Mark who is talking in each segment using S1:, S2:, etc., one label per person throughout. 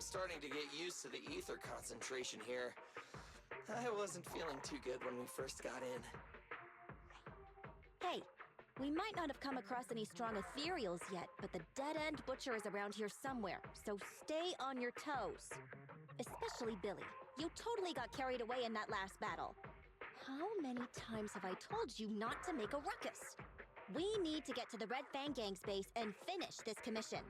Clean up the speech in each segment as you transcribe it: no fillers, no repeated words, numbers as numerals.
S1: I'm starting to get used to the ether concentration here. I wasn't feeling too good when we first got in.
S2: Hey, we might not have come across any strong ethereals yet, but the dead-end butcher is around here somewhere, so stay on your toes. Especially Billy. You totally got carried away in that last battle. How many times have I told you not to make a ruckus? We need to get to the Red Fang Gang's base and finish this commission.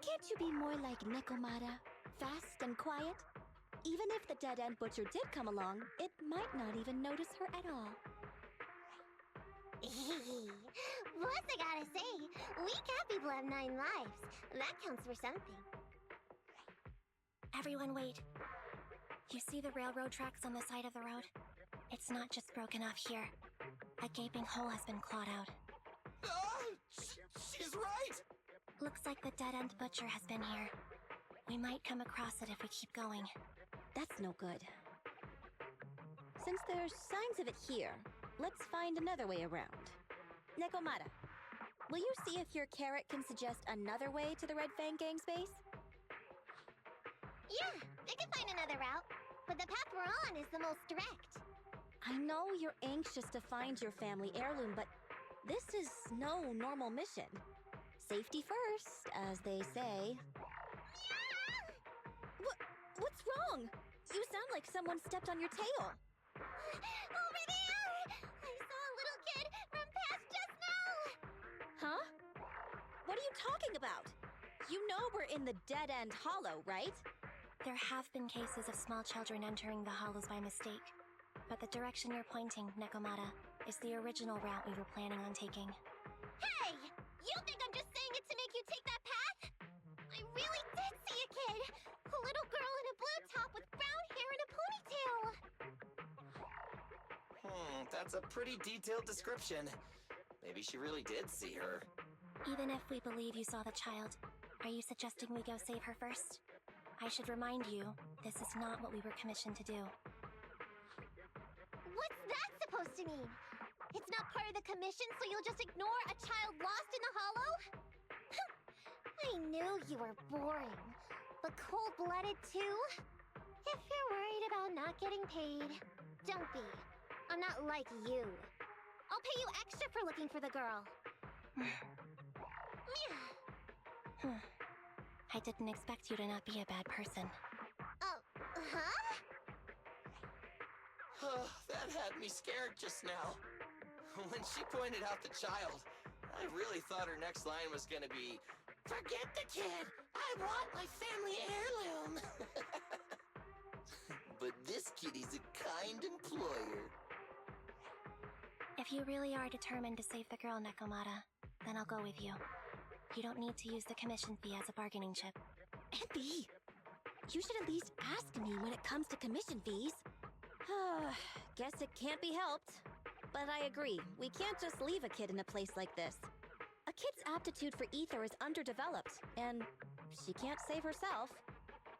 S2: Can't you be more like Nekomata? Fast and quiet? Even if the dead-end butcher did come along, it might not even notice her at all.
S3: Plus, I gotta say, we cat people have 9 lives. That counts for something.
S4: Everyone wait. You see the railroad tracks on the side of the road? It's not just broken off here. A gaping hole has been clawed out.
S1: She's right!
S4: Looks like the dead-end butcher has been here. We might come across it if we keep going.
S2: That's no good. Since there's signs of it here, let's find another way around. Nekomata, will you see if your carrot can suggest another way to the Red Fang Gang's base?
S3: Yeah, I can find another route, but the path we're on is the most direct.
S2: I know you're anxious to find your family heirloom, but this is no normal mission. Safety first, as they say.
S3: Yeah!
S2: What's wrong? You sound like someone stepped on your tail.
S3: Over there! I saw a little kid run past just now!
S2: Huh? What are you talking about? You know we're in the dead-end hollow, right?
S4: There have been cases of small children entering the hollows by mistake. But the direction you're pointing, Nekomata, is the original route we were planning on taking.
S3: Hey! You think I'm just saying it to make you take that path? I really did see a kid! A little girl in a blue top with brown hair and a ponytail!
S1: That's a pretty detailed description. Maybe she really did see her.
S4: Even if we believe you saw the child, are you suggesting we go save her first? I should remind you, this is not what we were commissioned to do.
S3: What's that supposed to mean? It's not part of the commission, so you'll just ignore a child lost in the hollow? I knew you were boring, but cold-blooded too? If you're worried about not getting paid, don't be. I'm not like you. I'll pay you extra for looking for the girl.
S4: I didn't expect you to not be a bad person.
S3: Oh, huh?
S1: That had me scared just now. When she pointed out the child, I really thought her next line was gonna be, "Forget the kid! I want my family heirloom!" But this kitty's a kind employer.
S4: If you really are determined to save the girl, Nekomata, then I'll go with you. You don't need to use the commission fee as a bargaining chip.
S2: Epi! You should at least ask me when it comes to commission fees. Guess it can't be helped. But I agree, we can't just leave a kid in a place like this. A kid's aptitude for ether is underdeveloped, and she can't save herself.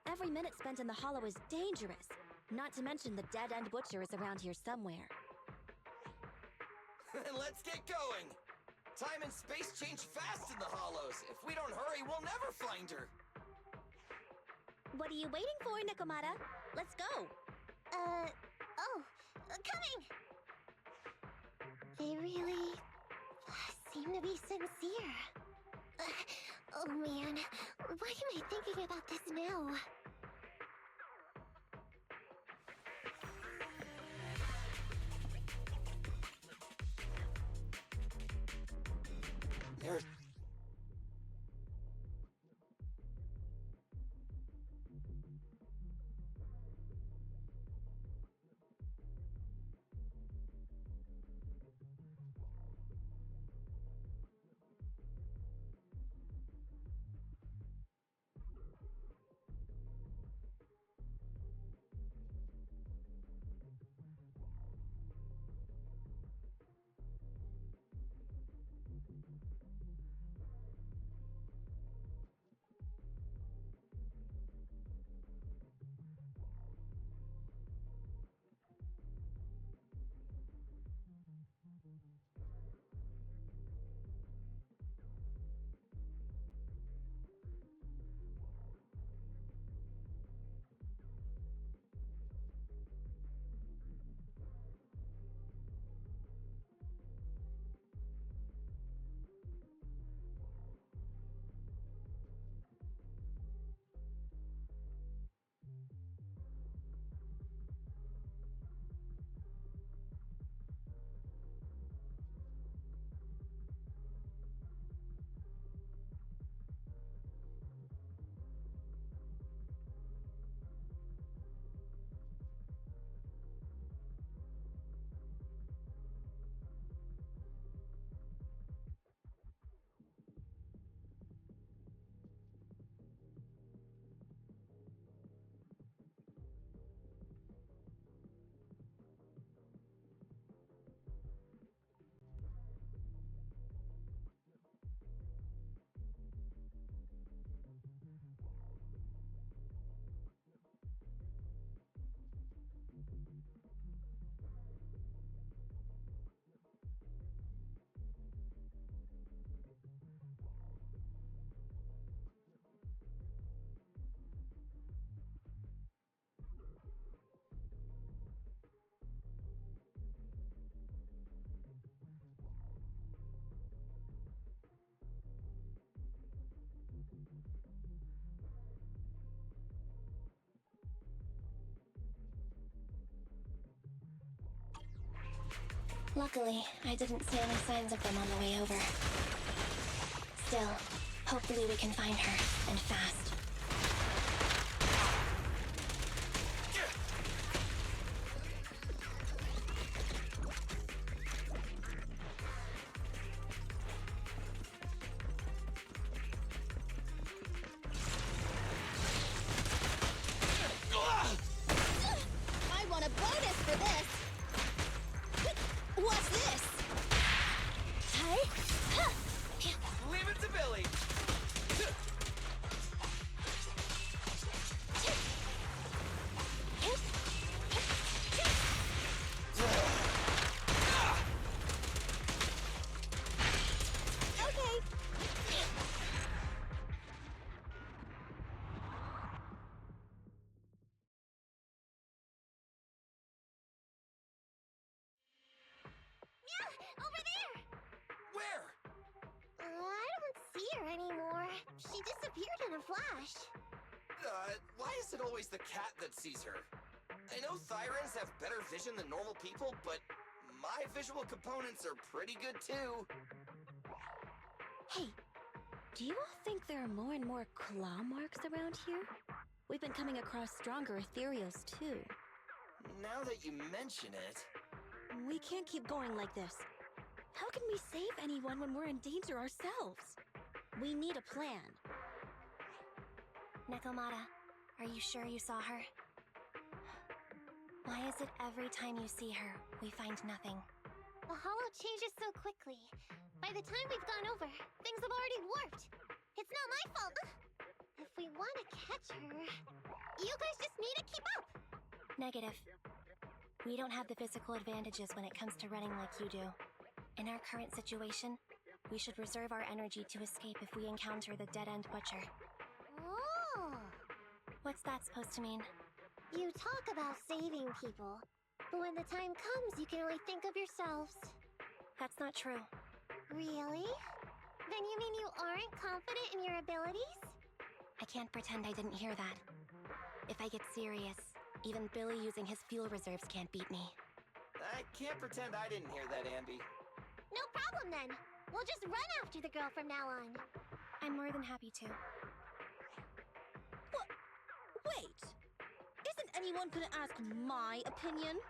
S2: Every minute spent in the hollow is dangerous, not to mention the dead-end butcher is around here somewhere.
S1: Let's get going! Time and space change fast in the hollows. If we don't hurry, we'll never find her.
S2: What are you waiting for, Nekomata? Let's go!
S3: Coming! They really seem to be sincere. Oh man, why am I thinking about this now?
S1: There's...
S4: Luckily, I didn't see any signs of them on the way over. Still, hopefully we can find her, and fast.
S2: I want a bonus for this! What's this? Hey?
S1: Leave it to Billy.
S2: Okay.
S3: Yeah, over there!
S1: Where?
S3: I don't see her anymore. She disappeared in a flash.
S1: Why is it always the cat that sees her? I know Thyrans have better vision than normal people, but my visual components are pretty good too.
S2: Hey, do you all think there are more and more claw marks around here? We've been coming across stronger ethereals too.
S1: Now that you mention it...
S2: We can't keep going like this. How can we save anyone when we're in danger ourselves? We need a plan.
S4: Nekomata, are you sure you saw her? Why is it every time you see her, we find nothing?
S3: The hollow changes so quickly. By the time we've gone over, things have already warped. It's not my fault. If we want to catch her, you guys just need to keep up.
S4: Negative. We don't have the physical advantages when it comes to running like you do. In our current situation, we should reserve our energy to escape if we encounter the dead-end butcher.
S3: Oh!
S4: What's that supposed to mean?
S3: You talk about saving people, but when the time comes, you can only think of yourselves.
S4: That's not true.
S3: Really? Then you mean you aren't confident in your abilities?
S4: I can't pretend I didn't hear that. If I get serious, even Billy using his fuel reserves can't beat me.
S1: I can't pretend I didn't hear that, Ambi.
S3: No problem then. We'll just run after the girl from now on.
S4: I'm more than happy to.
S2: What? Wait! Isn't anyone gonna ask my opinion?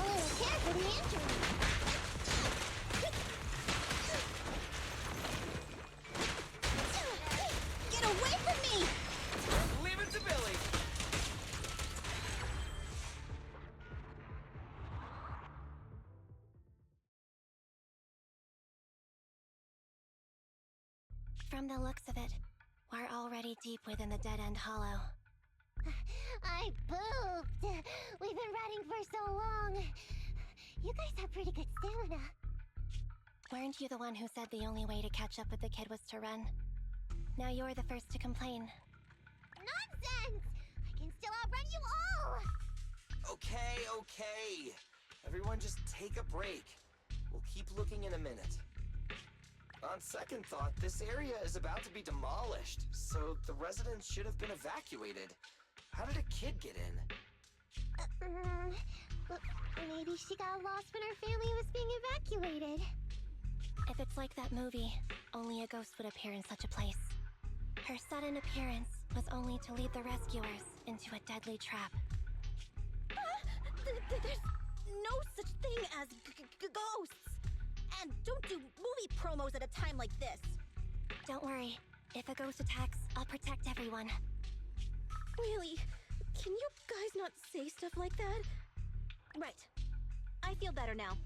S3: Oh, care for the injury.
S2: Get away from me!
S1: Leave it to Billy.
S4: From the looks of it, we're already deep within the dead-end hollow.
S3: I pooped. We've been running for so long. You guys have pretty good stamina.
S4: Weren't you the one who said the only way to catch up with the kid was to run? Now you're the first to complain.
S3: Nonsense! I can still outrun you all!
S1: Okay. Everyone just take a break. We'll keep looking in a minute. On second thought, this area is about to be demolished, so the residents should have been evacuated. How did a kid get in?
S3: Well, maybe she got lost when her family was being evacuated.
S4: If it's like that movie, only a ghost would appear in such a place. Her sudden appearance was only to lead the rescuers into a deadly trap.
S2: There's no such thing as ghosts! And don't do movie promos at a time like this!
S4: Don't worry. If a ghost attacks, I'll protect everyone.
S2: Really? Can you guys not say stuff like that? Right. I feel better now.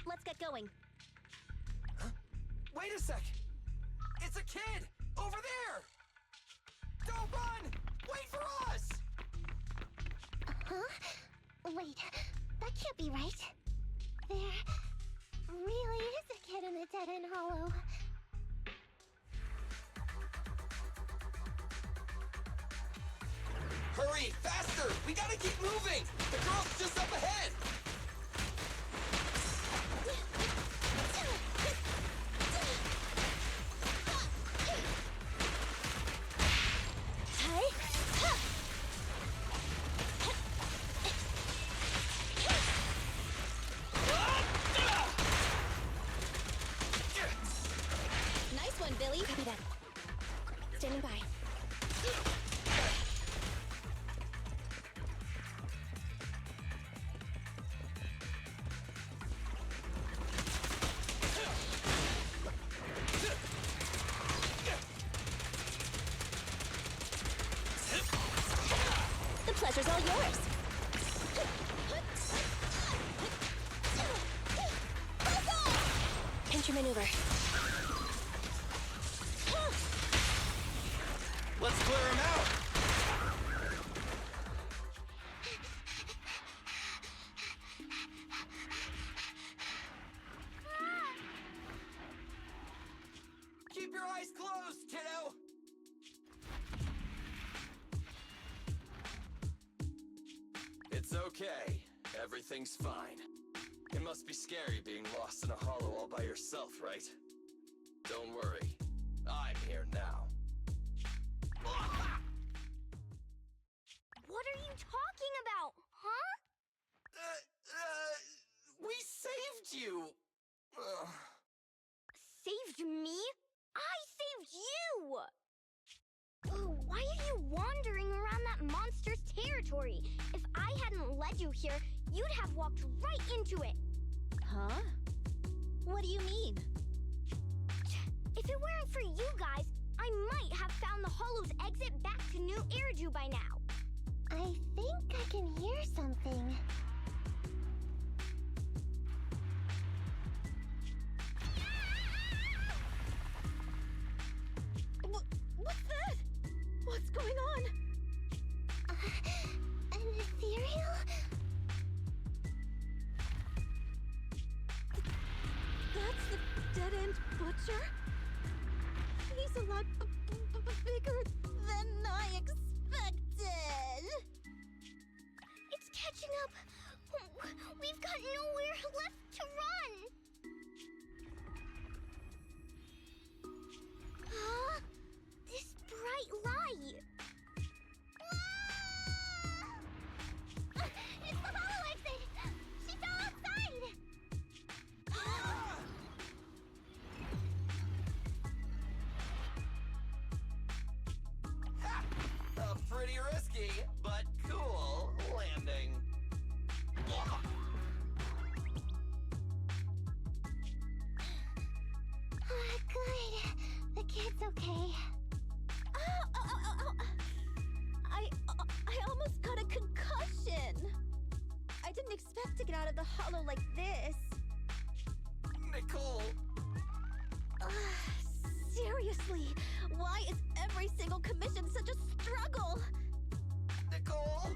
S2: Let's get going.
S1: Huh? Wait a sec! It's a kid! Over there! Don't run! Wait for us!
S3: Huh? Wait, that can't be right. in the dead-end hollow.
S1: Hurry, faster! We gotta keep moving! The girl's just up ahead!
S2: Nice one, Billy.
S4: Copy that. Standing by.
S2: The pleasure's all yours.
S4: Pinch maneuver.
S1: Let's clear him out! Keep your eyes closed, kiddo! It's okay. Everything's fine. It must be scary being lost in a hollow all by yourself, right? Don't worry. I'm here now.
S3: What are you talking about, huh?
S1: We saved you! Ugh.
S3: Saved me? I saved you! Oh, why are you wandering around that monster's territory? If I hadn't led you here, you'd have walked right into it.
S2: Huh? What do you mean?
S3: If it weren't for you guys, I might have found the Hollow's exit back to New Eridu by now. I think I can hear something.
S2: What's that? What's going on?
S3: An ethereal?
S2: That's the dead-end butcher? He's a lot bigger than I expected.
S3: It's catching up. We've got nowhere left to run. Huh? This bright light. Ah! It's the hollow exit. She fell outside.
S1: Pretty risky, but cool landing.
S3: Good. The kid's okay.
S2: Ow. I almost got a concussion. I didn't expect to get out of the hollow like this.
S1: Nicole!
S2: Seriously, why is every single commission such a struggle?
S1: Nicole!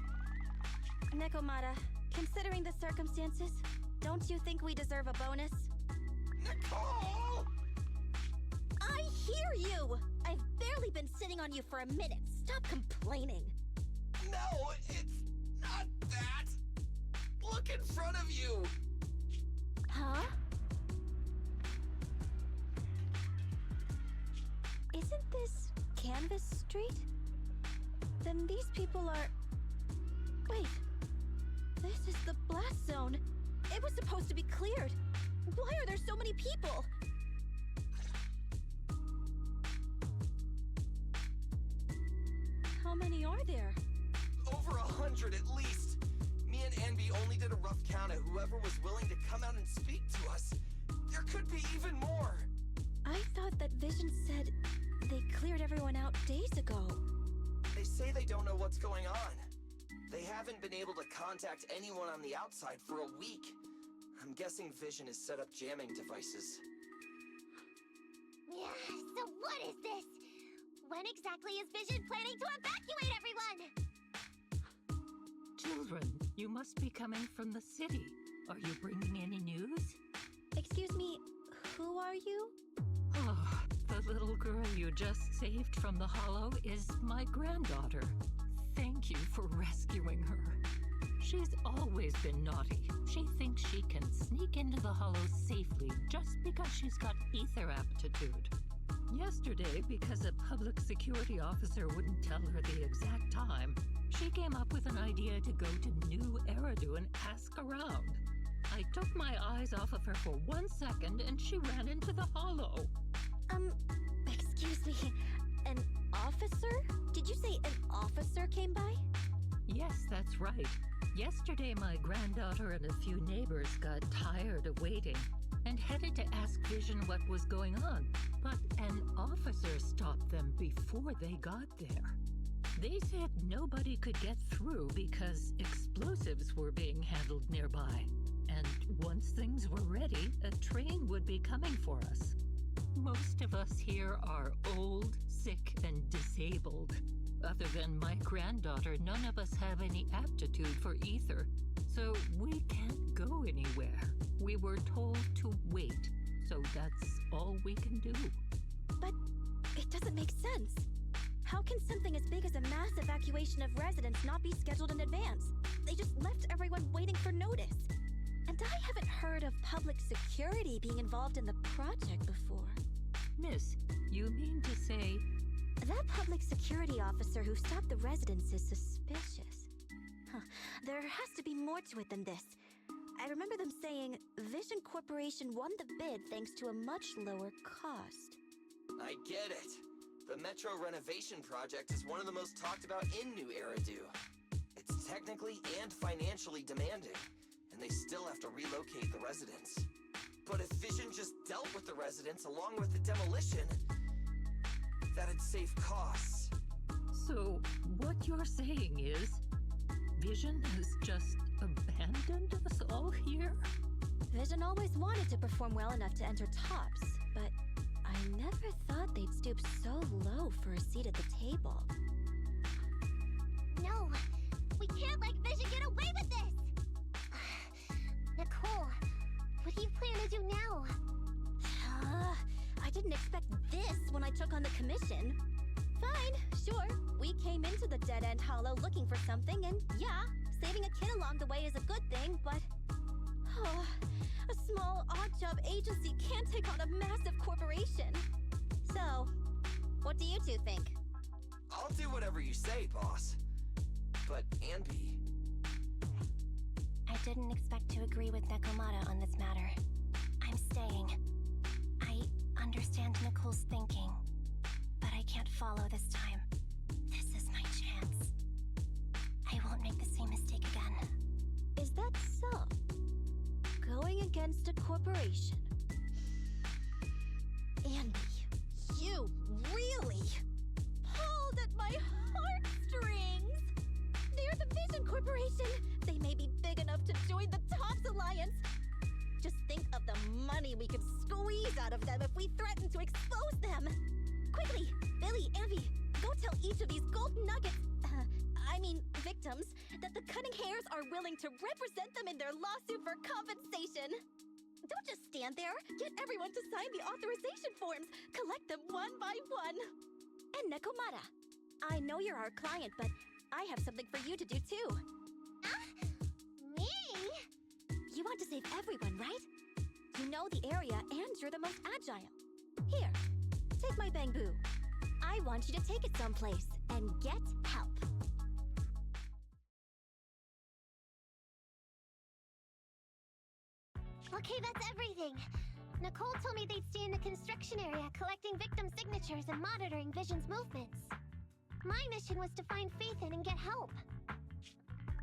S2: Nekomata, considering the circumstances, don't you think we deserve a bonus?
S1: Nicole!
S2: I hear you! I've barely been sitting on you for a minute. Stop complaining.
S1: No, it's not that! Look in front of you!
S2: Huh? Isn't this Canvas Street? Then these people are... Wait. This is the blast zone. It was supposed to be cleared. Why are there so many people? How many are there?
S1: Over 100 at least. Me and Anby only did a rough count at whoever was willing to come out and speak to us. There could be even more.
S2: I thought that Vision said they cleared everyone out days ago.
S1: They say they don't know what's going on. They haven't been able to contact anyone on the outside for a week. I'm guessing Vision has set up jamming devices.
S3: Yeah, so what is this? When exactly is Vision planning to evacuate everyone?
S5: Children, you must be coming from the city. Are you bringing any news?
S2: Excuse me, Who are you?
S5: Oh, the little girl you just saved from the hollow is my granddaughter. Thank you for rescuing her. She's always been naughty. She thinks she can sneak into the hollow safely just because she's got ether aptitude. Yesterday, because a public security officer wouldn't tell her the exact time, she came up with an idea to go to New Eridu and ask around. I took my eyes off of her for 1 second and she ran into the hollow.
S2: Excuse me, an officer? Did you say an officer came by?
S5: Yes, that's right. Yesterday, my granddaughter and a few neighbors got tired of waiting and headed to ask Vision what was going on, but an officer stopped them before they got there. They said nobody could get through because explosives were being handled nearby, and once things were ready, a train would be coming for us. Most of us here are old, sick, and disabled. Other than my granddaughter, none of us have any aptitude for ether, so we can't go anywhere. We were told to wait, so that's all we can do.
S2: But it doesn't make sense. How can something as big as a mass evacuation of residents not be scheduled in advance? They just left everyone waiting for notice. And I haven't heard of public security being involved in the project before.
S5: Miss, you mean to say...
S2: That public security officer who stopped the residents is suspicious. There has to be more to it than this. I remember them saying Vision Corporation won the bid thanks to a much lower cost.
S1: I get it. The Metro renovation project is one of the most talked about in New Eridu. It's technically and financially demanding, and they still have to relocate the residents. But if Vision just dealt with the residents along with the demolition, that'd save costs.
S5: So, what you're saying is, Vision has just abandoned us all here?
S2: Vision always wanted to perform well enough to enter tops, but I never thought they'd stoop so low for a seat at the table.
S3: No, we can't let Vision get away with this! Nicole, what do you plan to do now?
S2: I didn't expect this when I took on the commission. Fine, sure. We came into the dead-end hollow looking for something, and yeah, saving a kid along the way is a good thing, but... a small, odd-job agency can't take on a massive corporation. So, what do you two think?
S1: I'll do whatever you say, boss. But, Anby...
S4: I didn't expect to agree with Nekomata on this matter. I'm staying. I understand Nicole's thinking, but I can't follow this time. This is my chance. I won't make the same mistake again.
S2: Is that so? Going against a corporation? Andy, you really pulled at my heartstrings! They're the Vision Corporation! They may be big enough to join the Tops Alliance! Just think of the money we could squeeze out of them if we threaten to expose them! Quickly, Billy, Ambi, go tell each of these gold nuggets, victims, that the Cunning Hairs are willing to represent them in their lawsuit for compensation! Don't just stand there! Get everyone to sign the authorization forms! Collect them one by one! And Nekomata, I know you're our client, but I have something for you to do too.
S3: Me?
S2: You want to save everyone, right? You know the area and you're the most agile. Here, take my bamboo. I want you to take it someplace and get help.
S3: Okay, that's everything. Nicole told me they'd stay in the construction area collecting victim signatures and monitoring Vision's movements. My mission was to find Faithin and get help.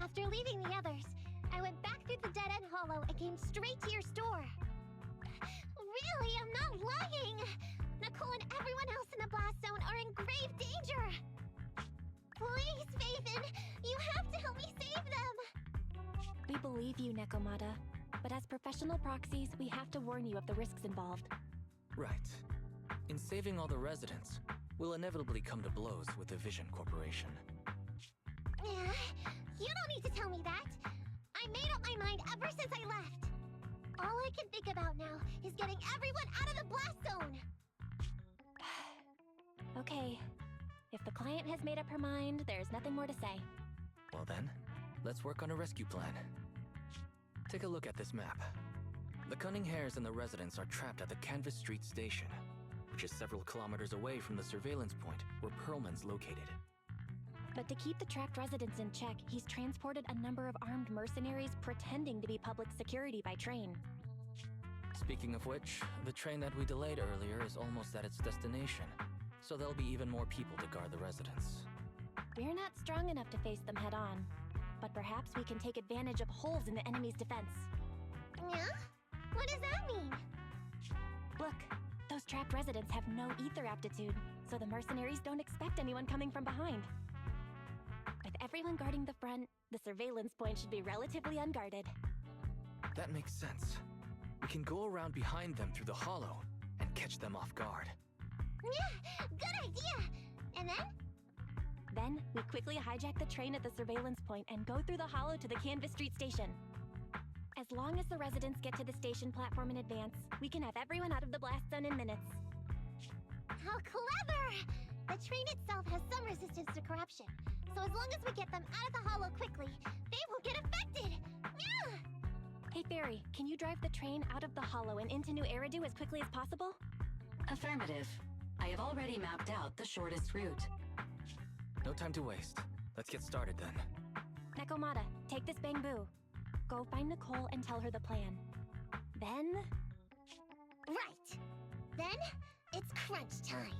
S3: After leaving the others, I went back through the dead-end hollow and came straight to your store. Really, I'm not lying! Nicole and everyone else in the blast zone are in grave danger! Please, Faithin! You have to help me save them!
S4: We believe you, Nekomata. But as professional proxies, we have to warn you of the risks involved.
S6: Right. In saving all the residents, we'll inevitably come to blows with the Vision Corporation.
S3: You don't need to tell me that! I made up my mind ever since I left! All I can think about now is getting everyone out of the blast zone!
S4: Okay. If the client has made up her mind, there's nothing more to say.
S6: Well then, let's work on a rescue plan. Take a look at this map. The Cunning Hares and the residents are trapped at the Canvas Street station, which is several kilometers away from the surveillance point where Pearlman's located.
S4: But to keep the trapped residents in check, he's transported a number of armed mercenaries pretending to be public security by train.
S6: Speaking of which, the train that we delayed earlier is almost at its destination, so there'll be even more people to guard the residents.
S4: We're not strong enough to face them head on, but perhaps we can take advantage of holes in the enemy's defense.
S3: Yeah? What does that mean?
S4: Look, those trapped residents have no ether aptitude, so the mercenaries don't expect anyone coming from behind. With everyone guarding the front, the surveillance point should be relatively unguarded.
S6: That makes sense. We can go around behind them through the hollow and catch them off guard.
S3: Yeah, good idea! And then?
S4: Then, we quickly hijack the train at the surveillance point and go through the hollow to the Canvas Street station. As long as the residents get to the station platform in advance, we can have everyone out of the blast zone in minutes.
S3: How clever! The train itself has some resistance to corruption, so as long as we get them out of the hollow quickly, they won't get affected! Yeah!
S4: Hey Fairy, can you drive the train out of the hollow and into New Eridu as quickly as possible?
S7: Affirmative. I have already mapped out the shortest route.
S6: No time to waste. Let's get started then.
S4: Nekomata, take this bamboo. Go find Nicole and tell her the plan. Then...
S3: Right! Then, it's crunch time.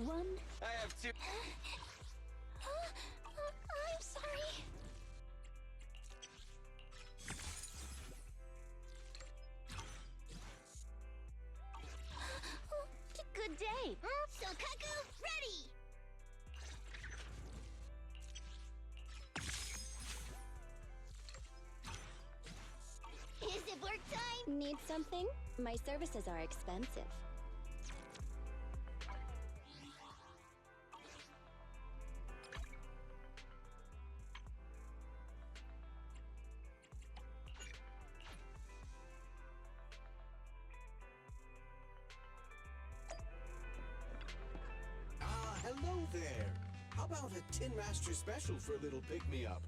S2: one.
S1: I have two.
S3: I'm sorry.
S2: Good day.
S3: Sokaku, ready! Is it work time?
S2: Need something? My services are expensive.
S8: Hello there. How about a Tin Master special for a little pick-me-up?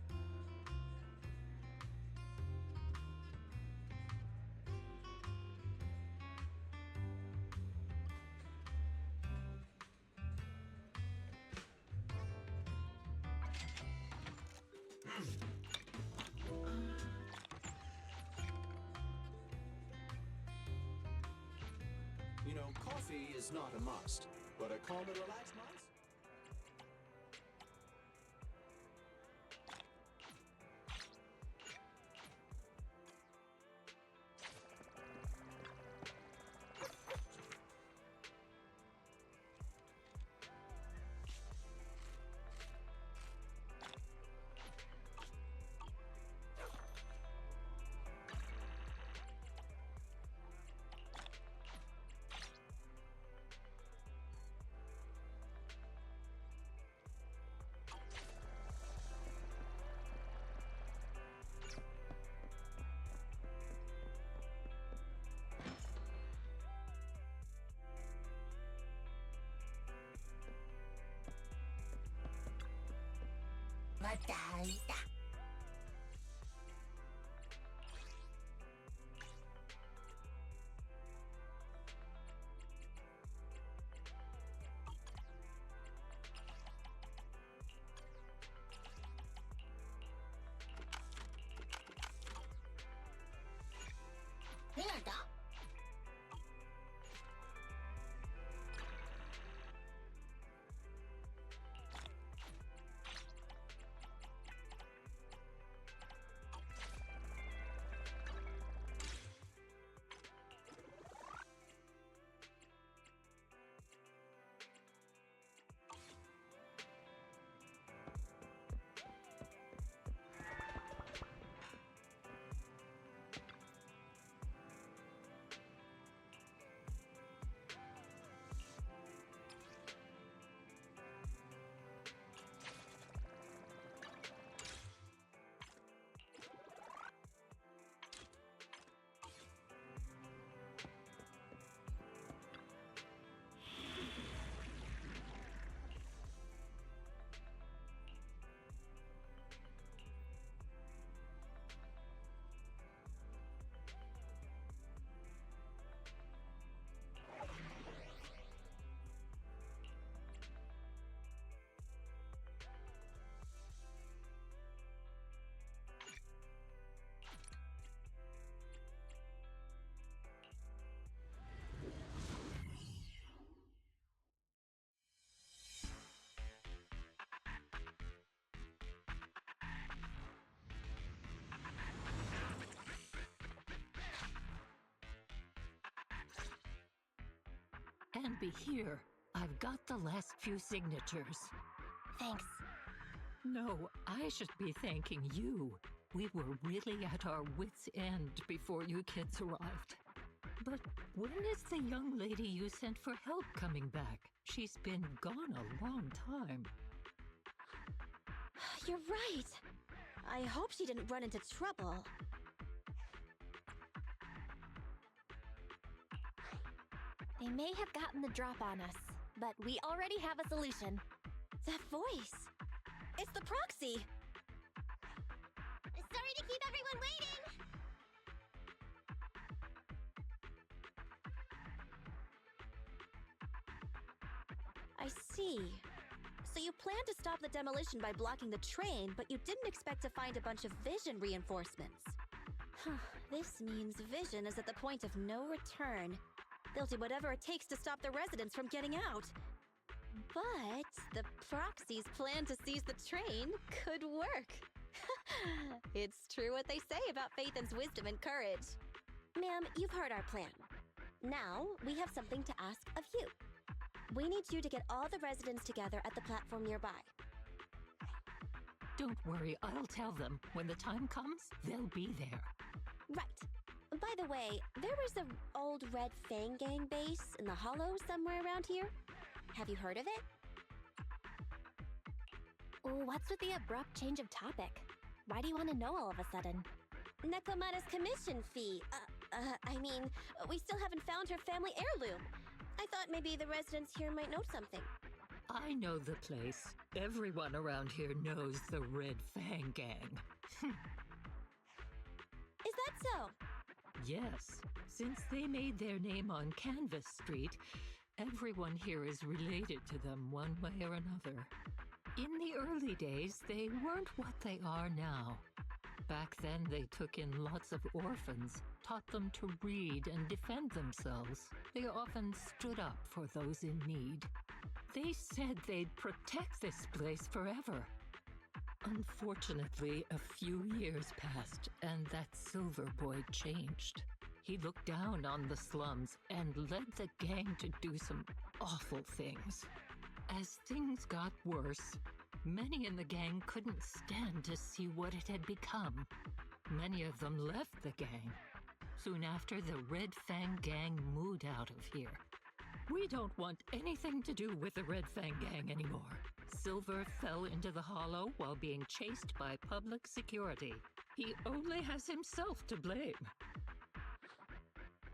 S8: You know, coffee is not a must, but a calm and relaxed mind.
S5: And be here. I've got the last few signatures.
S4: Thanks.
S5: No, I should be thanking you. We were really at our wits' end before you kids arrived. But when is the young lady you sent for help coming back? She's been gone a long time.
S2: You're right. I hope she didn't run into trouble.
S4: They may have gotten the drop on us, but we already have a solution.
S2: That voice. It's the proxy.
S3: Sorry to keep everyone waiting!
S2: I see. So you planned to stop the demolition by blocking the train, but you didn't expect to find a bunch of vision reinforcements. This means vision is at the point of no return. They'll do whatever it takes to stop the residents from getting out. But the proxy's plan to seize the train could work. It's true what they say about Phaethan's wisdom and courage. Ma'am, you've heard our plan. Now, we have something to ask of you. We need you to get all the residents together at the platform nearby.
S5: Don't worry, I'll tell them. When the time comes, they'll be there.
S2: Right. By the way, there was an old Red Fang Gang base in the Hollow somewhere around here. Have you heard of it?
S4: What's with the abrupt change of topic? Why do you want to know all of a sudden?
S2: Nekomata's commission fee. We still haven't found her family heirloom. I thought maybe the residents here might know something.
S5: I know the place. Everyone around here knows the Red Fang Gang.
S2: Is that so?
S5: Yes. Since they made their name on Canvas Street, everyone here is related to them one way or another. In the early days, they weren't what they are now. Back then, they took in lots of orphans, taught them to read and defend themselves. They often stood up for those in need. They said they'd protect this place forever. Unfortunately, a few years passed, and that Silver Boy changed. He looked down on the slums and led the gang to do some awful things. As things got worse, many in the gang couldn't stand to see what it had become. Many of them left the gang. Soon after, the Red Fang Gang moved out of here. We don't want anything to do with the Red Fang Gang anymore. Silver fell into the Hollow while being chased by public security. He only has himself to blame.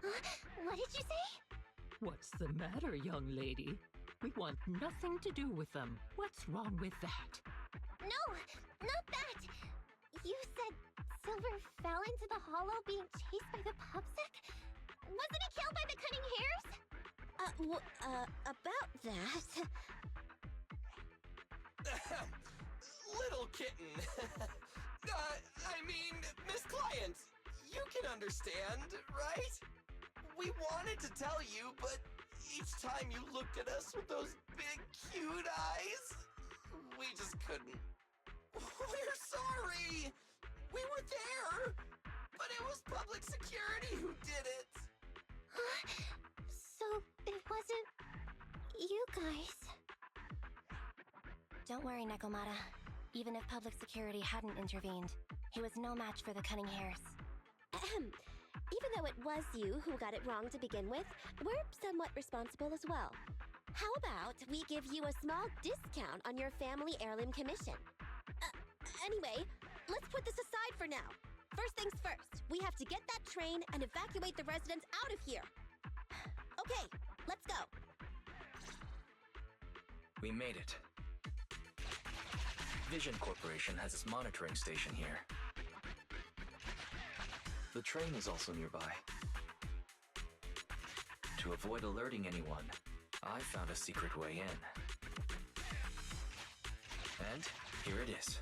S3: What did you say?
S5: What's the matter, young lady? We want nothing to do with them. What's wrong with that?
S3: No, not that! You said Silver fell into the Hollow being chased by the pubsec? Wasn't he killed by the cunning hares?
S2: About that...
S1: Little kitten. Miss Client, you can understand, right? We wanted to tell you, but each time you looked at us with those big, cute eyes, we just couldn't. We're sorry! We were there, but it was public security who did it.
S3: So it wasn't you guys.
S4: Don't worry, Nekomata. Even if public security hadn't intervened, he was no match for the cunning hares.
S2: Even though it was you who got it wrong to begin with, we're somewhat responsible as well. How about we give you a small discount on your family heirloom commission? Anyway, let's put this aside for now. First things first, we have to get that train and evacuate the residents out of here. Okay, let's go.
S6: We made it. Vision Corporation has its monitoring station here. The train is also nearby. To avoid alerting anyone, I found a secret way in. And here it is.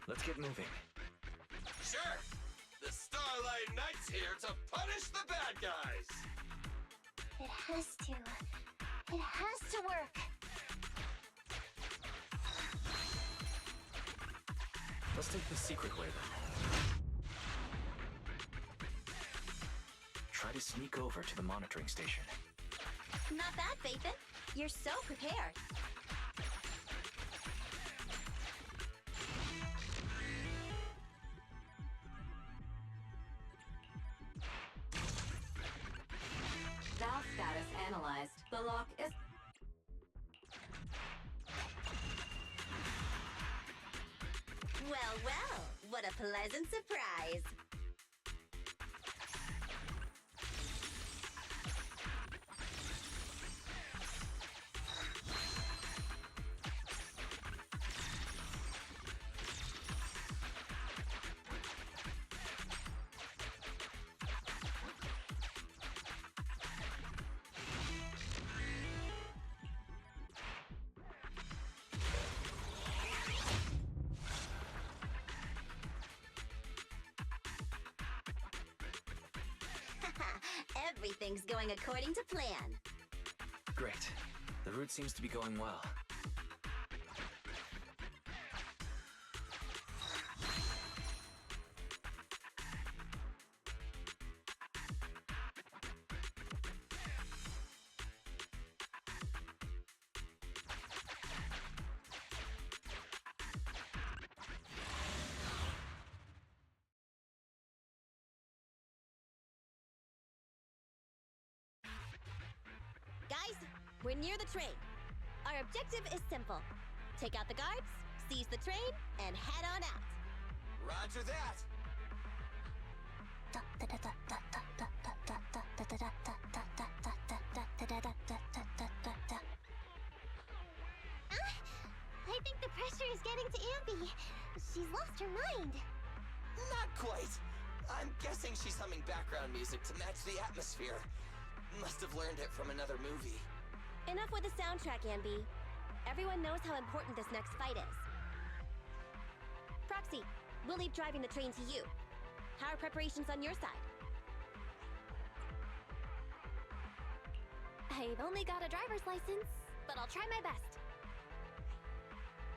S6: Let's get moving.
S1: Sure! The Starlight Knight's here to punish the bad guys!
S3: It has to. It has to work.
S6: Let's take the secret way then. Try to sneak over to the monitoring station.
S2: Not bad, Phaethan. You're so prepared.
S7: Valve status analyzed. The lock is...
S2: Well, what a pleasant surprise. Everything's going according to plan.
S6: Great. The route seems to be going well.
S2: Guys, we're near the train. Our objective is simple. Take out the guards, seize the train, and head on out.
S1: Roger that.
S3: I think the pressure is getting to Ambi. She's lost her mind.
S1: Not quite. I'm guessing she's humming background music to match the atmosphere. Must have learned it from another movie.
S2: Enough with the soundtrack, Ambi. Everyone knows how important this next fight is. Proxy, we'll leave driving the train to you. How are preparations on your side?
S4: I've only got a driver's license, but I'll try my best.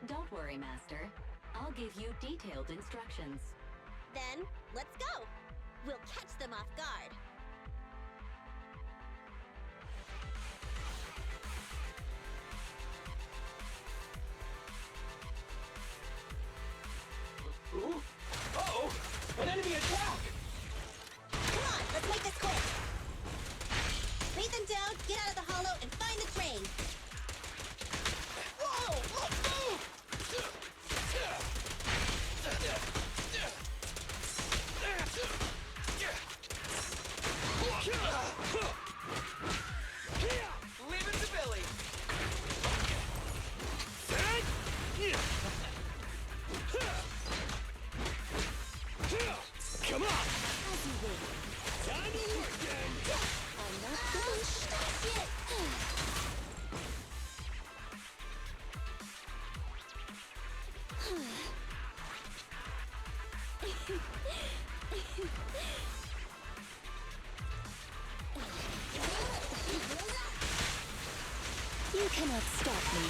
S7: Don't worry, Master. I'll give you detailed instructions.
S2: Then, let's go! We'll catch them off guard.
S9: Ooh. Uh-oh! An enemy attack!
S2: Come on, let's make this quick! Beat them down, get out of the hollow, and find the train!
S1: Whoa! Let's move! Leave it to Billy!
S9: Come on!
S2: As you will.
S9: Time to work then!
S2: I'm not finished yet. You cannot stop me.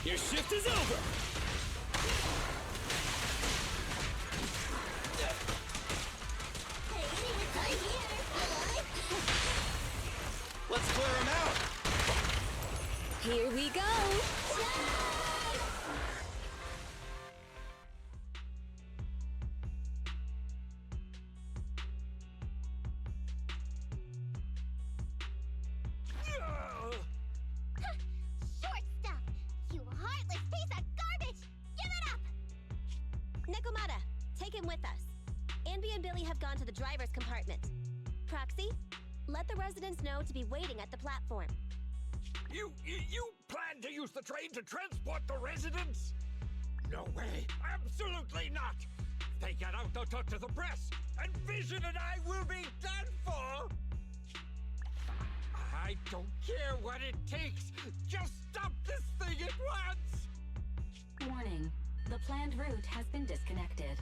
S9: Your shift is over!
S1: Let's clear him out!
S2: Here we go!
S3: Short stuff! You heartless piece of garbage! Give it up!
S2: Nekomata, take him with us. Ambi and Billy have gone to the driver's compartment. Proxy, let the residents know to be waiting at the platform.
S10: You plan to use the train to transport the residents? No way! Absolutely not! If they get out, they'll talk to the press, and Vision and I will be done for! I don't care what it takes! Just stop this thing at once!
S7: Warning. The planned route has been disconnected.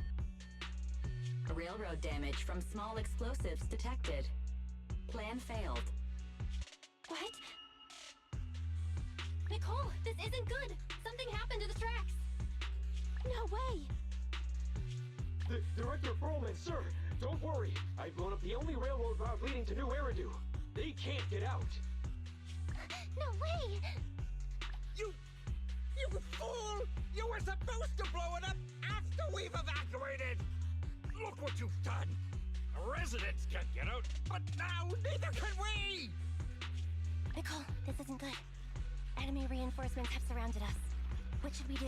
S7: Railroad damage from small explosives detected. Plan failed.
S4: What? Nicole, this isn't good! Something happened to the tracks!
S2: No way!
S9: Director Perlman, sir, don't worry. I've blown up the only railroad route leading to New Eridu. They can't get out.
S3: No way!
S10: You fool! You were supposed to blow it up after we've evacuated! Look what you've done! The residents can't get out, but now neither can we!
S4: Nicole, this isn't good. Enemy reinforcements have surrounded us. What should we do?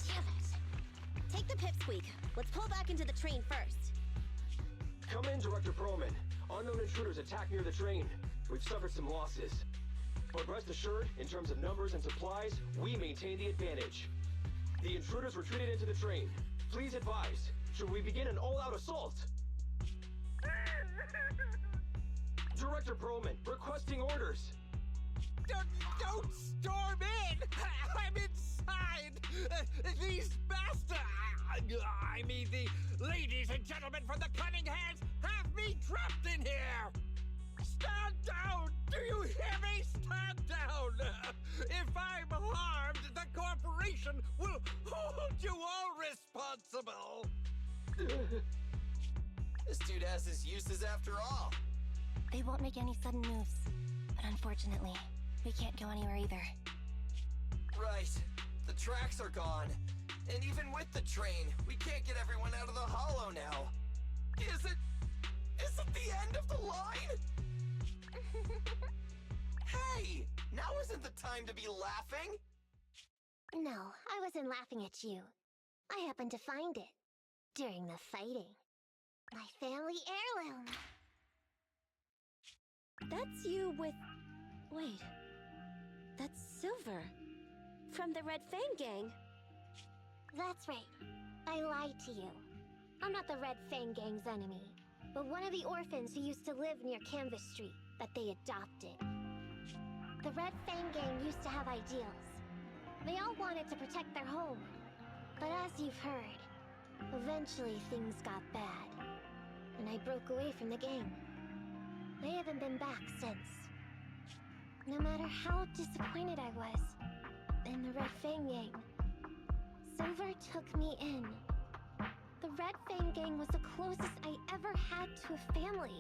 S2: Damn it! Take the pipsqueak. Let's pull back into the train first.
S9: Come in, Director Perlman. Unknown intruders attacked near the train. We've suffered some losses. But rest assured, in terms of numbers and supplies, we maintain the advantage. The intruders retreated into the train. Please advise, Should we begin an all-out assault? Director Perlman, requesting orders.
S10: Don't storm in! I'm inside! These bastards! I mean, the ladies and gentlemen from the Cunning Hands have me trapped in here! Stand down! Do you hear me? Stand down! If I'm harmed, the corporation will hold you all responsible!
S1: This dude has his uses after all.
S4: They won't make any sudden moves. But unfortunately, we can't go anywhere either.
S1: Right. The tracks are gone. And even with the train, we can't get everyone out of the hollow now. Is it the end of the line? Hey! Now isn't the time to be laughing!
S3: No, I wasn't laughing at you. I happened to find it. During the fighting. My family heirloom.
S2: That's you with... Wait. That's Silver. From the Red Fang Gang.
S3: That's right. I lied to you. I'm not the Red Fang Gang's enemy, but one of the orphans who used to live near Canvas Street that they adopted. The Red Fang Gang used to have ideals. They all wanted to protect their home. But as you've heard, eventually things got bad, and I broke away from the gang. I haven't been back since. No matter how disappointed I was in the Red Fang Gang, Silver took me in. The Red Fang Gang was the closest I ever had to a family.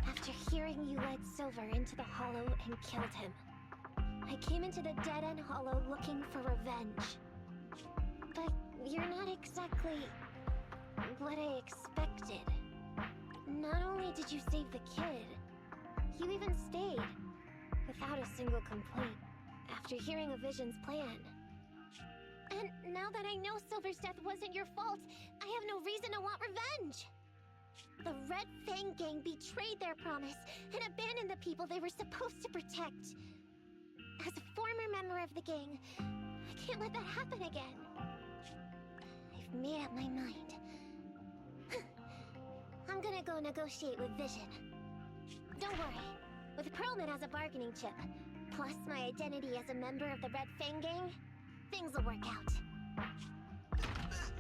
S3: After hearing you led Silver into the Hollow and killed him, I came into the dead-end Hollow looking for revenge. But you're not exactly what I expected. Not only did you save the kid, you even stayed, without a single complaint, after hearing a Vision's plan. And now that I know Silver's death wasn't your fault, I have no reason to want revenge! The Red Fang Gang betrayed their promise and abandoned the people they were supposed to protect. As a former member of the gang, I can't let that happen again. I've made up my mind. I'm gonna go negotiate with Vision. Don't worry. With Perlman as a bargaining chip, plus my identity as a member of the Red Fang Gang, things will work out.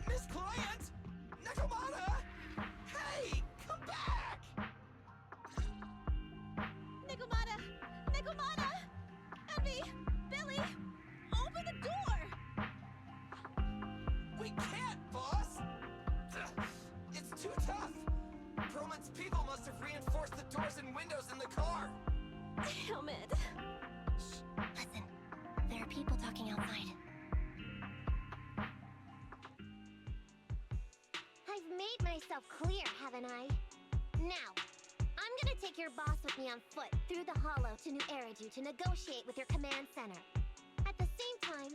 S1: Miss Client! Nakamata! Hey! Come back!
S2: Nakamata! Nakamata! Envy! Billy! Open the door!
S1: We can't, boss! It's too tough! Perlman's people must have reinforced the doors and windows in the car!
S2: Damn it!
S4: Shh, listen. There are people talking outside.
S3: I've made myself clear, haven't I? Now, I'm gonna take your boss with me on foot through the Hollow to New Eridu to negotiate with your command center. At the same time,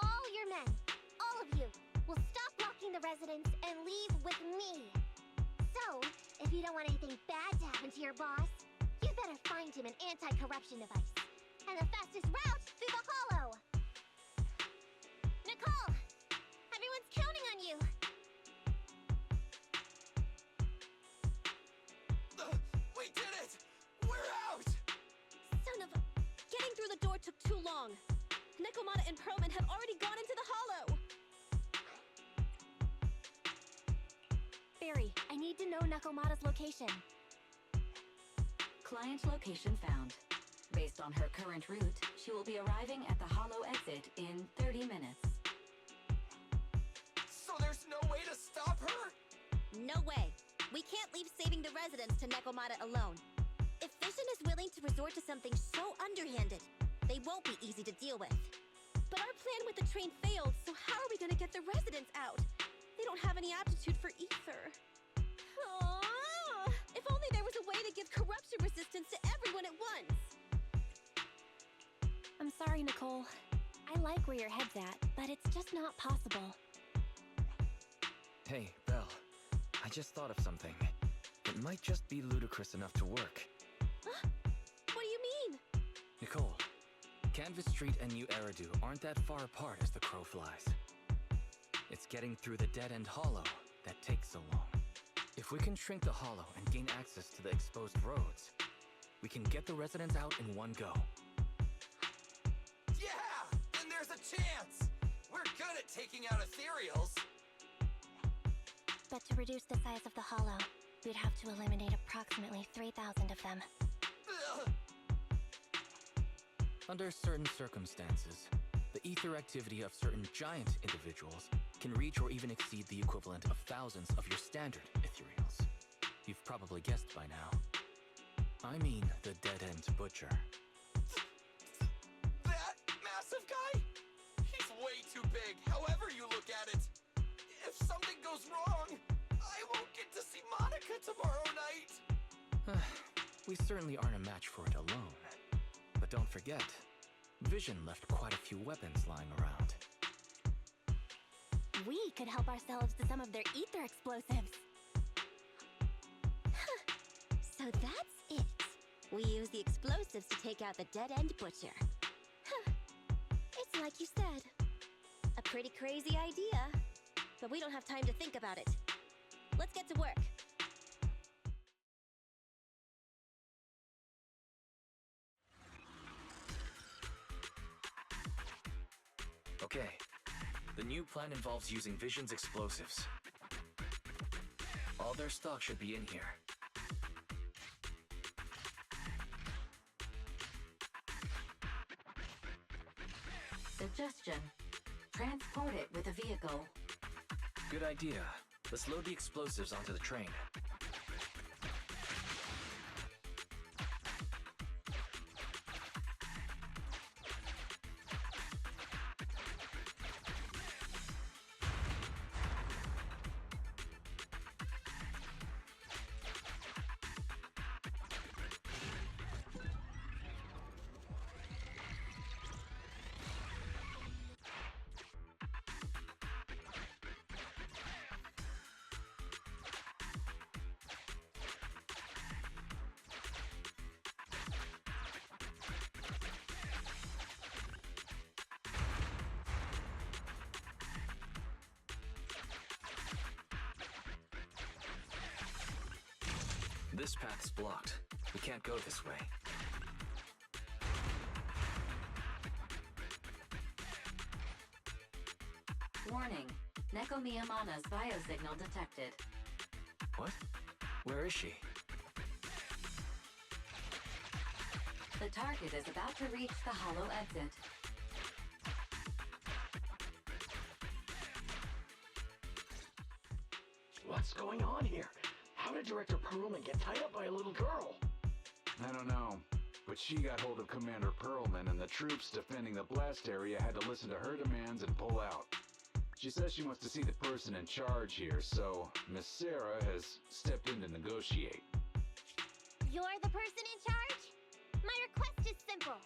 S3: all your men, all of you, will stop blocking the residents and leave with me. So, if you don't want anything bad to happen to your boss, you better find him an anti-corruption device. And the fastest route through the Hollow! Nicole! Everyone's counting on you!
S1: We did it! We're out!
S2: Son of a... Getting through the door took too long. Nakamata and Perlman have already gone into the Hollow! Barry, I need to know Nakamata's location.
S7: Client location found. Based on her current route, she will be arriving at the Hollow exit in 30 minutes.
S1: So there's no way to stop her?
S2: No way. We can't leave saving the residents to Nakamata alone. If Vision is willing to resort to something so underhanded, they won't be easy to deal with. But our plan with the train failed, so how are we gonna get the residents out? They don't have any aptitude for ether. Aww. If only there was a way to give corruption resistance to everyone at once.
S4: I'm sorry, Nicole. I like where your head's at, but it's just not possible.
S6: Hey, Belle. I just thought of something. It might just be ludicrous enough to work.
S2: Huh? What do you mean?
S6: Nicole, Canvas Street and New Eridu aren't that far apart as the crow flies. It's getting through the dead-end hollow that takes so long. If we can shrink the hollow and gain access to the exposed roads, we can get the residents out in one go.
S1: Yeah! Then there's a chance! We're good at taking out ethereals.
S4: But to reduce the size of the hollow, we'd have to eliminate approximately 3,000 of them.
S1: Ugh.
S6: Under certain circumstances, the ether activity of certain giant individuals can reach or even exceed the equivalent of thousands of your standard ethereals. You've probably guessed by now. I mean the dead-end butcher.
S1: That massive guy? He's way too big, however you look at it. If something goes wrong, I won't get to see Monica tomorrow night.
S6: We certainly aren't a match for it alone. But don't forget, Vision left quite a few weapons lying around.
S4: We could help ourselves to some of their ether explosives.
S2: So that's it. We use the explosives to take out the dead-end butcher. Huh. It's like you said. A pretty crazy idea. But we don't have time to think about it. Let's get to work.
S6: Okay, the new plan involves using Vision's explosives. All their stock should be in here.
S7: Suggestion. Transport it with a vehicle.
S6: Good idea. Let's load the explosives onto the train. This path's blocked. We can't go this way.
S7: Warning. Neko Miyamana's biosignal detected.
S6: What? Where is she?
S7: The target is about to reach the hollow exit.
S9: What's going on here? How did Director Perlman get tied up by a little girl?
S11: I don't know, but she got hold of Commander Perlman, and the troops defending the blast area had to listen to her demands and pull out. She says she wants to see the person in charge here, so Miss Sarah has stepped in to negotiate.
S3: You're the person in charge? My request is simple.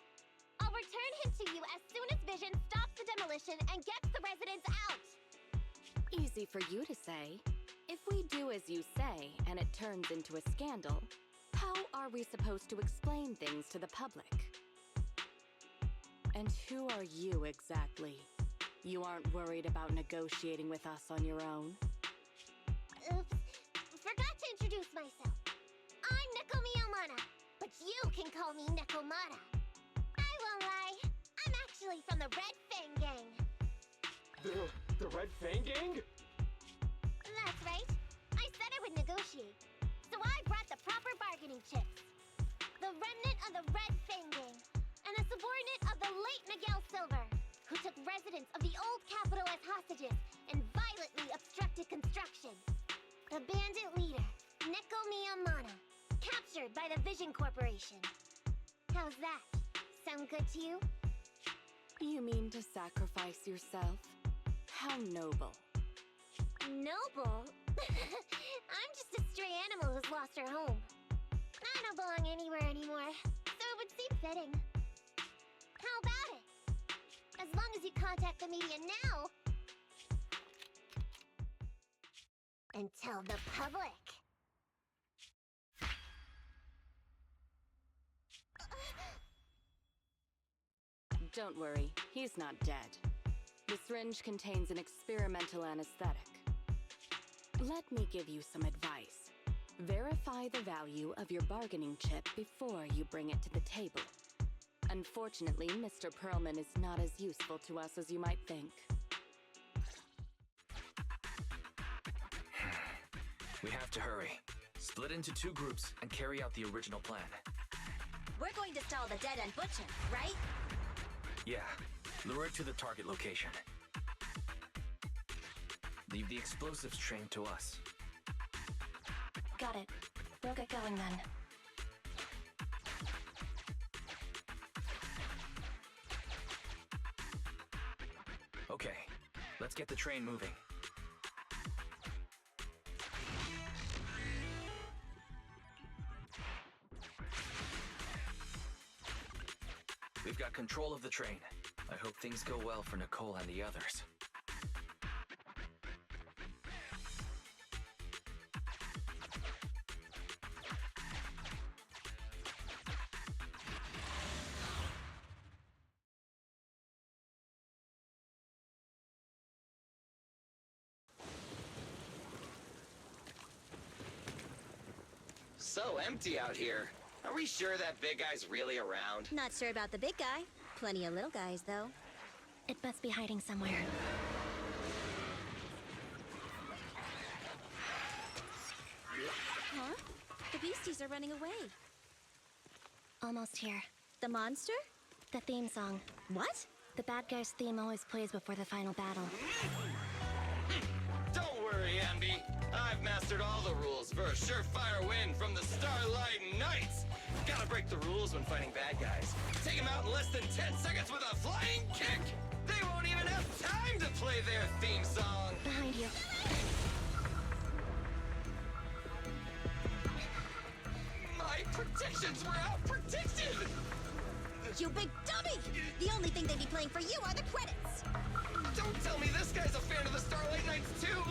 S3: I'll return him to you as soon as Vision stops the demolition and gets the residents out.
S12: Easy for you to say. If we do as you say, and it turns into a scandal, how are we supposed to explain things to the public? And who are you exactly? You aren't worried about negotiating with us on your own?
S3: Oops. Forgot to introduce myself. I'm Neko Miyamana, but you can call me Nekomata. I won't lie. I'm actually from the Red Fang Gang.
S9: The Red Fang Gang?
S3: That's right. I said I would negotiate. So I brought the proper bargaining chips. The remnant of the Red Fang Gang, and a subordinate of the late Miguel Silver, who took residents of the old capital as hostages and violently obstructed construction. The bandit leader, Neko Miyamana, captured by the Vision Corporation. How's that? Sound good to you?
S12: You mean to sacrifice yourself? How noble.
S3: Noble? I'm just a stray animal who's lost her home. I don't belong anywhere anymore, so it would seem fitting. How about it? As long as you contact the media now and tell the public.
S12: Don't worry, he's not dead. The syringe contains an experimental anesthetic. Let me give you some advice. Verify the value of your bargaining chip before you bring it to the table. Unfortunately, Mr. Perlman is not as useful to us as you might think.
S6: We have to hurry. Split into 2 groups and carry out the original plan.
S2: We're going to stall the dead-end butcher, right?
S6: Yeah. Lure it to the target location. Leave the explosives train to us.
S4: Got it. We'll get going then.
S6: Okay, let's get the train moving. We've got control of the train. I hope things go well for Nicole and the others.
S1: So empty out here. Are we sure that big guy's really around?
S2: Not sure about the big guy. Plenty of little guys, though.
S4: It must be hiding somewhere.
S2: Huh? The beasties are running away.
S4: Almost here.
S2: The monster?
S4: The theme song.
S2: What?
S4: The bad guy's theme always plays before the final battle.
S1: Don't worry, Ambi. I've mastered all the rules for a surefire win from the Starlight Knights. Gotta break the rules when fighting bad guys. Take them out in less than 10 seconds with a flying kick. They won't even have time to play their theme song.
S4: Behind you.
S1: My predictions were out-predicted!
S2: You big dummy! The only thing they'd be playing for you are the credits!
S1: Don't tell me this guy's a fan of the Starlight Knights, too!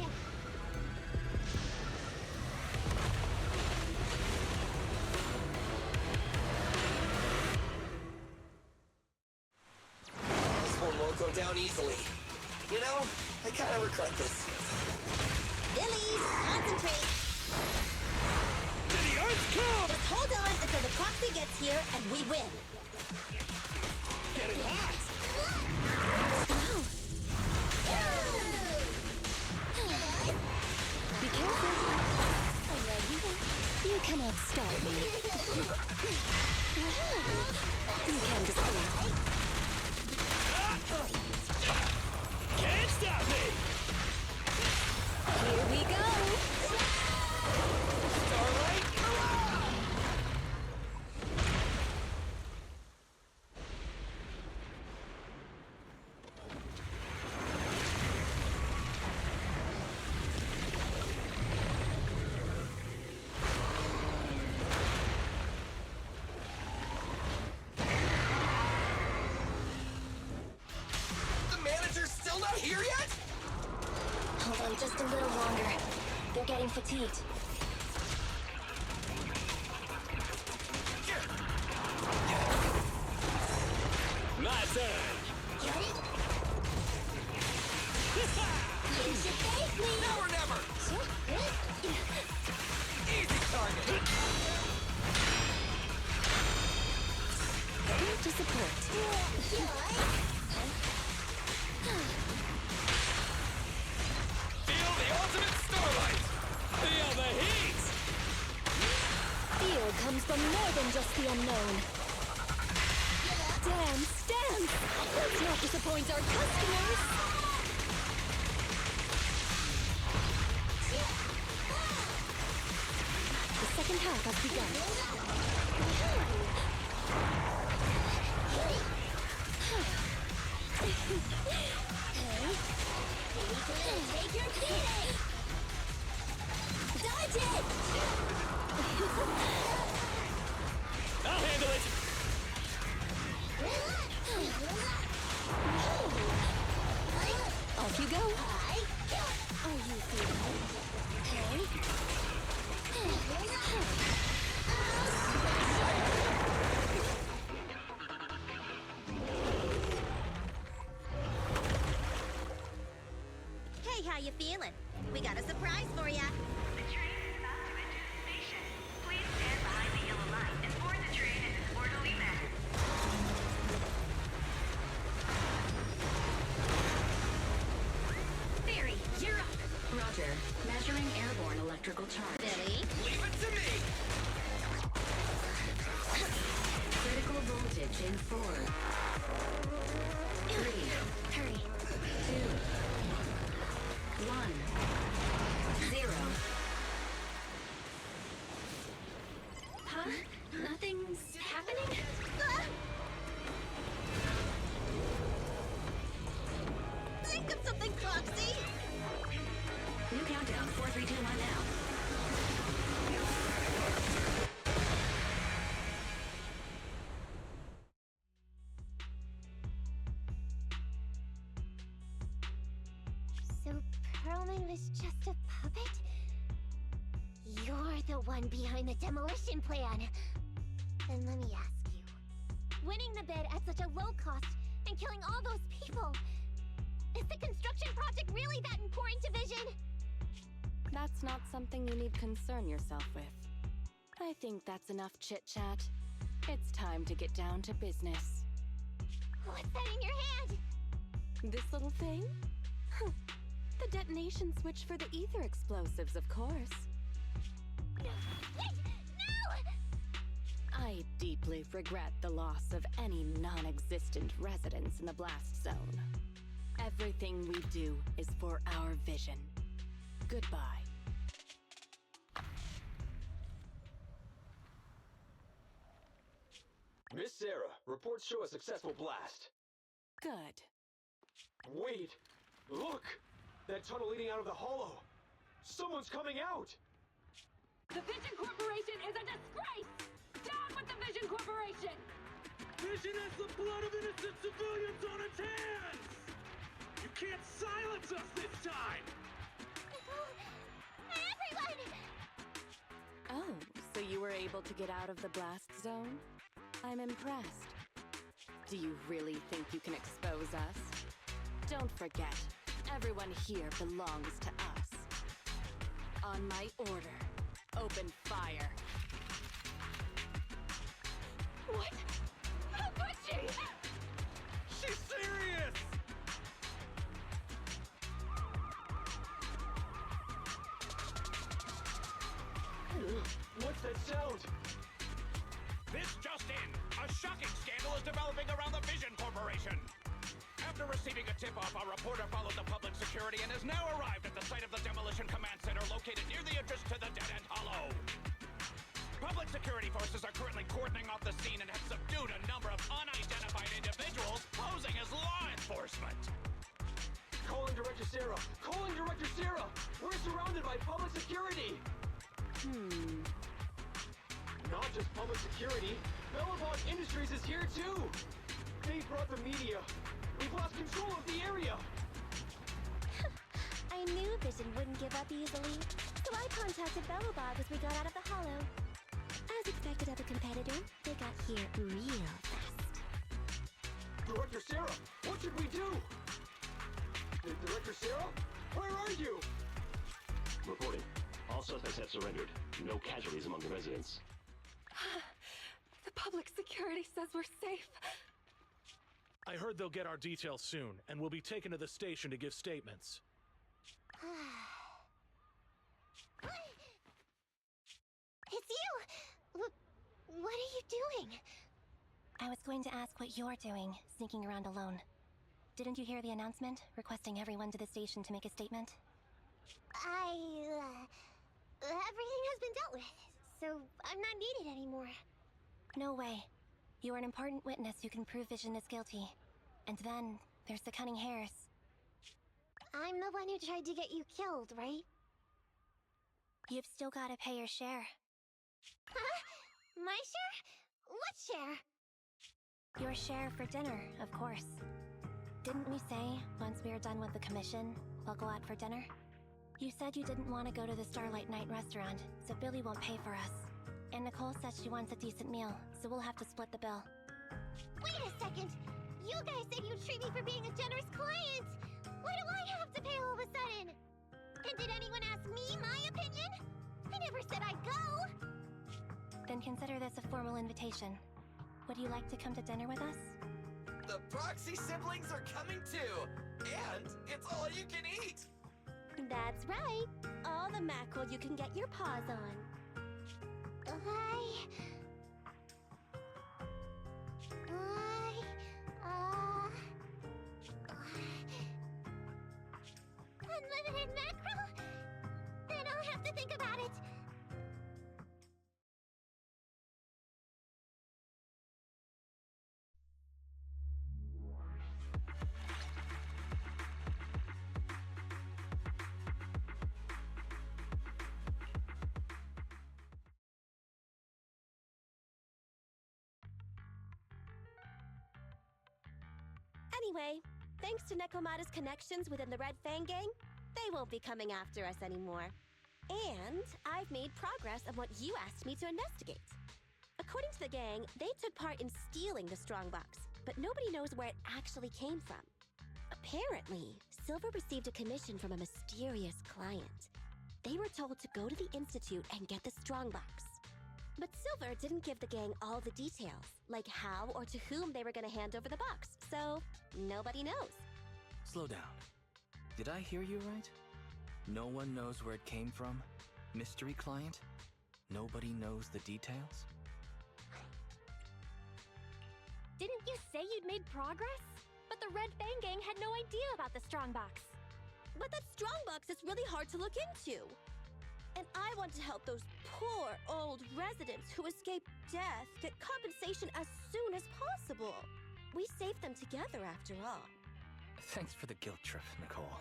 S1: This one won't go down easily. You know, I kind of regret this.
S2: Billy, concentrate!
S10: To the Earth's come!
S2: Just hold on until the proxy gets here and we win!
S10: Getting hot!
S4: Be careful. You cannot stop me. You can defeat.
S10: Can't stop me!
S2: Here we go!
S1: Starlight, hurrah! The manager's still not here yet?
S4: Hold on just a little longer. They're getting fatigued.
S10: My turn!
S1: Now or never! Easy target!
S4: Here to support.
S1: Feel the ultimate starlight!
S10: Feel the heat!
S4: Fear comes from more than just the unknown. Dance, dance! Let's not disappoint our customers! The second half has begun.
S2: Take your beating! Dodge it!
S10: I'll handle it!
S4: Off you go! Are you feeling it?
S2: how you feeling? We got a surprise for ya.
S13: The train is about to enter the station. Please stand behind the yellow light and board the train in an orderly manner.
S7: Theory, you're up. Roger. Measuring airborne electrical charge.
S2: Billy?
S1: Leave it to me!
S7: Critical voltage in 4, 3,
S2: Hurry.
S7: 2, 1, 0. Huh? Nothing's happening?
S2: Think of something, Foxy!
S7: New countdown, 4, 3, 2, 1 now.
S3: So Perlman was just a puppet? You're the one behind the demolition plan. Then let me ask you. Winning the bid at such a low cost and killing all those people, is the construction project really that important to Vision?
S12: That's not something you need concern yourself with. I think that's enough chit-chat. It's time to get down to business.
S3: What's that in your hand?
S12: This little thing? Huh. The detonation switch for the ether explosives, of course.
S3: Wait! No!
S12: I deeply regret the loss of any non-existent residents in the blast zone. Everything we do is for our vision. Goodbye.
S9: Miss Sarah, reports show a successful blast.
S12: Good.
S9: Wait! Look! That tunnel leading out of the hollow! Someone's coming out!
S14: The Vision Corporation is a disgrace! Down with the Vision Corporation!
S10: Vision has the blood of innocent civilians on its hands! You can't silence us this time!
S3: Everyone!
S12: Oh, so you were able to get out of the blast zone? I'm impressed. Do you really think you can expose us? Don't forget, everyone here belongs to us. On my order, open fire.
S14: What? How could she?
S10: She's serious!
S9: What's that sound?
S10: This just in! A shocking scandal is developing around the Vision Corporation! After receiving a tip-off, our reporter followed the public security and has now arrived at the site of the Demolition Command Center located near the entrance to the Dead End Hollow. Public security forces are currently cordoning off the scene and have subdued a number of unidentified individuals posing as law enforcement.
S9: Calling Director Sarah! Calling Director Sarah! We're surrounded by public security! Not just public security, Bellabog Industries is here too! They brought the media! We've lost control of the area!
S3: I knew Vision wouldn't give up easily, so I contacted Bellabog as we got out of the hollow. As expected of a competitor, they got here real fast.
S9: Director Sarah, what should we do? Director Sarah? Where are you?
S15: Reporting. All suspects have surrendered. No casualties among the residents.
S14: The public security says we're safe.
S10: I heard they'll get our details soon, and we'll be taken to the station to give statements.
S3: It's you! What are you doing?
S4: I was going to ask what you're doing, sneaking around alone. Didn't you hear the announcement, requesting everyone to the station to make a statement?
S3: Everything has been dealt with, so I'm not needed anymore.
S4: No way. You are an important witness who can prove Vision is guilty. And then, there's the cunning hares.
S3: I'm the one who tried to get you killed, right?
S4: You've still gotta pay your share.
S3: Huh? My share? What share?
S4: Your share for dinner, of course. Didn't we say, once we are done with the commission, we'll go out for dinner? You said you didn't want to go to the Starlight Night restaurant, so Billy won't pay for us. And Nicole said she wants a decent meal, so we'll have to split the bill.
S3: Wait a second! You guys said you'd treat me for being a generous client! Why do I have to pay all of a sudden?
S4: Then consider this a formal invitation. Would you like to come to dinner with us?
S1: The Proxy siblings are coming too! And it's all you can eat!
S2: That's right. All the mackerel you can get your paws on.
S3: Unlimited mackerel? Then I'll have to think about it.
S2: Anyway, thanks to Nekomata's connections within the Red Fang Gang, they won't be coming after us anymore. And I've made progress on what you asked me to investigate. According to the gang, they took part in stealing the strongbox, but nobody knows where it actually came from. Apparently, Silver received a commission from a mysterious client. They were told to go to the Institute and get the strongbox. But Silver didn't give the gang all the details, like how or to whom they were going to hand over the box, so nobody knows.
S6: Slow down. Did I hear you right? No one knows where it came from? Mystery client? Nobody knows the details?
S16: Didn't you say you'd made progress? But the Red Fang Gang had no idea about the strongbox.
S2: But that strongbox is really hard to look into. And I want to help those poor old residents who escaped death get compensation as soon as possible. We saved them together after all.
S6: Thanks for the guilt trip, Nicole.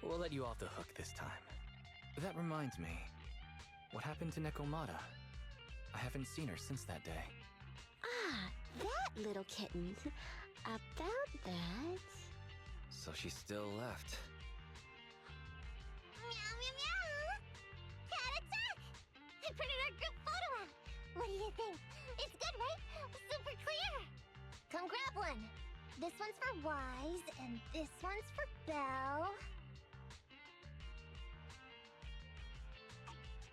S6: We'll let you off the hook this time. That reminds me, what happened to Nekomata? I haven't seen her since that day.
S2: Ah, that little kitten. About that...
S6: So she's still left.
S3: Meow, meow, meow! Cat attack! I printed our group photo out. What do you think? It's good, right? Super clear! Come grab one. This one's for Wise, and this one's for Belle.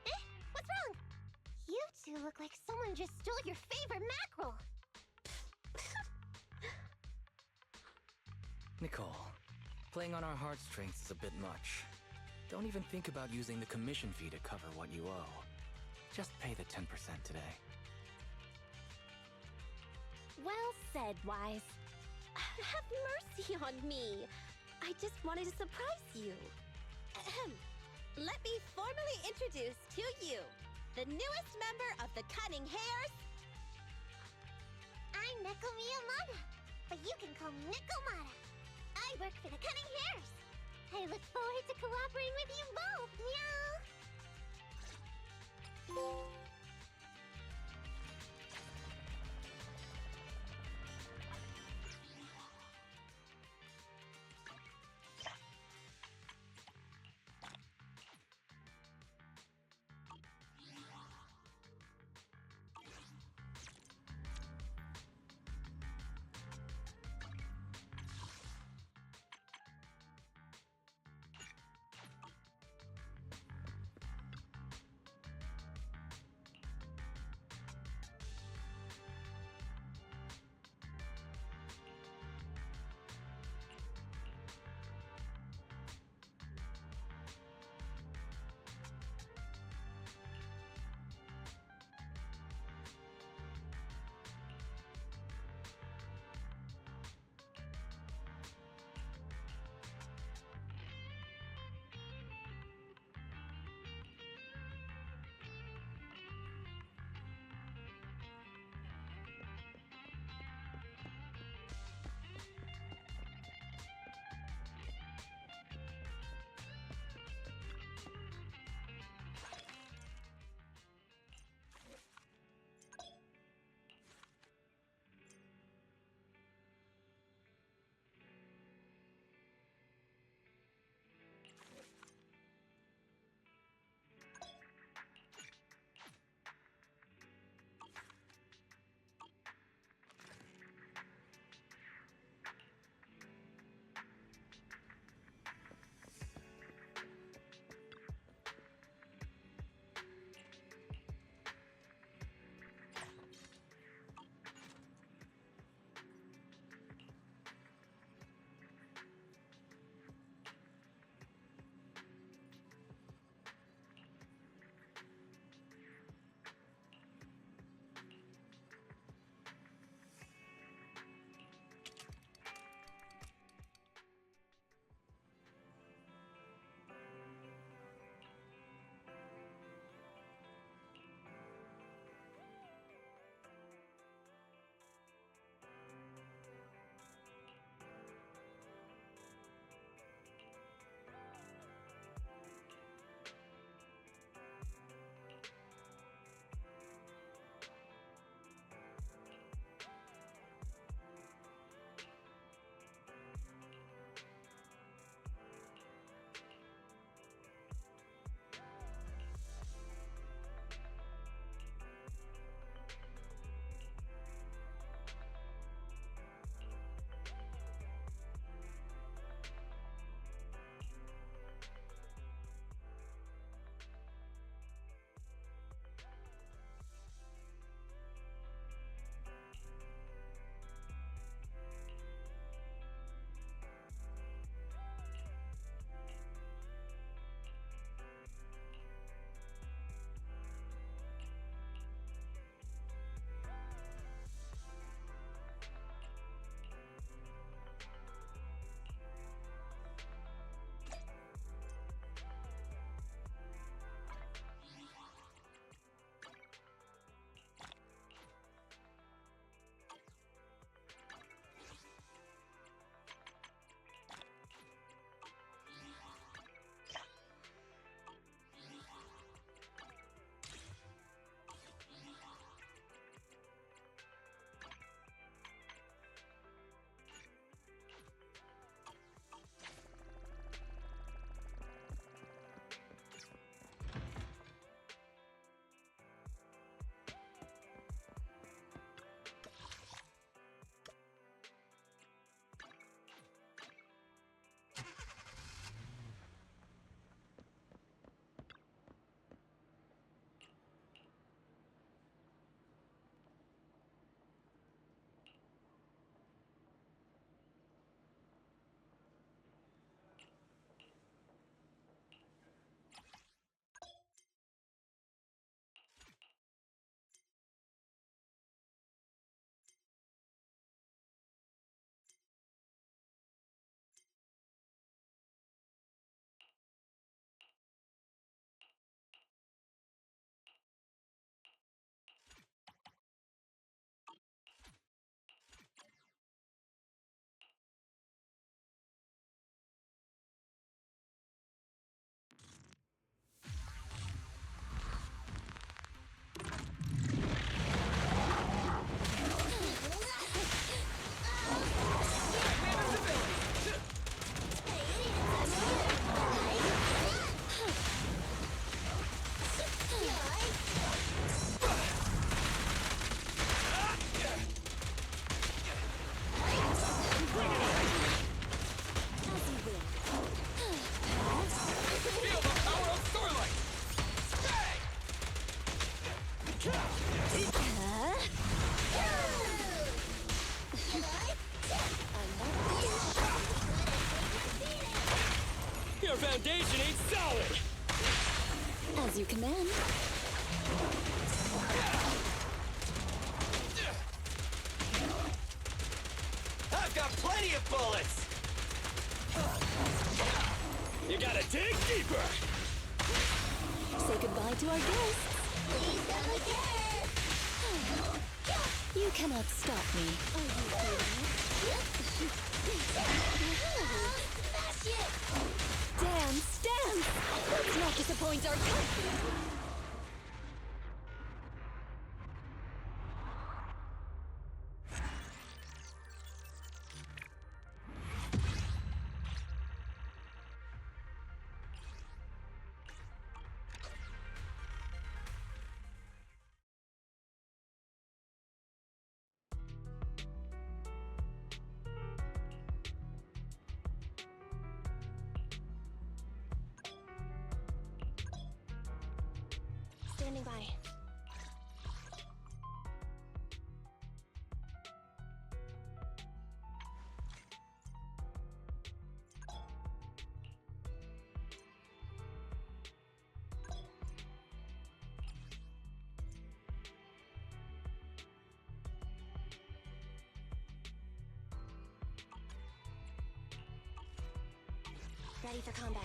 S3: Eh? What's wrong? You two look like someone just stole your favorite mackerel.
S6: Nicole, playing on our heartstrings is a bit much. Don't even think about using the commission fee to cover what you owe. Just pay the 10% today.
S2: Well said, Wise. Have mercy on me. I just wanted to surprise you. Ahem. Let me formally introduce to you the newest member of the Cunning Hares.
S3: I'm Neko Miyamada, but you can call me Nekomata. I work for the Cunning Hares. I look forward to cooperating with you both, meow.
S17: our foundation ain't solid!
S12: As you command.
S1: I've got plenty of bullets!
S17: You gotta dig deeper!
S12: Say goodbye to our guests.
S3: Please come again!
S12: You cannot stop me.
S3: Smash it!
S12: Dance, dance! Let's not disappoint our country.
S16: Standing by. Ready for combat.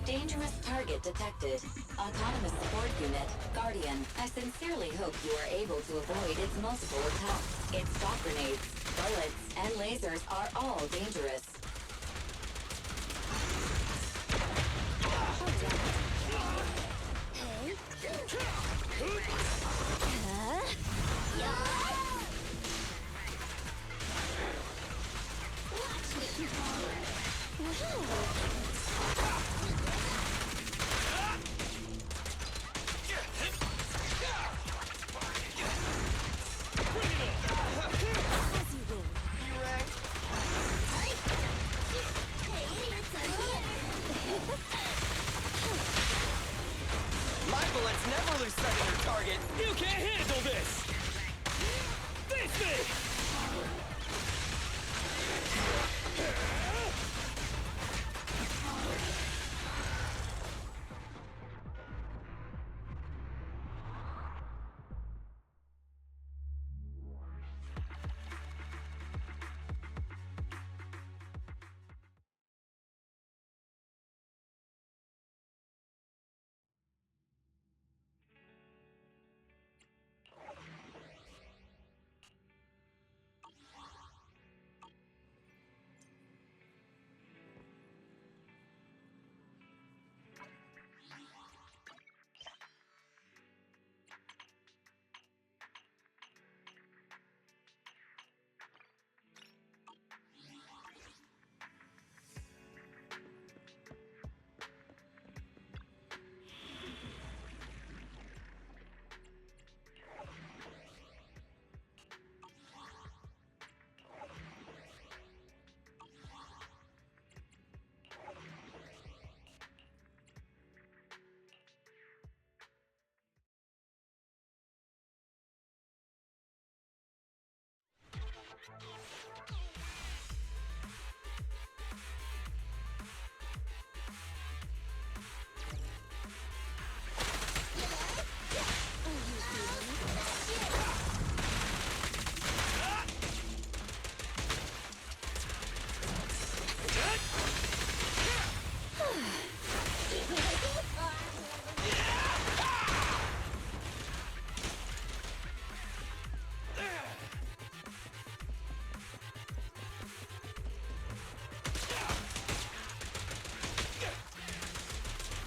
S7: Dangerous target detected. Autonomous support unit, Guardian. I sincerely hope you are able to avoid its multiple attacks. Its shock grenades, bullets, and lasers are all dangerous.
S1: Heroes never lose sight of their target.
S17: You can't handle this! Face me!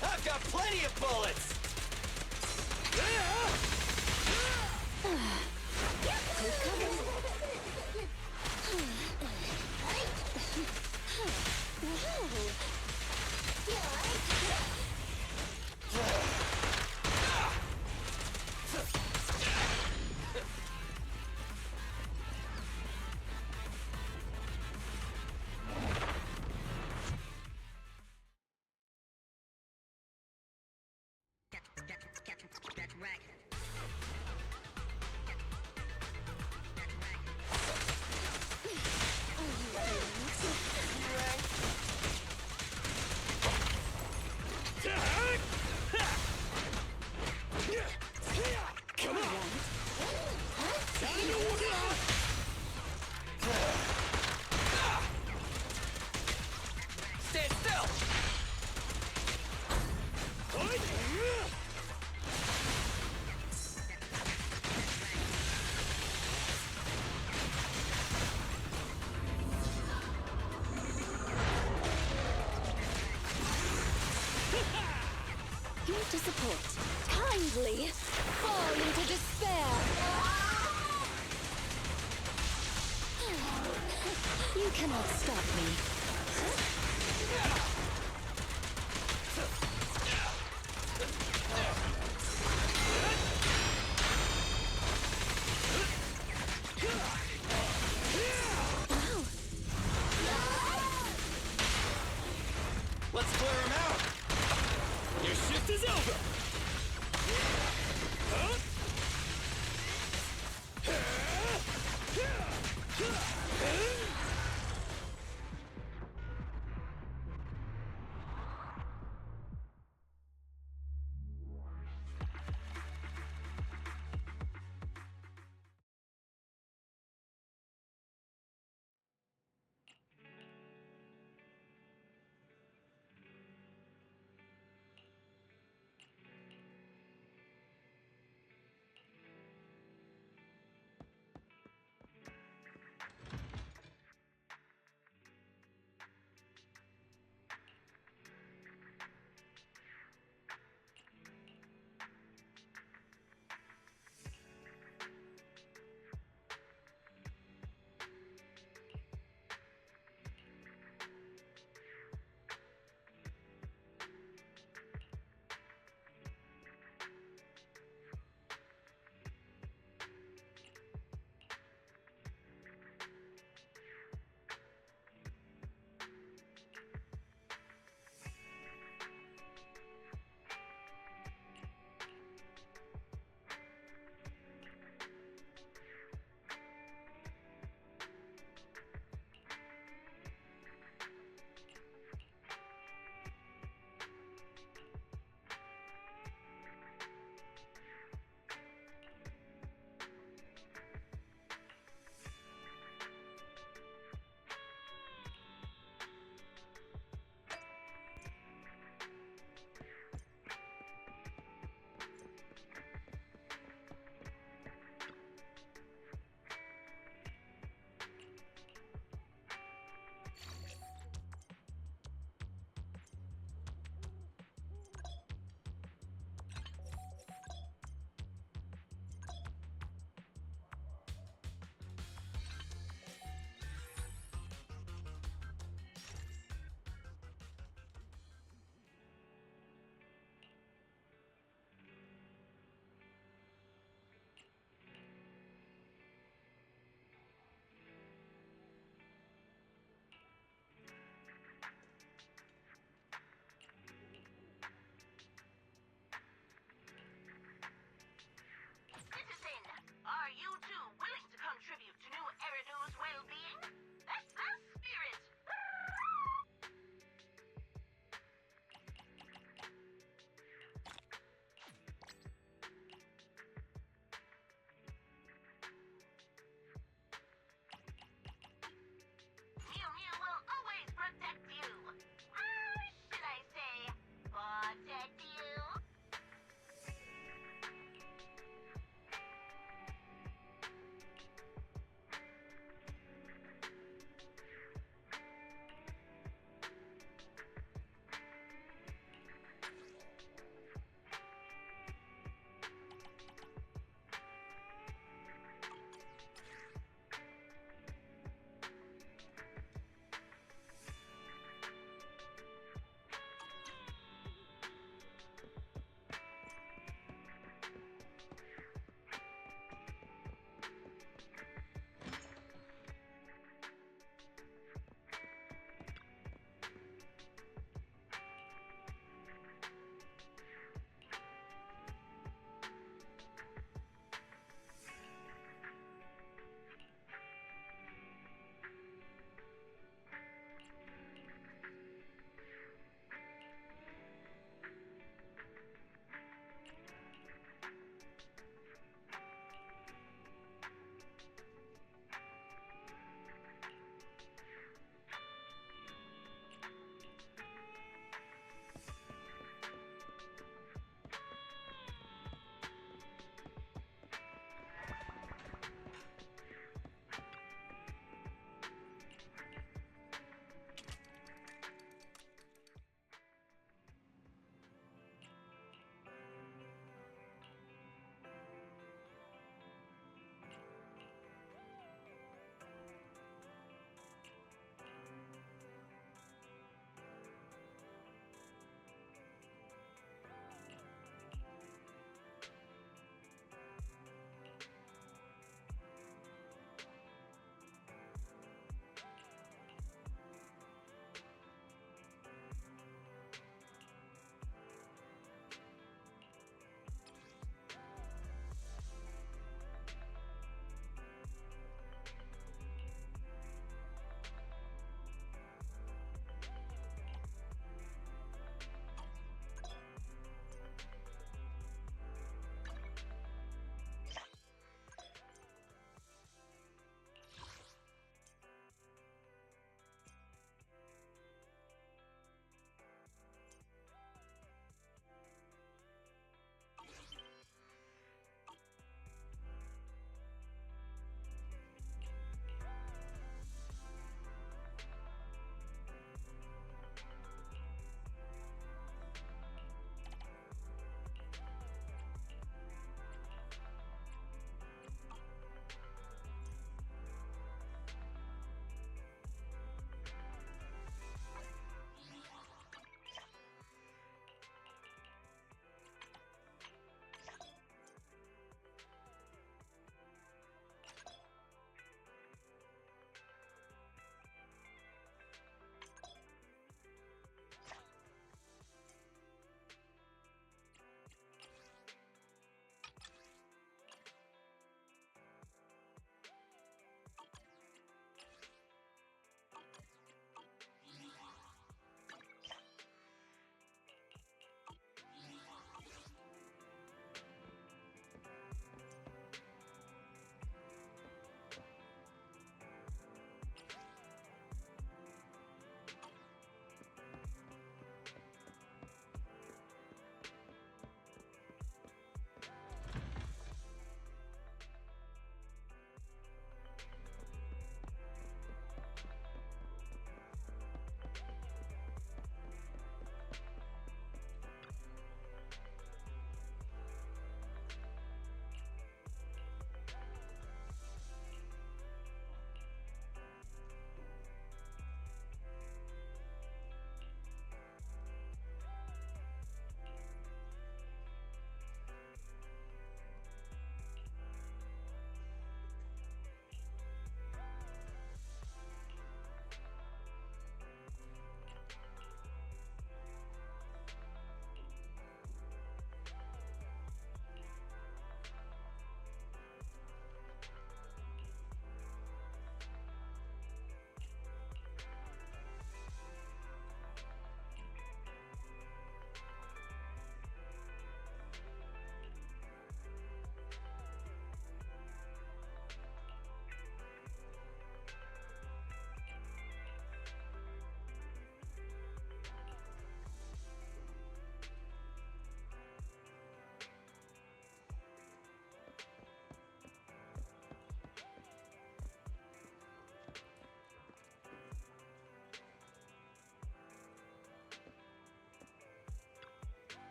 S1: I've got plenty of bullets!
S17: Come on!
S1: Stand still!
S16: Here to support. Kindly fall into despair. You cannot stop me.
S1: Let's clear him out!
S17: Your shift is over! Huh?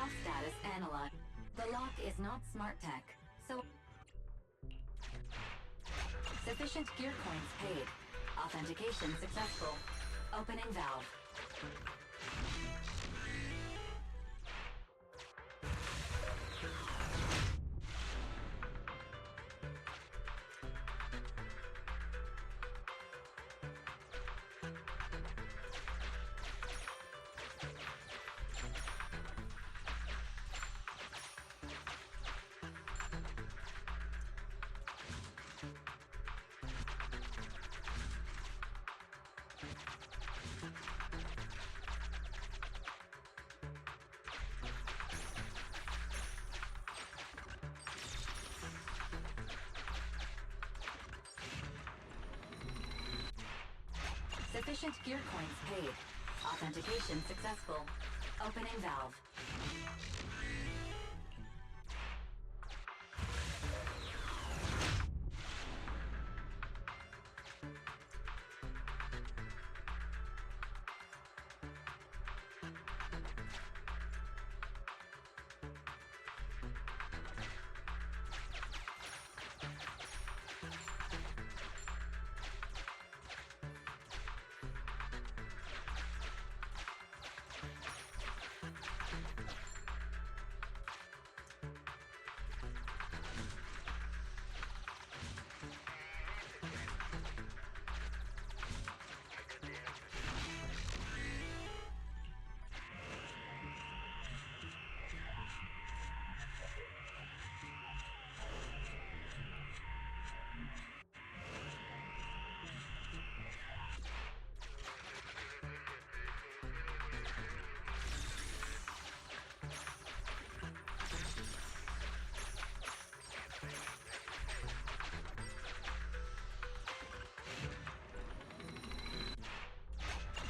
S7: Off status analyzed. The lock is not smart tech, so... Sufficient gear coins paid. Authentication successful. Opening valve. Sufficient gear coins paid. Authentication successful. Opening valve.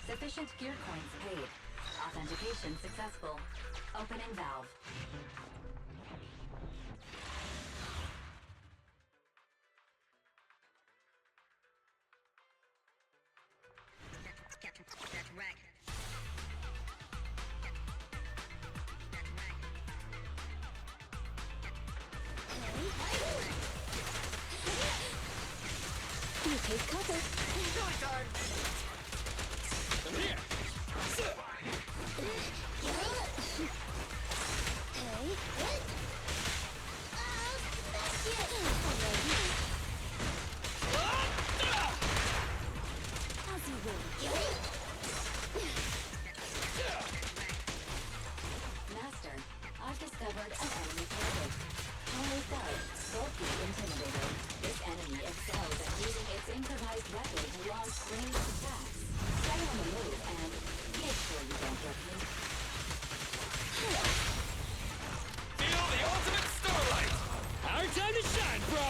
S7: Sufficient gear coins paid. Authentication successful. Opening valve.
S18: That's right.
S2: You take cover.
S10: Killing time! I'm here!
S2: As you will.
S7: Master, I've discovered an enemy target. Only bulky intimidator. This enemy excels at using its improvised weapon to launch ranged attacks. Stay on the move and make sure you don't get hit.
S17: Feel the ultimate starlight! Our time to shine, bro!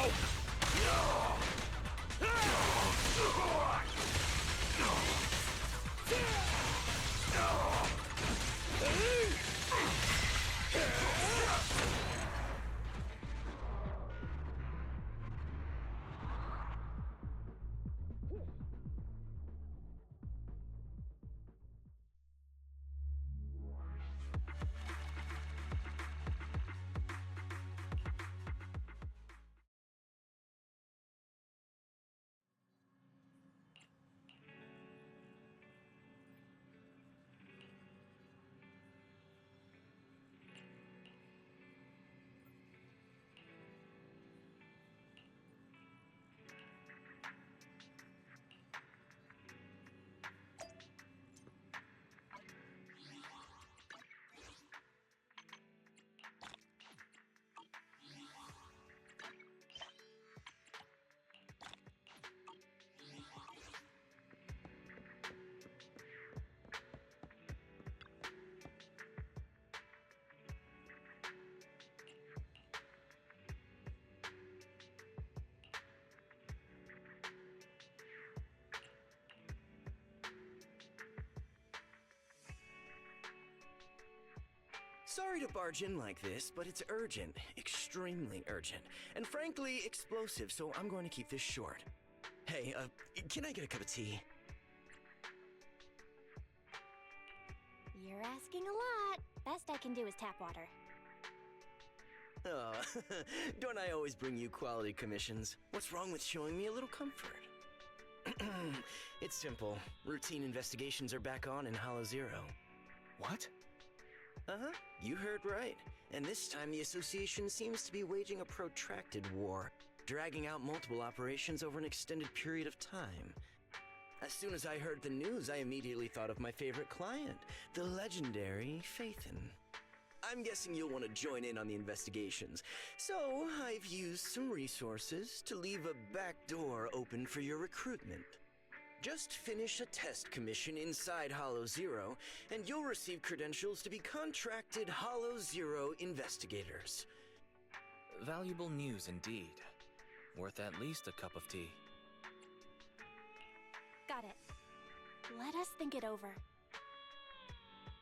S19: Sorry to barge in like this, but it's urgent. Extremely urgent. And frankly, explosive, so I'm going to keep this short. Hey, can I get a cup of tea?
S16: You're asking a lot. Best I can do is tap water.
S19: Oh, don't I always bring you quality commissions? What's wrong with showing me a little comfort? It's simple. Routine investigations are back on in Hollow Zero.
S6: What?
S19: Uh-huh, you heard right. And this time the Association seems to be waging a protracted war, dragging out multiple operations over an extended period of time. As soon as I heard the news, I immediately thought of my favorite client, the legendary Phaethon. I'm guessing you'll want to join in on the investigations, so I've used some resources to leave a back door open for your recruitment. Just finish a test commission inside Hollow Zero, and you'll receive credentials to be contracted Hollow Zero investigators.
S6: Valuable news indeed. Worth at least a cup of tea.
S16: Got it. Let us think it over.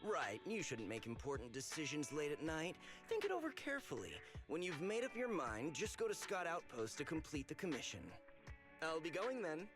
S19: Right, you shouldn't make important decisions late at night. Think it over carefully. When you've made up your mind, just go to Scott Outpost to complete the commission. I'll be going then.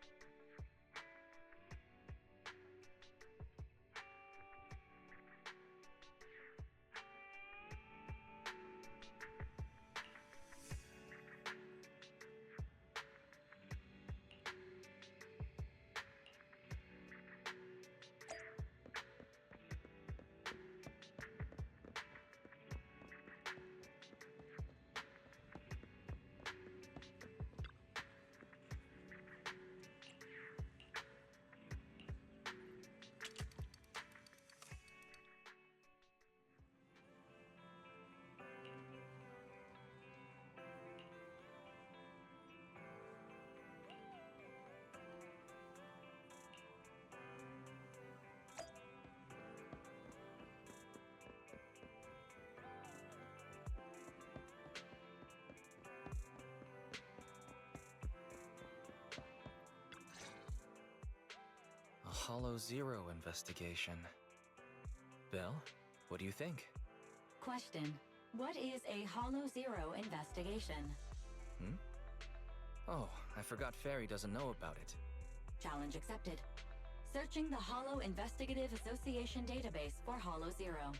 S6: Hollow Zero investigation. Belle, what do you think?
S7: Question. What is a Hollow Zero investigation?
S6: Oh, I forgot Fairy doesn't know about it.
S7: Challenge accepted. Searching the Hollow Investigative Association database for Hollow Zero.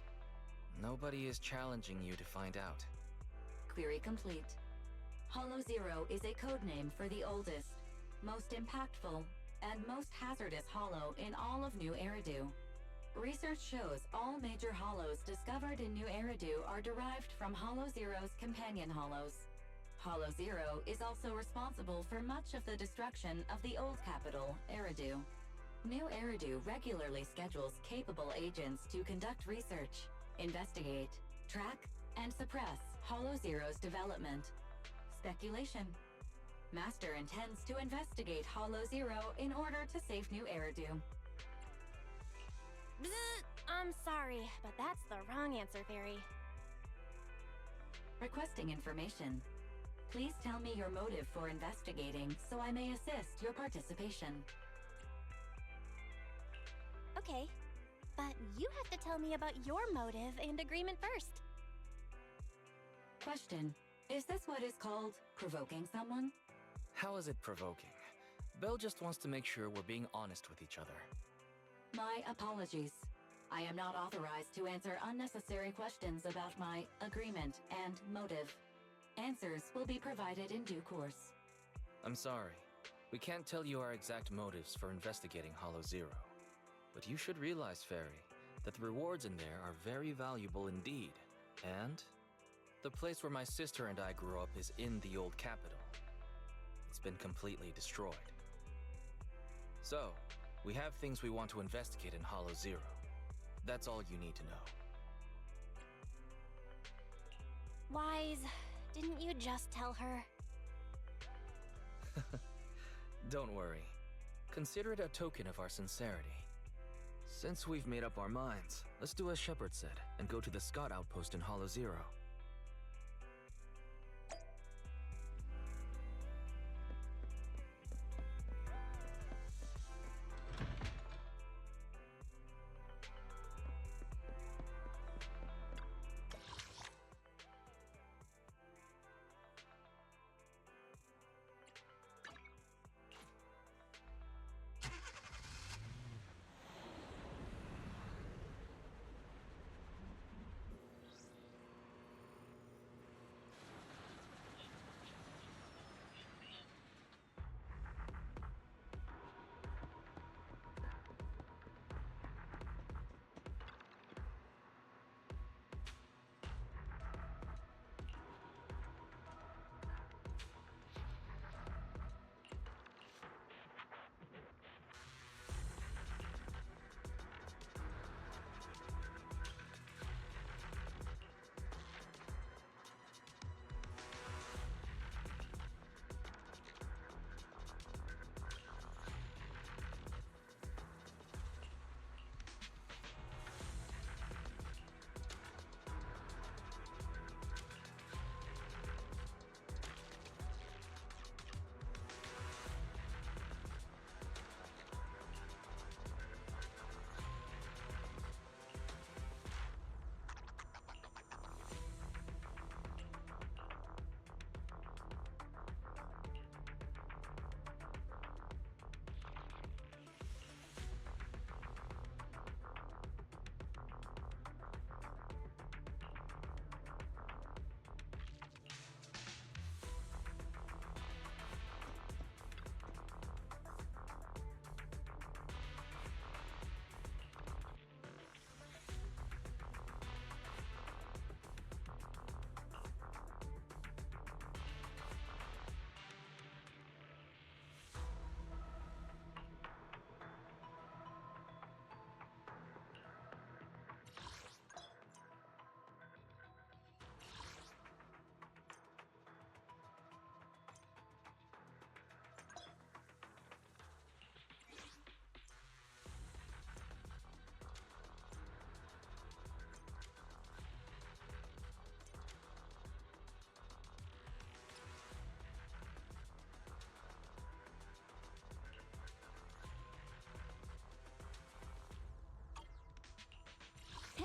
S6: Nobody is challenging you to find out.
S7: Query complete. Hollow Zero is a codename for the oldest, most impactful, and most hazardous hollow in all of New Eridu. Research shows all major hollows discovered in New Eridu are derived from Hollow Zero's companion hollows. Hollow Zero is also responsible for much of the destruction of the old capital, Eridu. New Eridu regularly schedules capable agents to conduct research, investigate, track, and suppress Hollow Zero's development. Speculation. Master intends to investigate Hollow Zero in order to save New Eridu.
S16: I'm sorry, but that's the wrong answer, Fairy.
S7: Requesting information. Please tell me your motive for investigating so I may assist your participation.
S16: Okay, but you have to tell me about your motive and agreement first.
S7: Question. Is this what is called provoking someone?
S6: How is it provoking? Belle just wants to make sure we're being honest with each other.
S7: My apologies. I am not authorized to answer unnecessary questions about my agreement and motive. Answers will be provided in due course.
S6: I'm sorry. We can't tell you our exact motives for investigating Hollow Zero. But you should realize, Fairy, that the rewards in there are very valuable indeed. And the place where my sister and I grew up is in the old capital. It's been completely destroyed. So, we have things we want to investigate in Hollow Zero. That's all you need to know.
S16: Wise, didn't you just tell her?
S6: Don't worry. Consider it a token of our sincerity. Since we've made up our minds, let's do as Shepard said and go to the Scott outpost in Hollow Zero.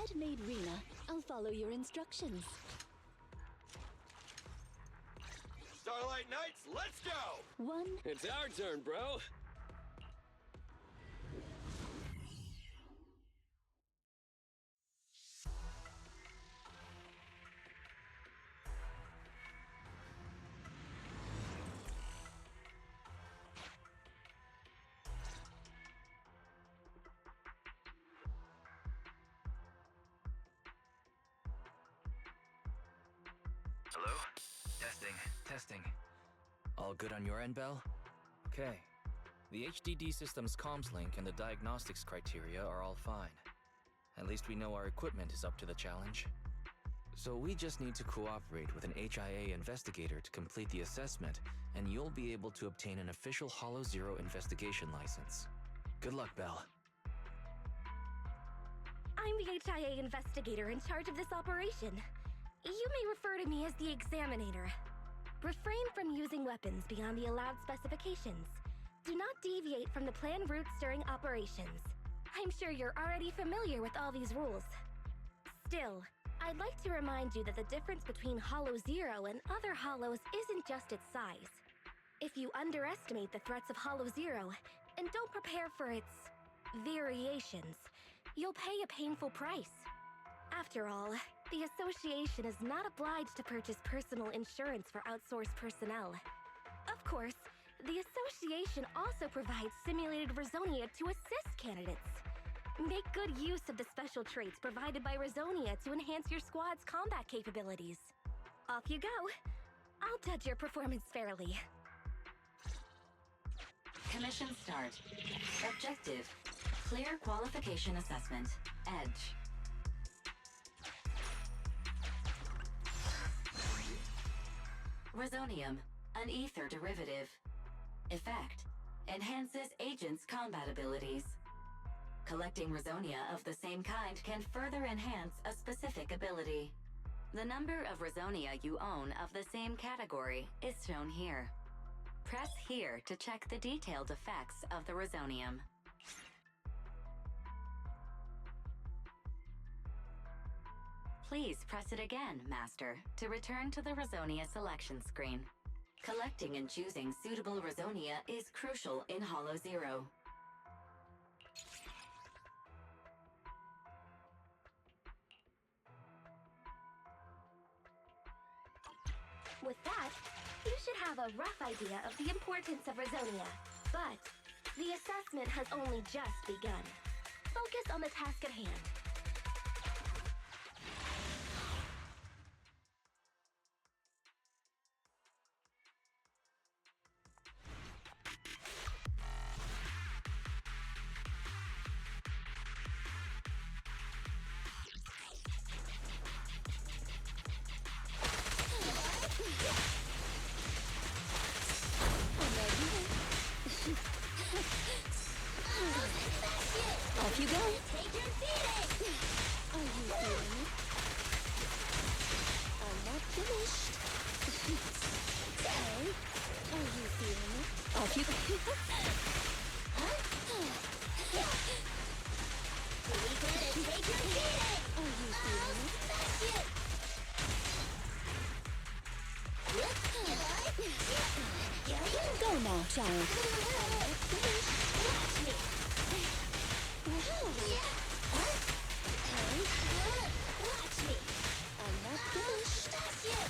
S18: Handmaid Rena, I'll follow your instructions.
S17: Starlight Knights, let's go!
S18: One.
S17: It's our turn, bro.
S6: Hello? Testing. All good on your end, Belle? Okay. The HDD system's comms link and the diagnostics criteria are all fine. At least we know our equipment is up to the challenge. So we just need to cooperate with an HIA investigator to complete the assessment, and you'll be able to obtain an official Hollow Zero investigation license. Good luck, Belle.
S16: I'm the HIA investigator in charge of this operation. You may refer to me as the Examinator. Refrain from using weapons beyond the allowed specifications. Do not deviate from the planned routes during operations. I'm sure you're already familiar with all these rules. Still, I'd like to remind you that the difference between Hollow Zero and other Hollows isn't just its size. If you underestimate the threats of Hollow Zero and don't prepare for its variations, you'll pay a painful price. After all, the Association is not obliged to purchase personal insurance for outsourced personnel. Of course, the Association also provides simulated Rizonia to assist candidates. Make good use of the special traits provided by Rizonia to enhance your squad's combat capabilities. Off you go. I'll judge your performance fairly.
S7: Commission start. Objective. Clear qualification assessment. Edge. Resonium, an ether derivative. Effect. Enhances agents' combat abilities. Collecting Rizonia of the same kind can further enhance a specific ability. The number of Rizonia you own of the same category is shown here. Press here to check the detailed effects of the Rizonium. Please press it again, Master, to return to the Rizonia selection screen. Collecting and choosing suitable Rizonia is crucial in Hollow Zero.
S16: With that, you should have a rough idea of the importance of Rizonia. But the assessment has only just begun. Focus on the task at hand.
S18: Off you go.
S3: Take your beating!
S18: Are you feeling it? I'm not finished. Okay. Are you feeling it? Off you go.
S3: We gotta take your beating!
S18: Are you feeling it?
S3: Smash it!
S18: Go now, child. I'm not finished.
S3: Watch me! Watch me!
S18: I'm not finished.
S3: Smash it!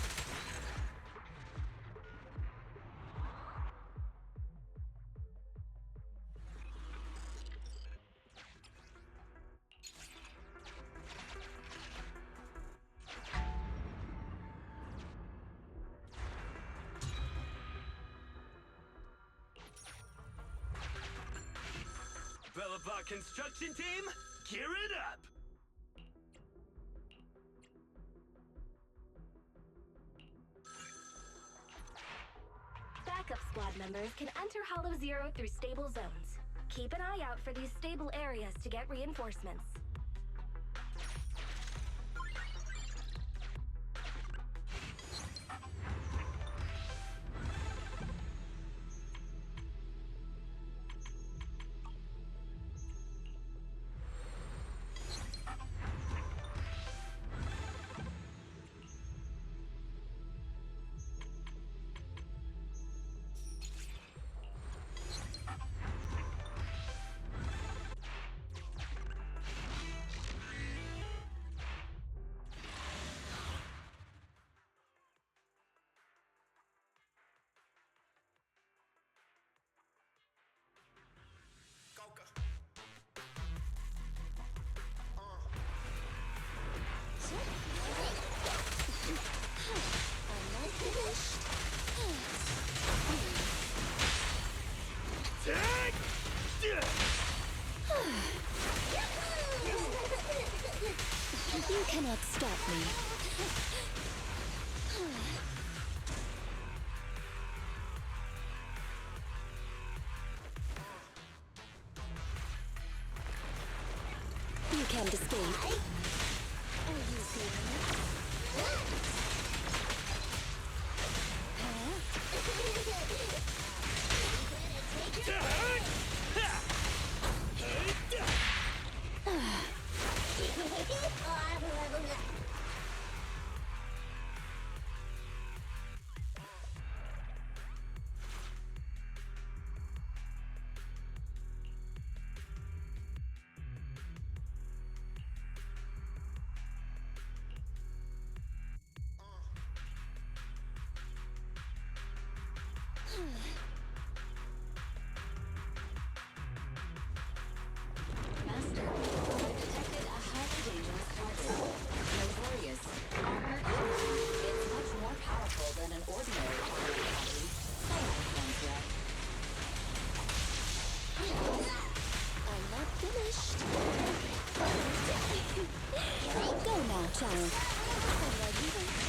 S17: Bellabot construction team, gear it up!
S16: Backup squad members can enter Hollow Zero through stable zones. Keep an eye out for these stable areas to get reinforcements.
S18: You cannot stop me. You can't escape. Are you feeling it?
S7: Master, detected a highly dangerous target. Notorious. Armored. It's much more powerful than an ordinary armored body. Construct.
S18: I'm not finished. Go now, child.
S17: I'll handle it!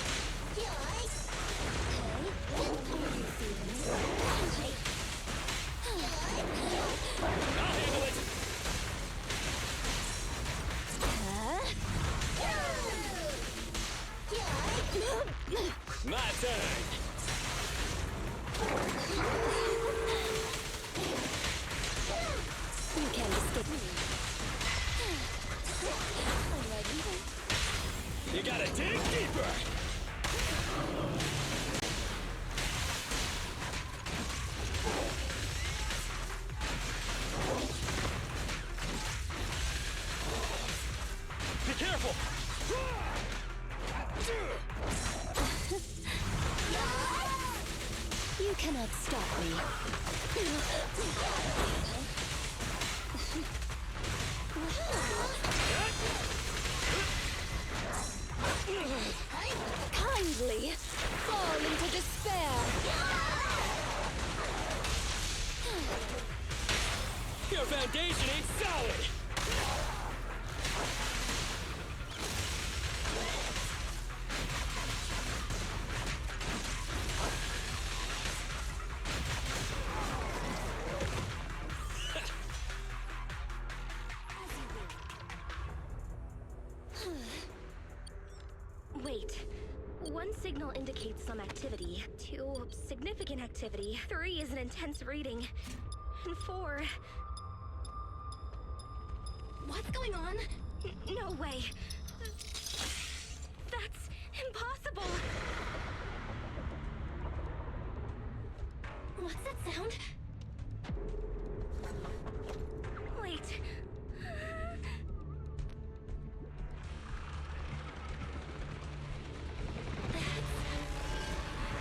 S17: My turn!
S18: You can't escape me. I'm ready.
S17: You gotta dig deeper! Be careful!
S18: You cannot stop me. Kindly fall into despair.
S17: Your foundation ain't solid!
S16: Wait. 1 signal indicates some activity. 2, significant activity. 3 is an intense reading. And 4... What's going on? No way. That's impossible. What's that sound? Wait.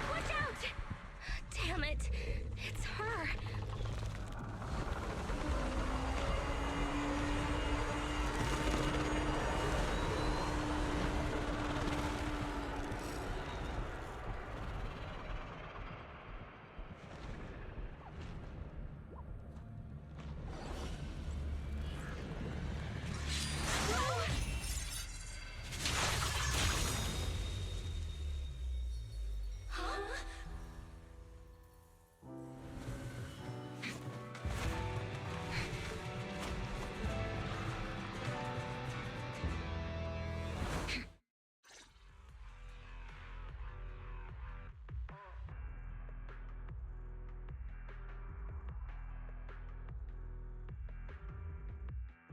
S16: Watch out! Damn it. It's her.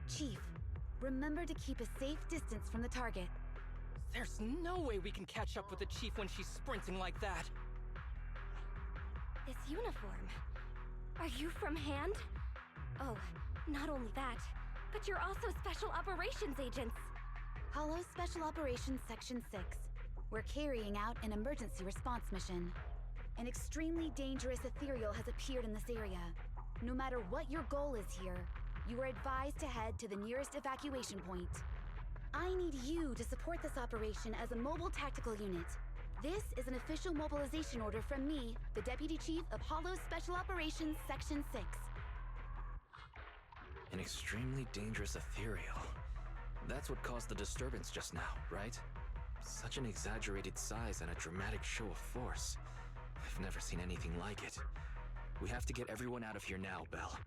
S20: Chief, remember to keep a safe distance from the target.
S21: There's no way we can catch up with the Chief when she's sprinting like that.
S16: This uniform. Are you from Hand? Oh, not only that, but you're also Special Operations agents.
S20: Hollow Special Operations Section 6. We're carrying out an emergency response mission. An extremely dangerous ethereal has appeared in this area. No matter what your goal is here, you are advised to head to the nearest evacuation point. I need you to support this operation as a mobile tactical unit. This is an official mobilization order from me, the Deputy Chief of Hollow Special Operations Section 6.
S6: An extremely dangerous ethereal. That's what caused the disturbance just now, right? Such an exaggerated size and a dramatic show of force. I've never seen anything like it. We have to get everyone out of here now, Belle.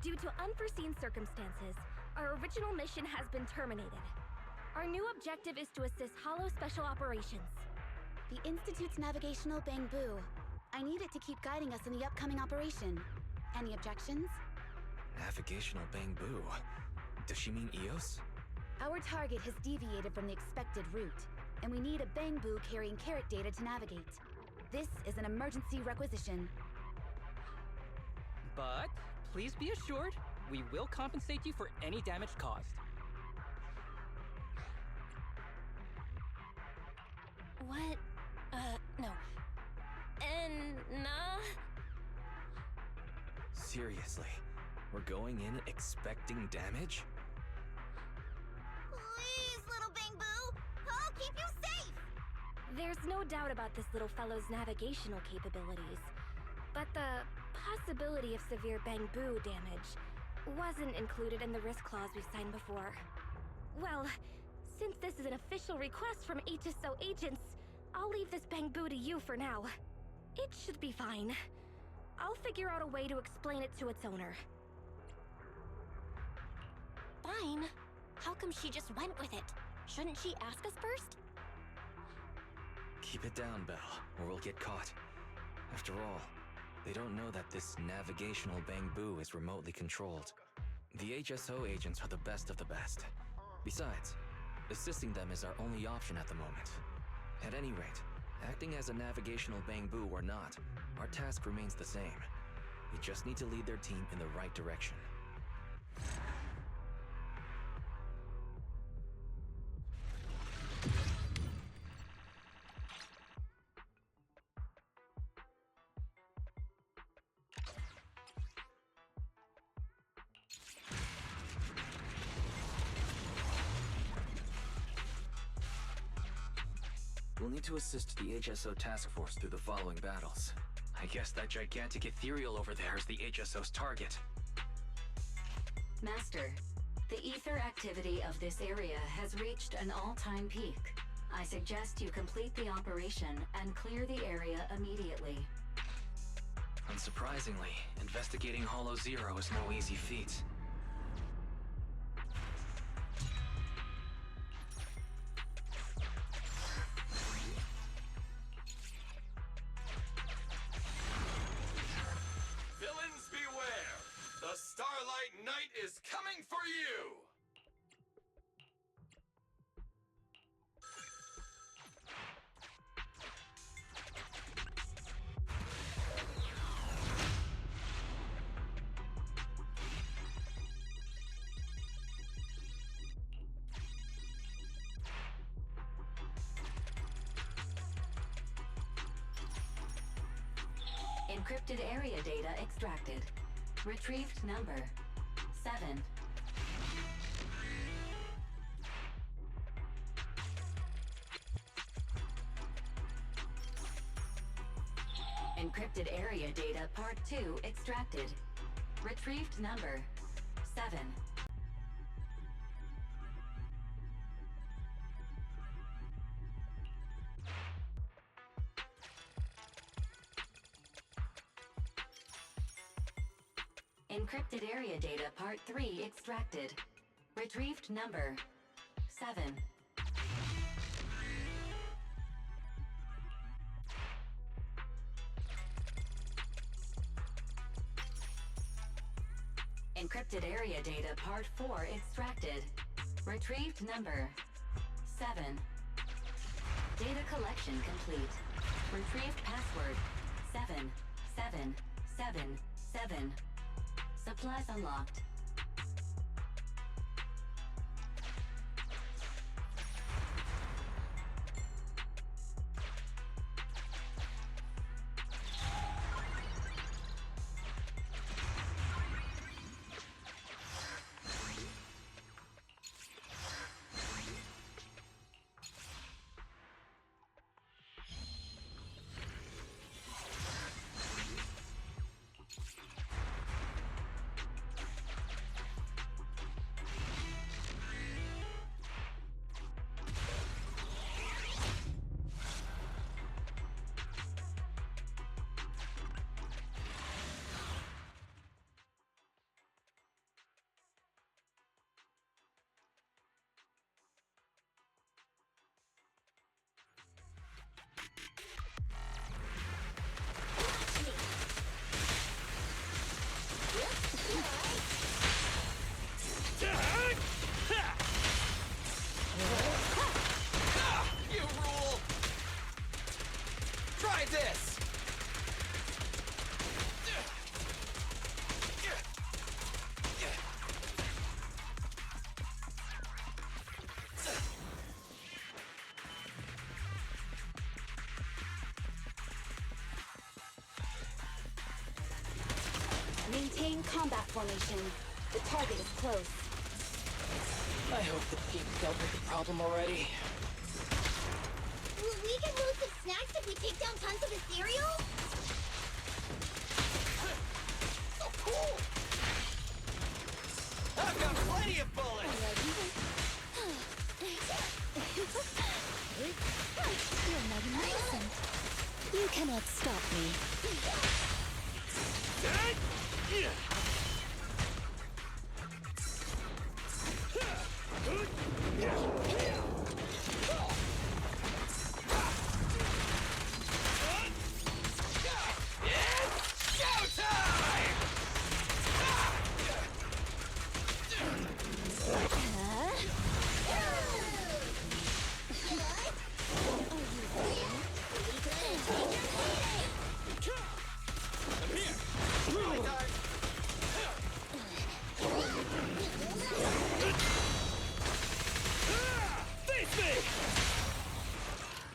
S16: Due to unforeseen circumstances, our original mission has been terminated. Our new objective is to assist Hollow Special Operations.
S20: The Institute's navigational bamboo. I need it to keep guiding us in the upcoming operation. Any objections?
S6: Navigational bamboo? Does she mean Eos?
S20: Our target has deviated from the expected route, and we need a bamboo carrying carrot data to navigate. This is an emergency requisition.
S21: But please be assured, we will compensate you for any damage caused.
S16: What? No. Nah.
S6: Seriously? We're going in expecting damage?
S3: Please, little bamboo! I'll keep you safe!
S16: There's no doubt about this little fellow's navigational capabilities, but the possibility of severe bamboo damage wasn't included in the risk clause we signed before. Well, since this is an official request from HSO agents, I'll leave this bamboo to you for now. It should be fine. I'll figure out a way to explain it to its owner.
S2: Fine? How come she just went with it? Shouldn't she ask us first?
S6: Keep it down, Belle, or we'll get caught. After all, they don't know that this navigational bamboo is remotely controlled. The HSO agents are the best of the best. Besides, assisting them is our only option at the moment. At any rate, acting as a navigational bamboo or not, our task remains the same. We just need to lead their team in the right direction. We'll need to assist the HSO task force through the following battles. I guess that gigantic ethereal over there is the HSO's target.
S7: Master, the ether activity of this area has reached an all-time peak. I suggest you complete the operation and clear the area immediately.
S6: Unsurprisingly, investigating Hollow Zero is no easy feat.
S1: Villains beware! The Starlight Knight is coming for you!
S7: Encrypted area data extracted. Retrieved number 7. Encrypted area data part 2 extracted. Retrieved number 7. Encrypted area data part 3 extracted. Retrieved number 7. Encrypted area data part 4 extracted. Retrieved number 7. Data collection complete. Retrieved password 7777. Supplies unlocked.
S20: Maintain combat formation. The target is close.
S21: I hope the chief dealt with the problem already.
S3: Will we get loads of snacks if we take down tons of ethereal?
S1: So cool! I've got plenty of bullets!
S18: You're magnificent. You cannot stop me.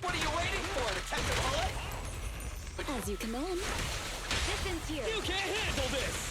S1: What are you waiting for, Detective Bullet?
S18: As you command.
S20: Distance here.
S17: You can't handle this!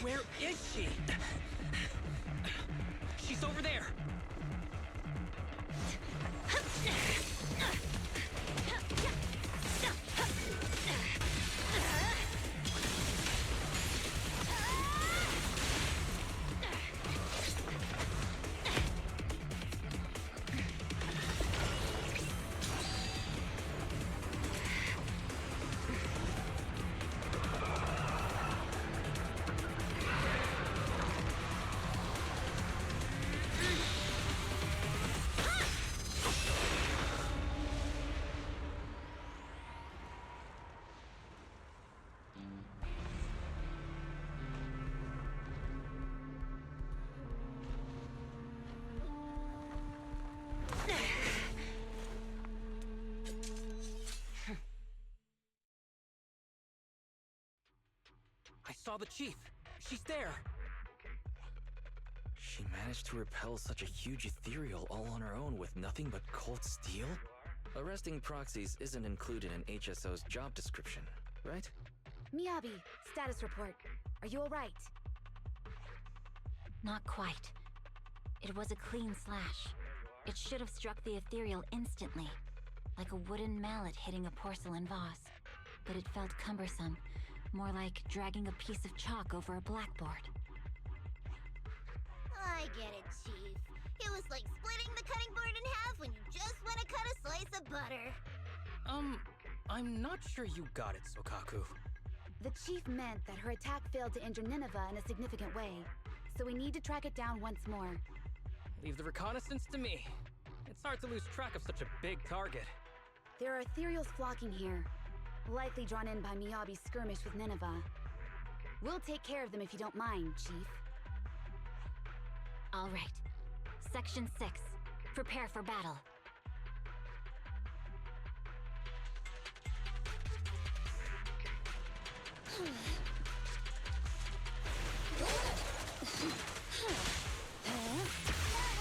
S21: Where is she? She's over there. I saw the chief. She's there.
S6: She managed to repel such a huge ethereal all on her own with nothing but cold steel? Arresting proxies isn't included in HSO's job description, right?
S20: Miyabi, status report. Are you alright?
S2: Not quite. It was a clean slash. It should have struck the ethereal instantly, like a wooden mallet hitting a porcelain vase. But it felt cumbersome, more like dragging a piece of chalk over a blackboard.
S3: I get it, Chief. It was like splitting the cutting board in half when you just want to cut a slice of butter.
S21: I'm not sure you got it, Sokaku.
S20: The chief meant that her attack failed to injure Nineveh in a significant way, so we need to track it down once more.
S21: Leave the reconnaissance to me. It's hard to lose track of such a big target.
S20: There are ethereals flocking here, likely drawn in by Miyabi's skirmish with Nineveh. We'll take care of them if you don't mind, Chief.
S2: All right. Section 6. Prepare for battle.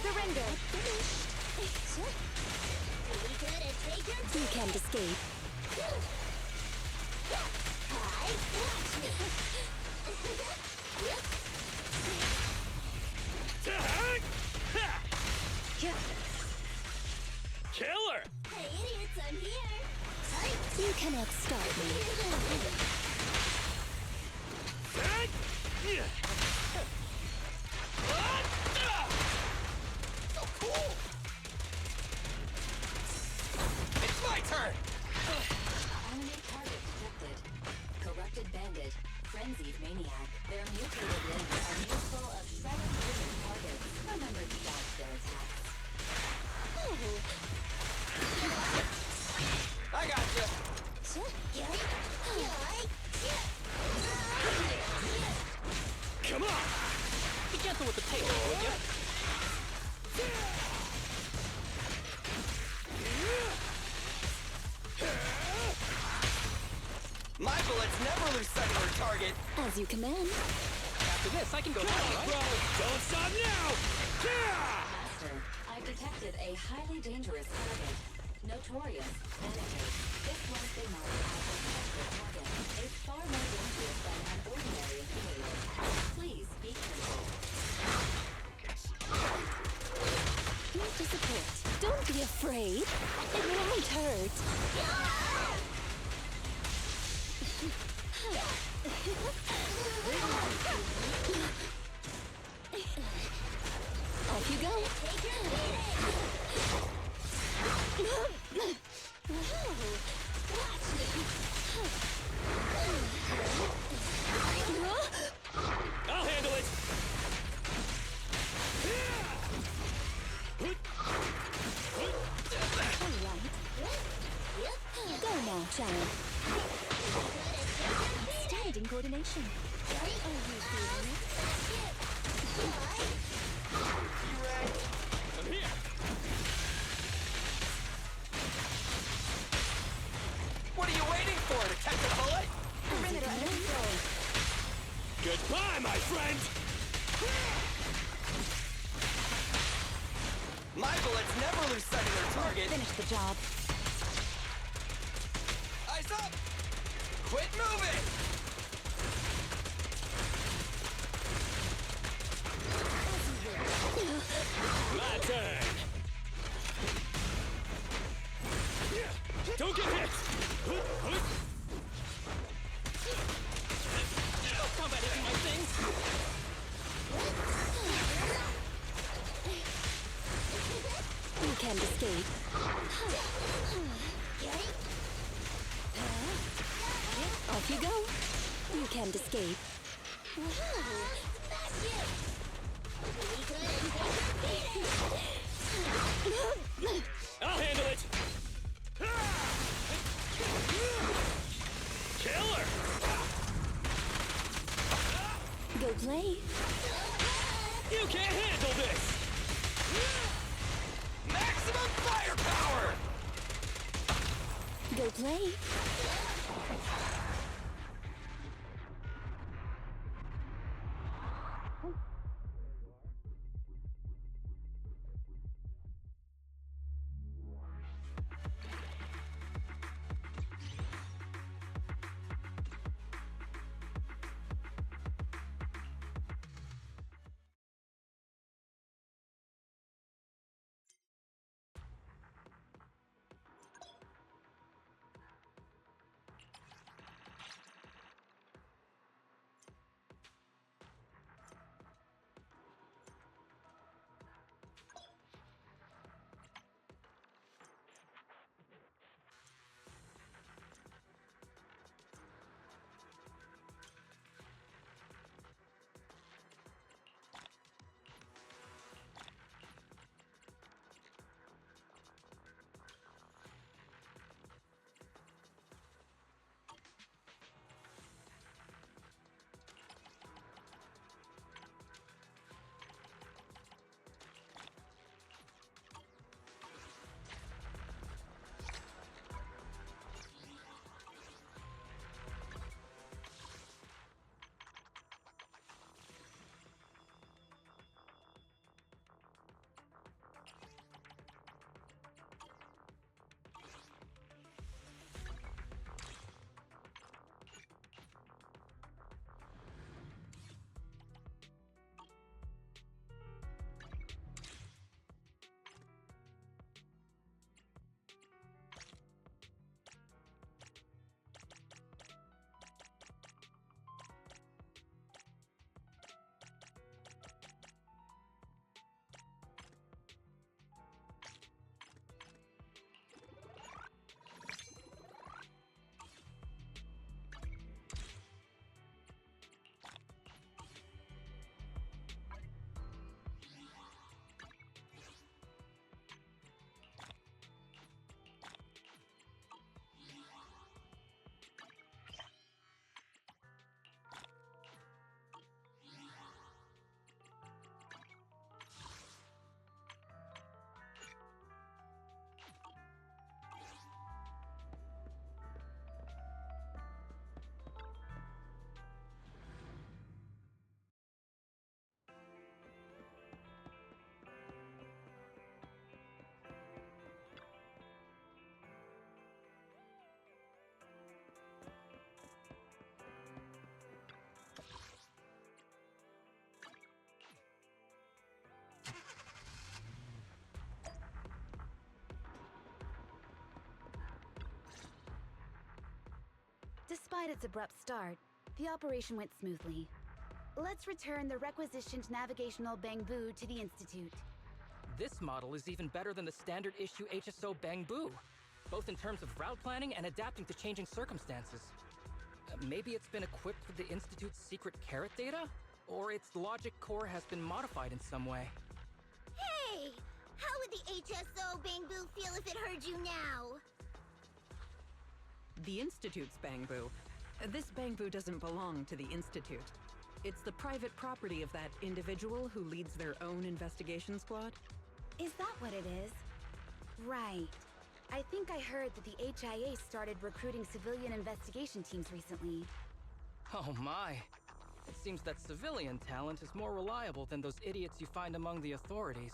S20: Surrender!
S18: You can't escape.
S17: Killer!
S3: Hey, idiots, I'm here!
S18: You cannot cannot stop me.
S1: So cool! It's my turn!
S7: Enemy target detected. Corrupted bandit. Frenzied maniac. Their mutated limbs are useful of shredded human targets. Remember to dodge their attacks.
S1: I got you!
S21: Come on! Be gentle with the pace, would you?
S1: My bullets never lose sight of their target!
S18: As you command.
S21: After this, I can go
S17: Come
S21: down,
S17: on,
S21: right?
S17: bro! Don't stop now!
S7: Master, I've detected a highly dangerous target. Notorious bandit. This one's been marked as a special target. It's far more dangerous than an ordinary affiliate. Please be careful.
S18: Here to support. Don't be afraid. It won't hurt. Off you go.
S17: I'll handle it!
S18: Go now, child. Outstanding coordination. Are you feeling it?
S17: I'm here!
S1: What are you waiting for, to catch a bullet?
S18: Perimeter under control.
S17: Goodbye, my friend!
S1: My bullets never lose sight of their target!
S18: Finish the job.
S1: Eyes up! Quit moving!
S17: My turn! Don't get hit!
S21: Combat isn't my thing!
S18: You can't escape. Off you go. You can't escape.
S17: I'll handle it! Killer!
S18: Go play.
S17: You can't handle this!
S1: Maximum firepower!
S18: Go play.
S20: Despite its abrupt start, the operation went smoothly. Let's return the requisitioned navigational Bangbu to the Institute.
S21: This model is even better than the standard issue HSO Bangbu, both in terms of route planning and adapting to changing circumstances. Maybe it's been equipped with the Institute's secret carrot data? Or its logic core has been modified in some way.
S3: Hey! How would the HSO Bangbu feel if it heard you now?
S8: The Institute's Bangbu. This Bangbu doesn't belong to the Institute. It's the private property of that individual who leads their own investigation squad.
S20: Is that what it is? Right. I think I heard that the HIA started recruiting civilian investigation teams recently.
S21: Oh my. It seems that civilian talent is more reliable than those idiots you find among the authorities.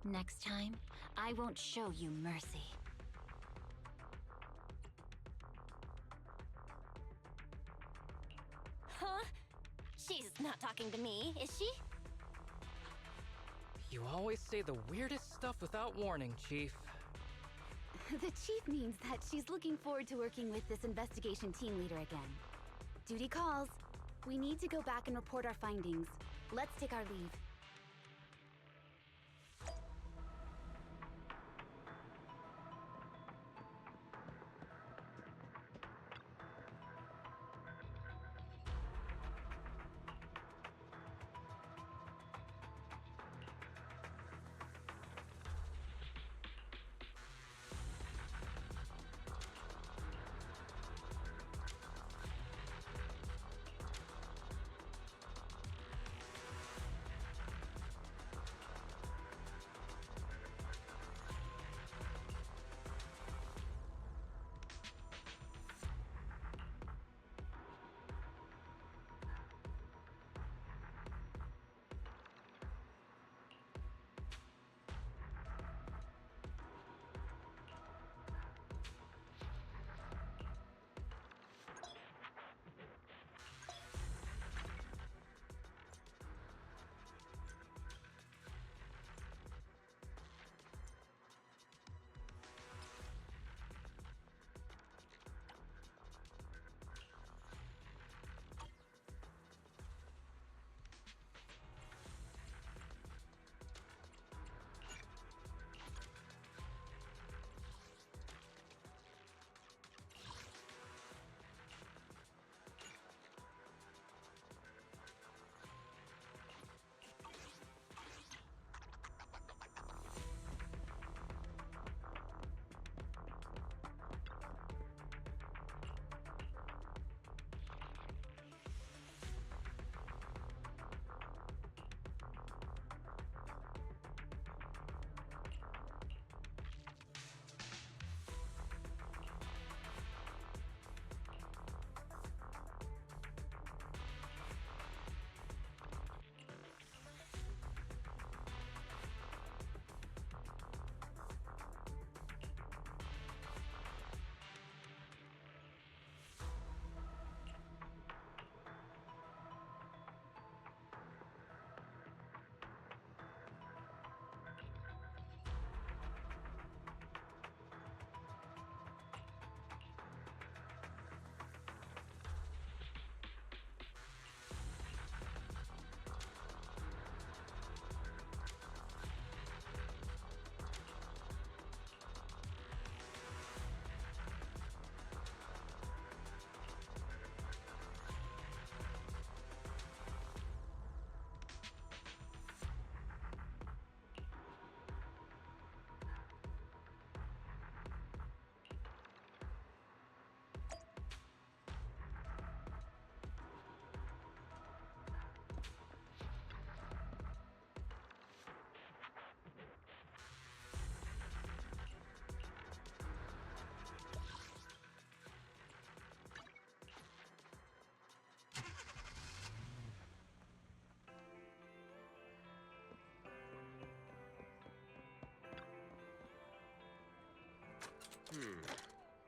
S22: Next time, I won't show you mercy.
S2: Huh? She's not talking to me, is she?
S21: You always say the weirdest stuff without warning, Chief.
S20: The Chief means that she's looking forward to working with this investigation team leader again. Duty calls. We need to go back and report our findings. Let's take our leave.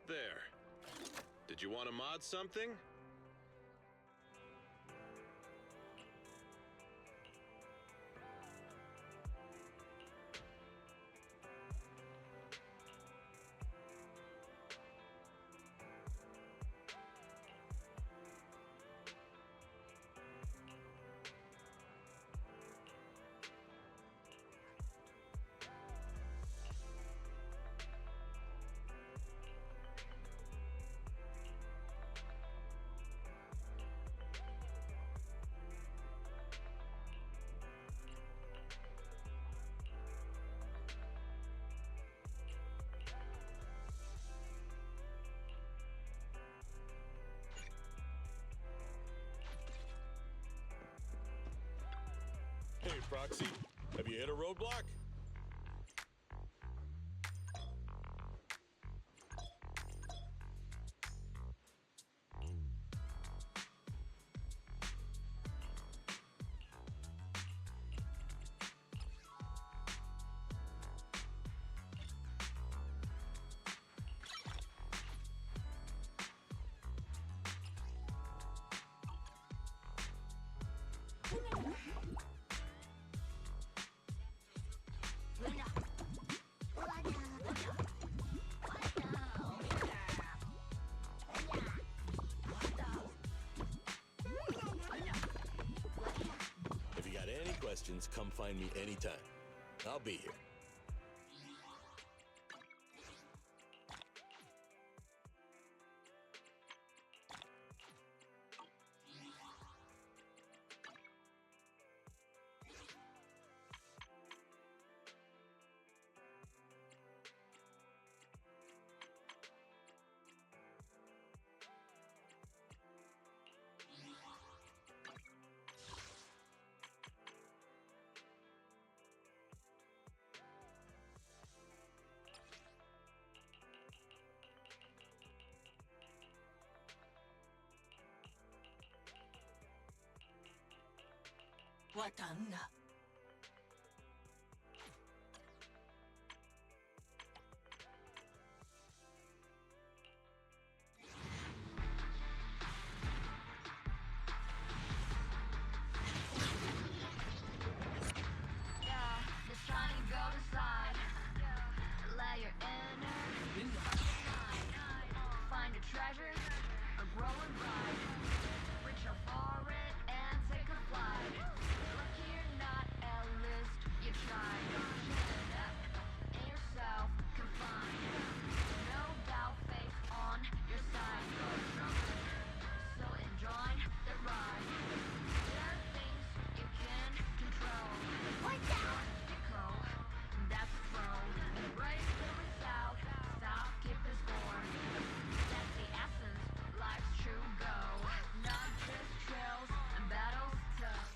S23: There. Did you want to mod something? Hey, Proxy. Have you hit a roadblock? If you got any questions, come find me anytime. I'll be here.
S1: Watanda.
S5: Just trying to go to side. Let your inner find a treasure or grow a bride. Reach out for it and take a flight. Lucky you're not a list, you tried. In yourself confined. No doubt, faith on your side. So enjoy the ride. There are things you can control. What down? That's a throw. Embrace the result. Stop, keep the score. That's the essence. Life's true go. Not just trails and battles tough.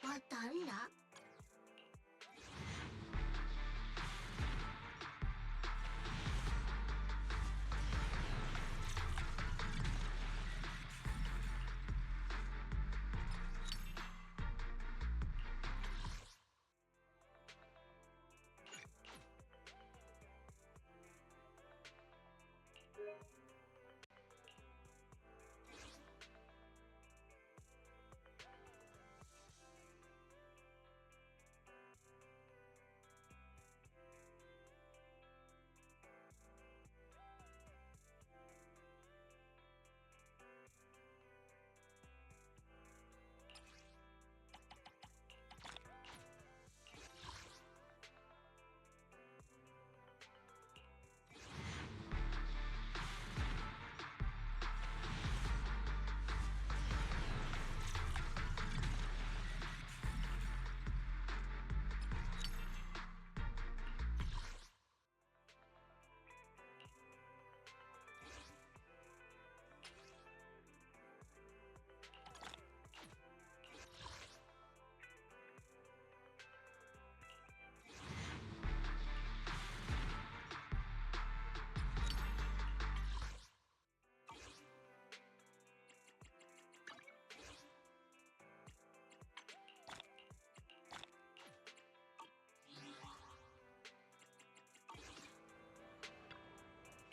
S3: Watanda.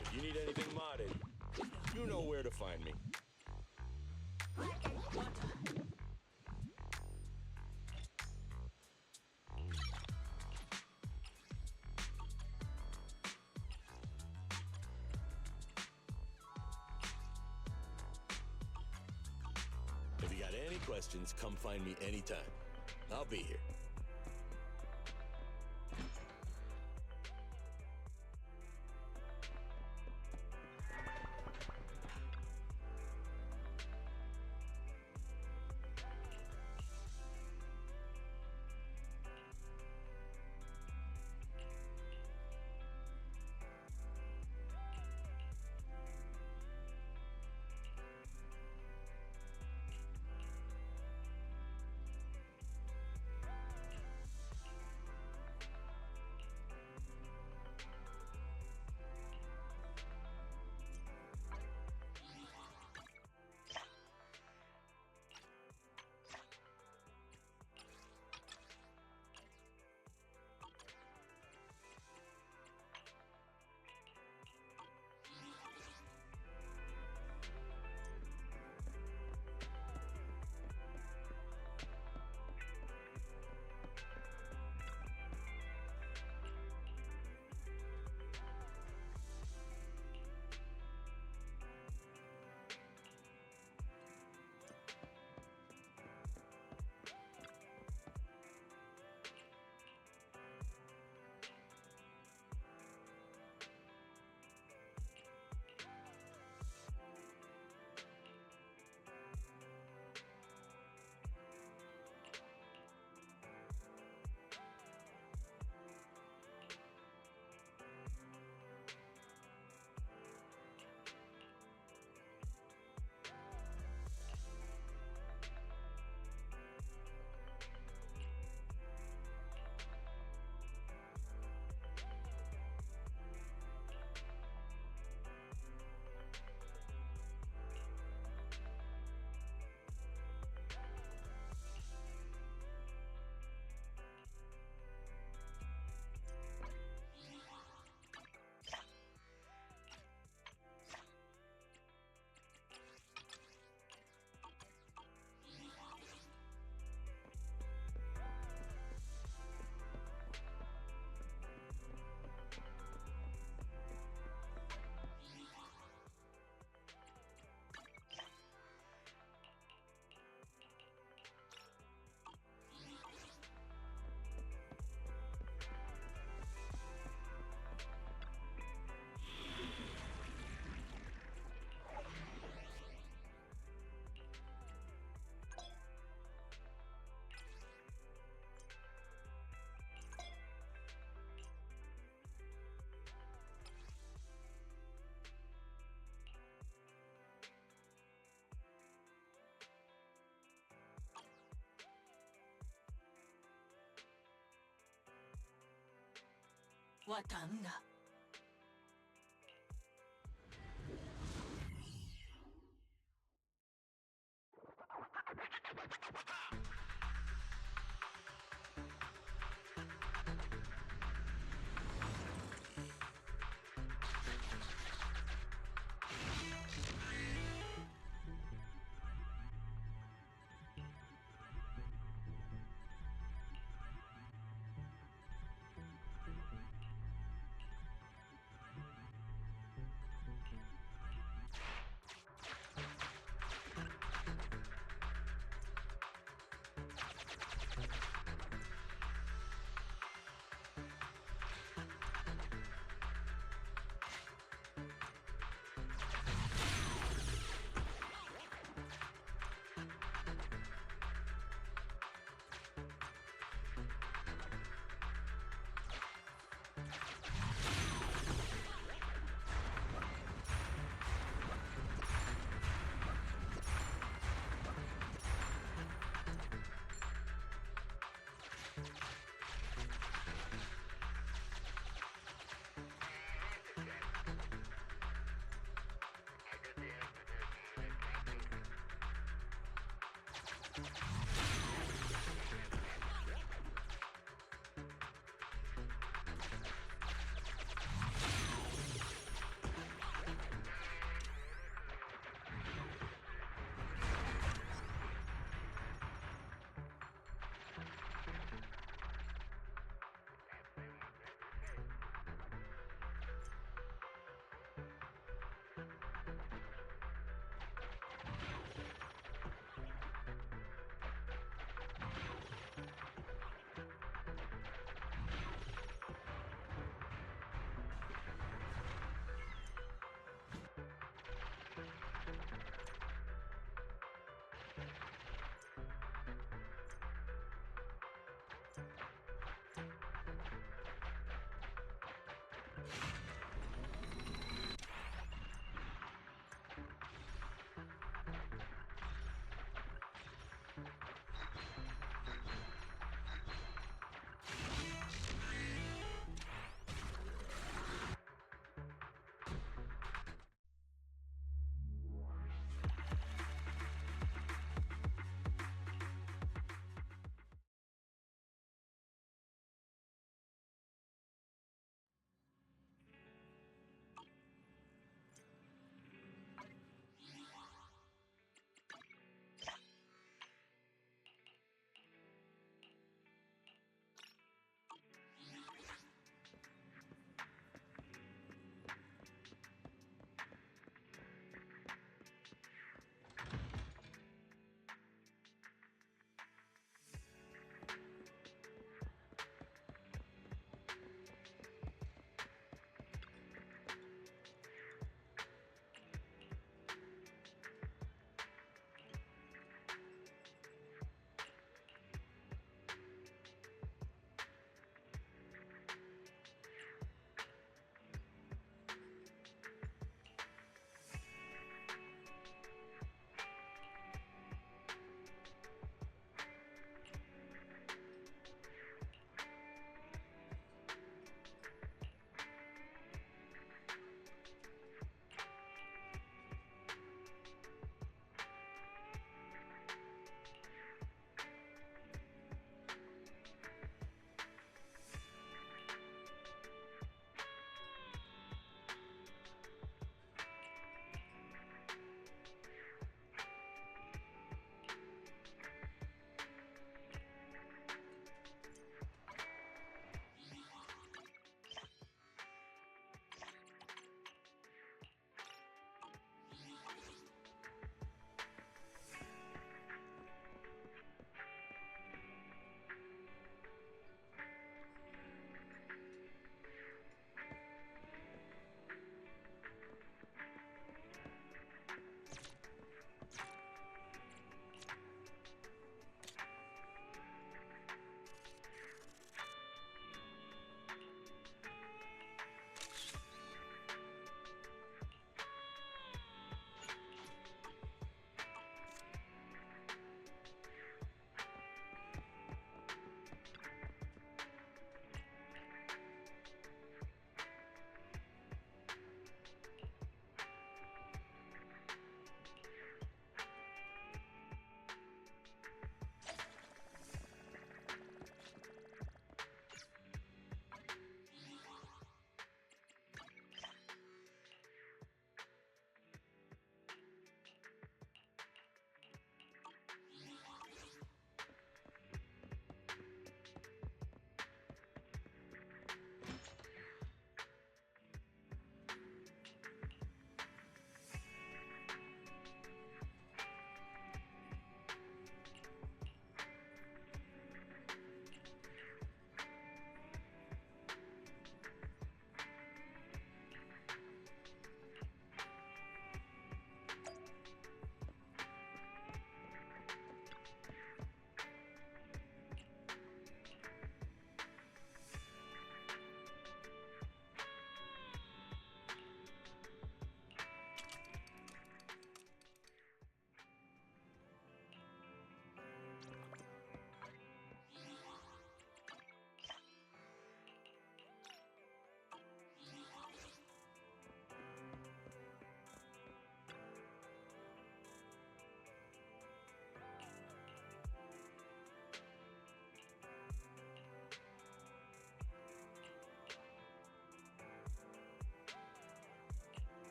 S23: If you need anything modded, you know where to find me. If you got any questions, come find me anytime. I'll be here.
S9: 渡んな。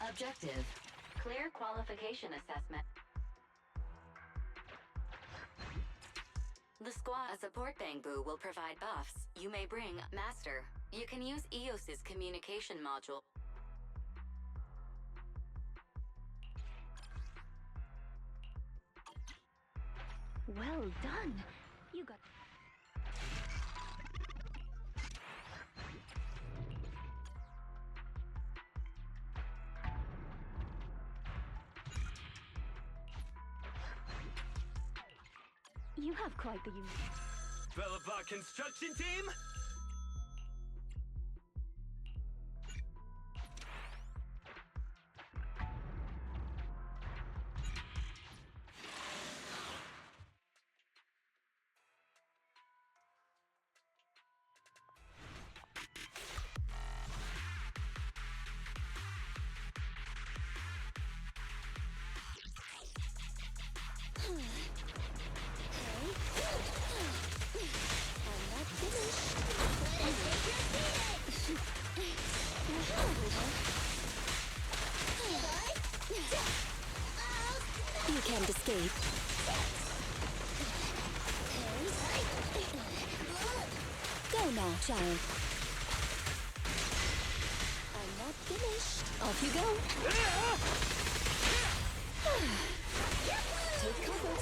S7: Objective. Clear qualification assessment. The squad support Bangbu will provide buffs. You may bring Master. You can use EOS's communication module.
S16: Well done. You got... You have quite the unique...
S17: Bellabot construction team?
S18: You can't escape. Go now, child. I'm not finished. Off you go. Take cover.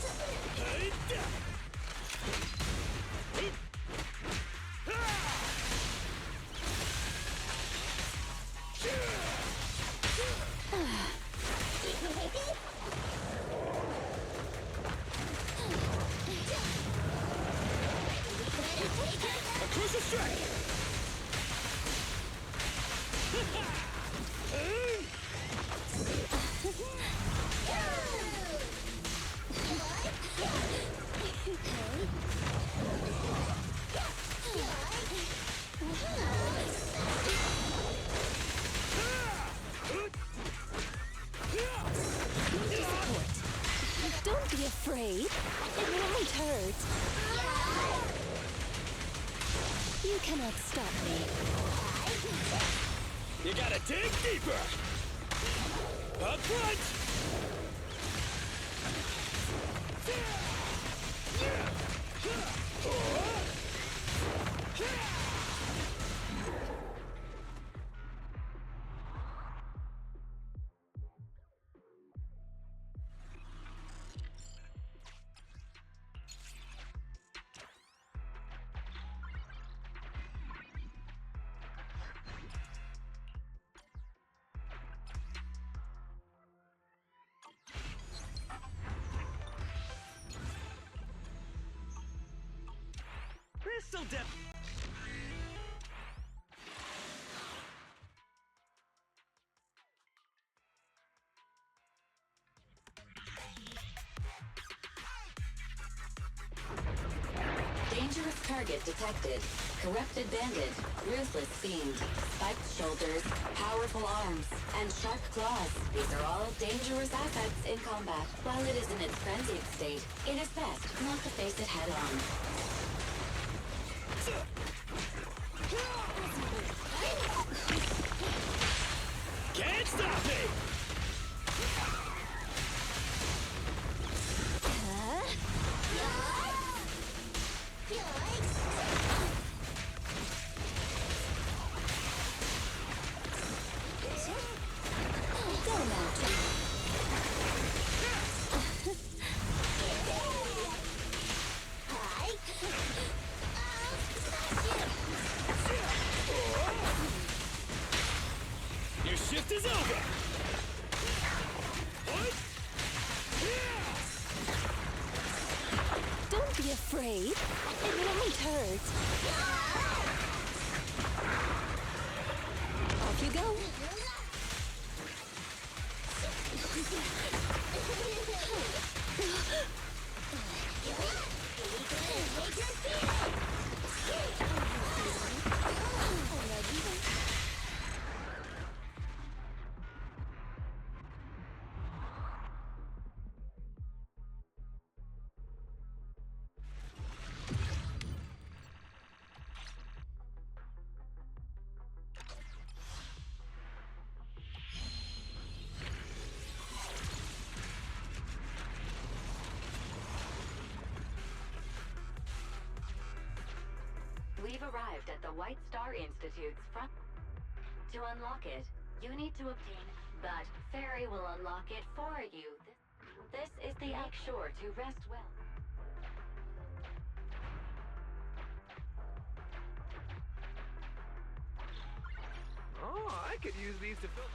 S17: A crucial strike!
S18: Don't be afraid. It won't hurt. You cannot stop me.
S17: You gotta dig deeper! Up front! Crystal depth.
S7: Dangerous target detected. Corrupted bandit, ruthless fiend, spiked shoulders, powerful arms, and sharp claws. These are all dangerous assets in combat. While it is in its frenzied state, it is best not to face it head on.
S17: Can't stop me!
S18: Go now, child.
S17: Your shift is over!
S18: Don't be afraid. It won't hurt. Off you go.
S7: the White Star Institute's front. To unlock it, you need to obtain, but Fairy will unlock it for you. This is the make sure to rest well.
S9: Oh, I could use these to fill.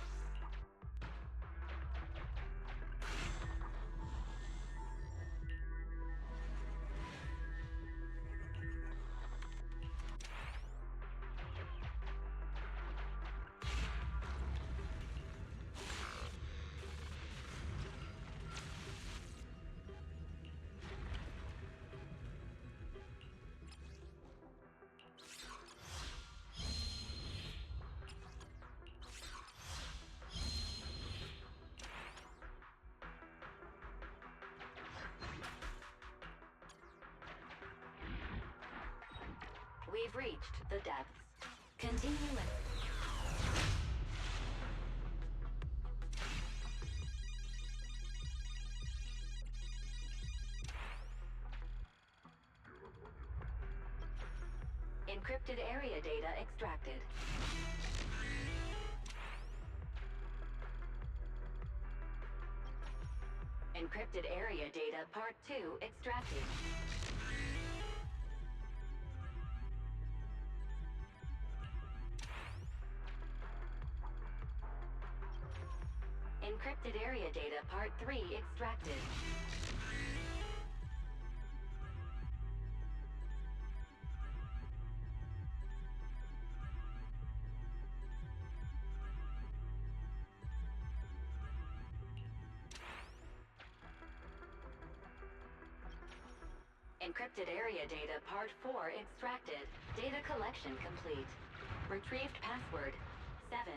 S7: We've reached the depths. Continue and... Encrypted area data extracted. Encrypted area data part 2 extracted. Encrypted area data part 3 extracted. Encrypted area data part 4 extracted. Data collection complete. Retrieved password 7.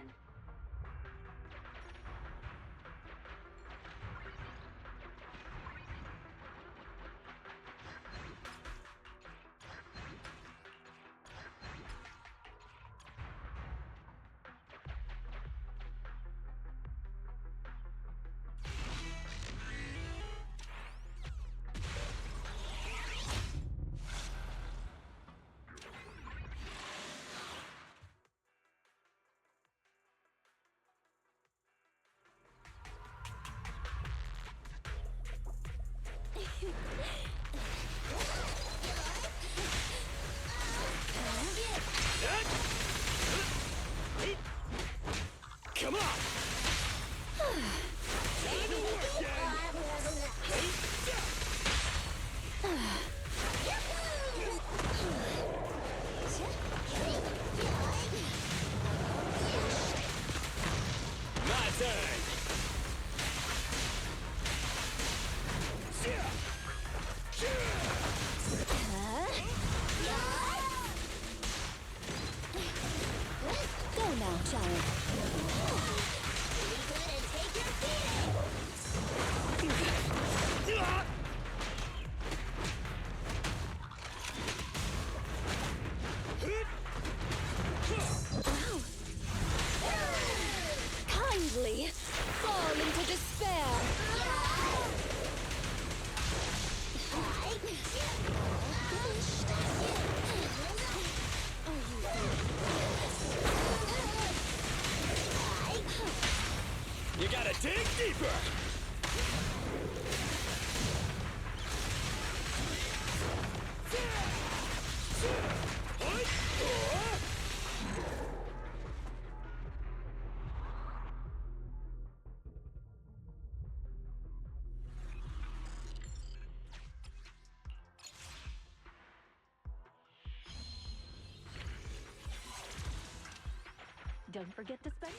S17: Come on! Time to work, gang! My turn!
S18: Go now, child. Kindly fall into despair.
S17: You gotta dig deeper!
S2: Don't forget to spend.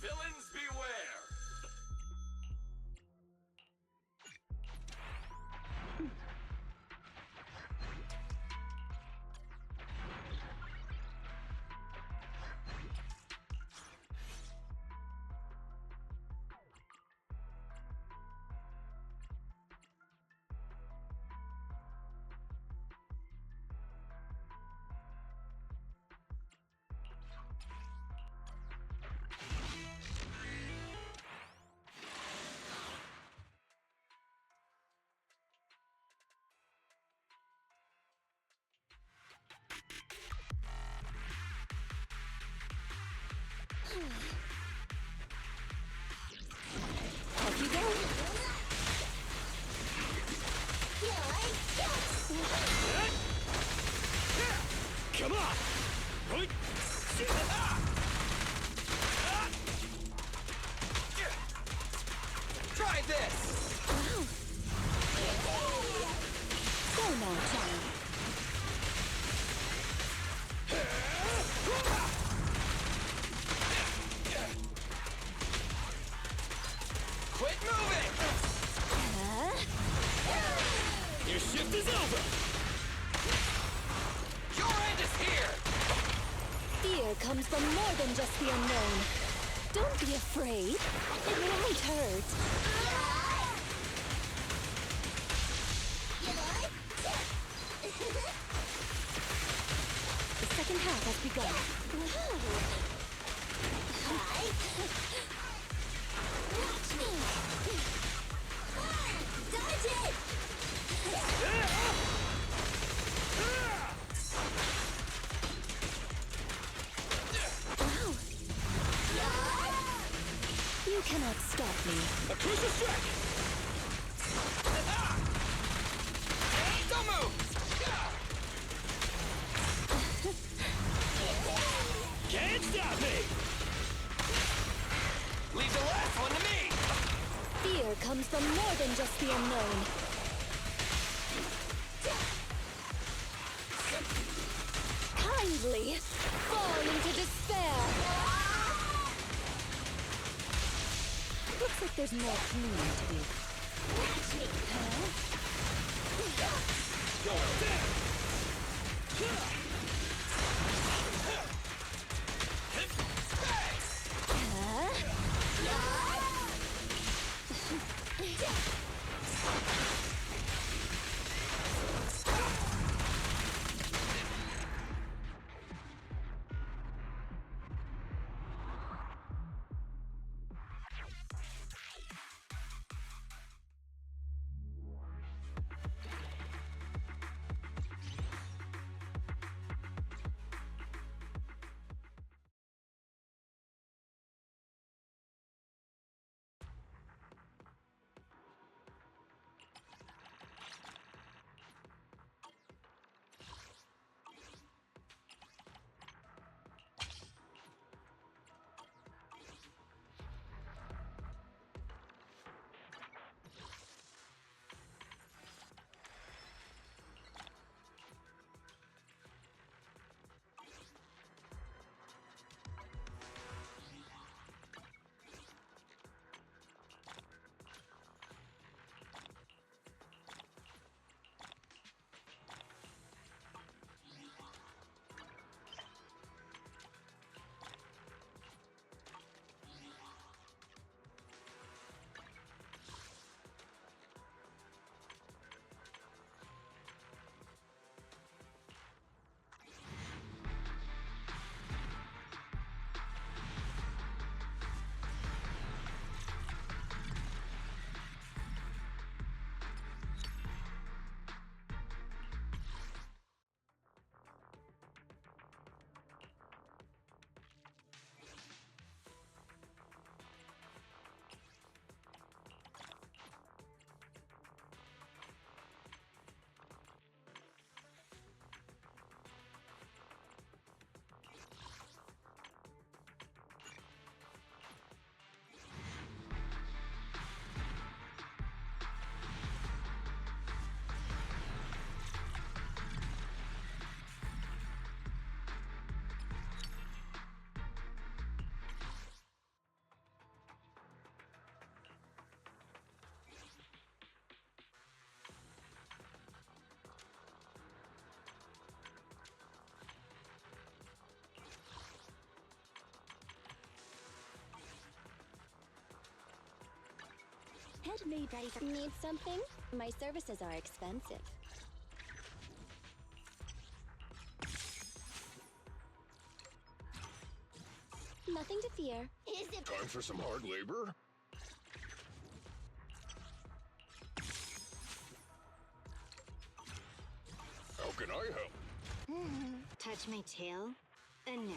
S17: Villains beware! Come on!
S1: Try this!
S18: Wow. Go now, child.
S1: Quit moving!
S17: Your shift is over!
S1: Your end is here!
S18: Fear comes from more than just the unknown. Don't be afraid. It won't hurt. The second half has begun.
S3: Watch me! Dodge it!
S18: Wow. You cannot stop me.
S17: A crucial strike!
S1: Don't move!
S17: Can't stop me!
S1: Leave the last one to me!
S18: Fear comes from more than just the unknown. Kindly fall into despair. Looks like there's more cleaning to do.
S3: Watch me!
S2: Head made ready for— Need something? My services are expensive. Nothing to fear.
S3: Is it
S11: Time for some hard labor? How can I help?
S22: Touch my tail? No.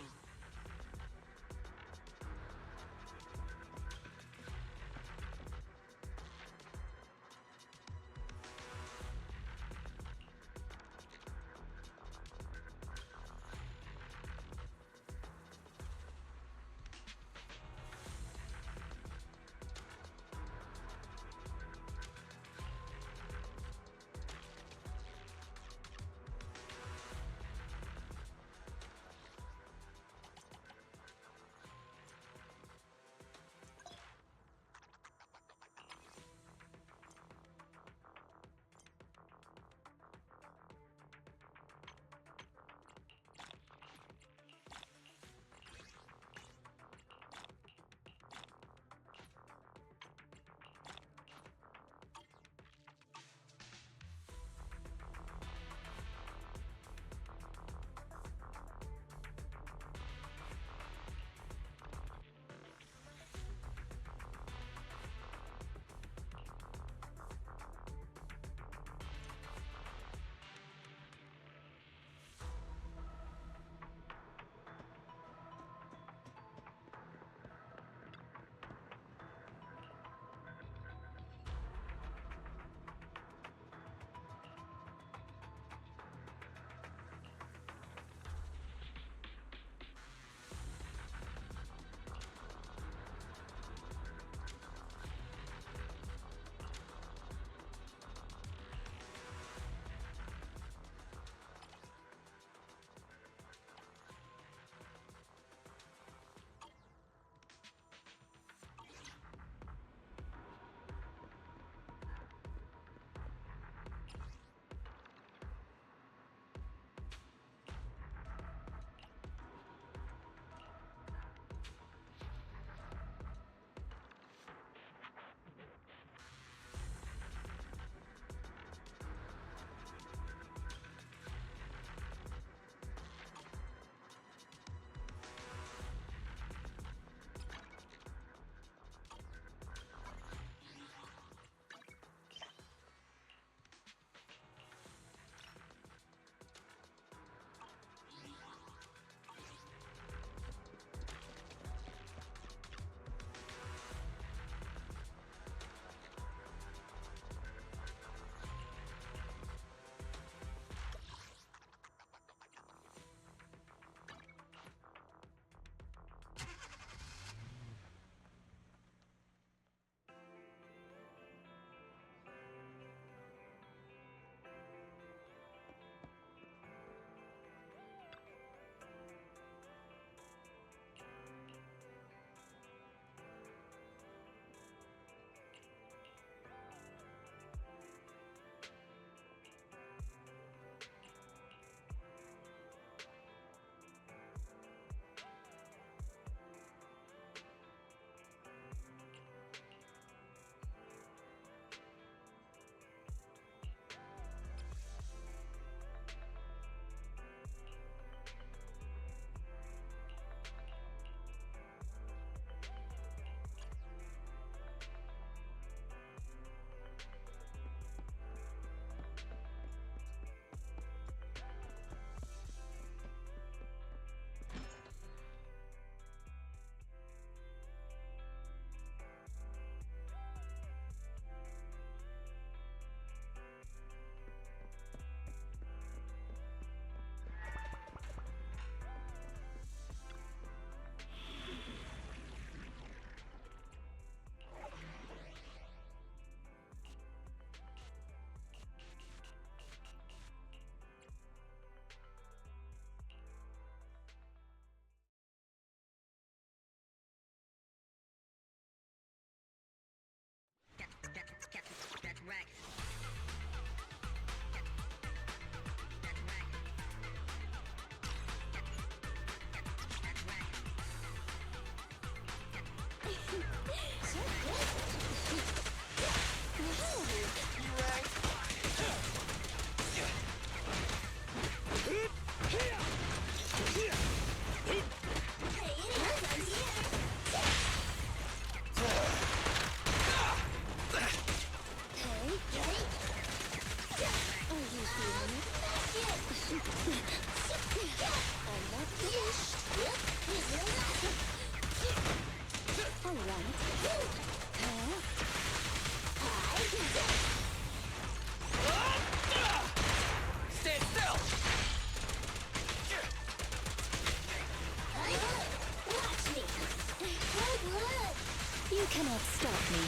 S18: cannot stop me.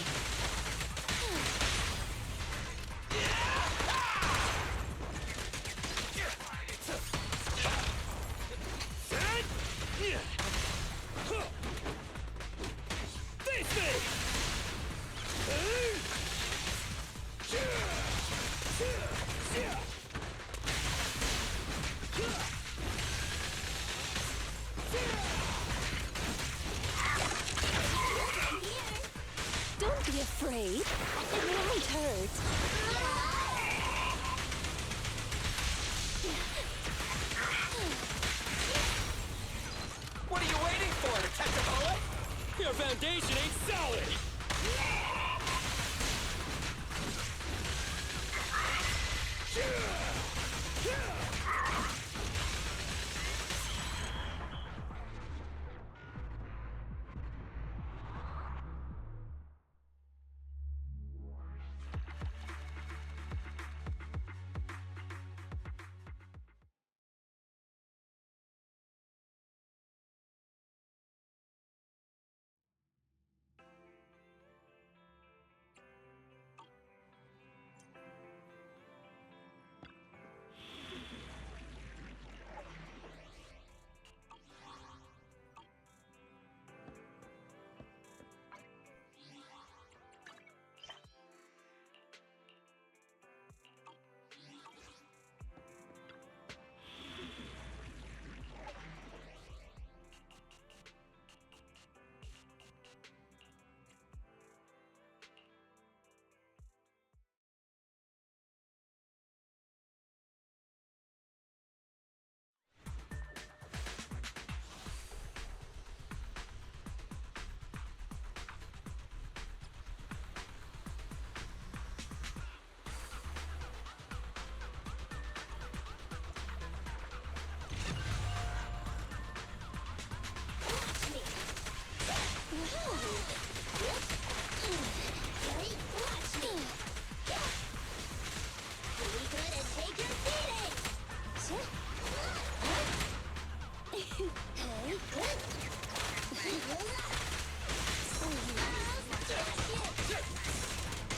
S18: Don't be afraid. It won't hurt.
S17: What are you waiting for, to catch a bullet? Your foundation ain't solid!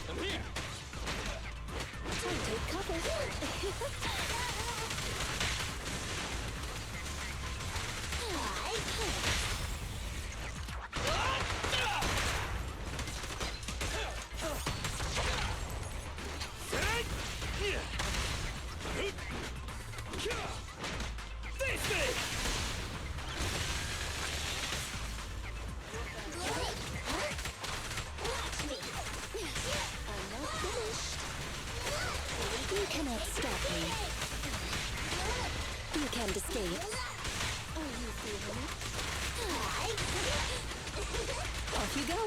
S17: I'm here!
S18: Don't take cover. You cannot stop me. You can't escape. Are you feeling it? Off you go.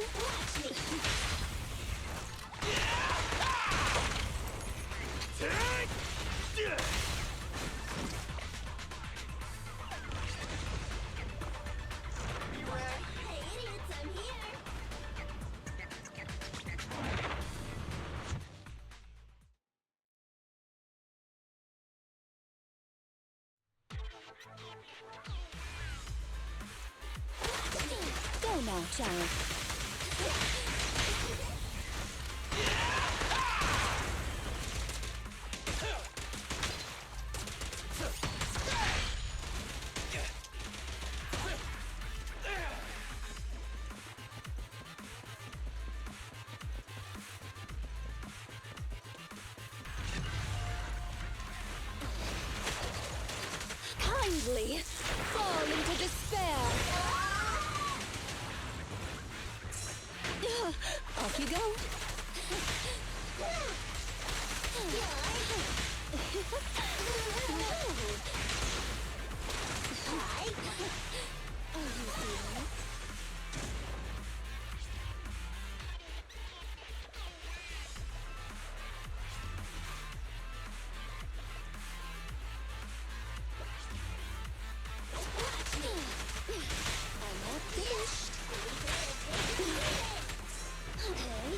S3: Hey, idiots, I'm here!
S18: Go now, child. Kindly fall into despair. Off you go. Are you feeling it? I'm not finished. Okay.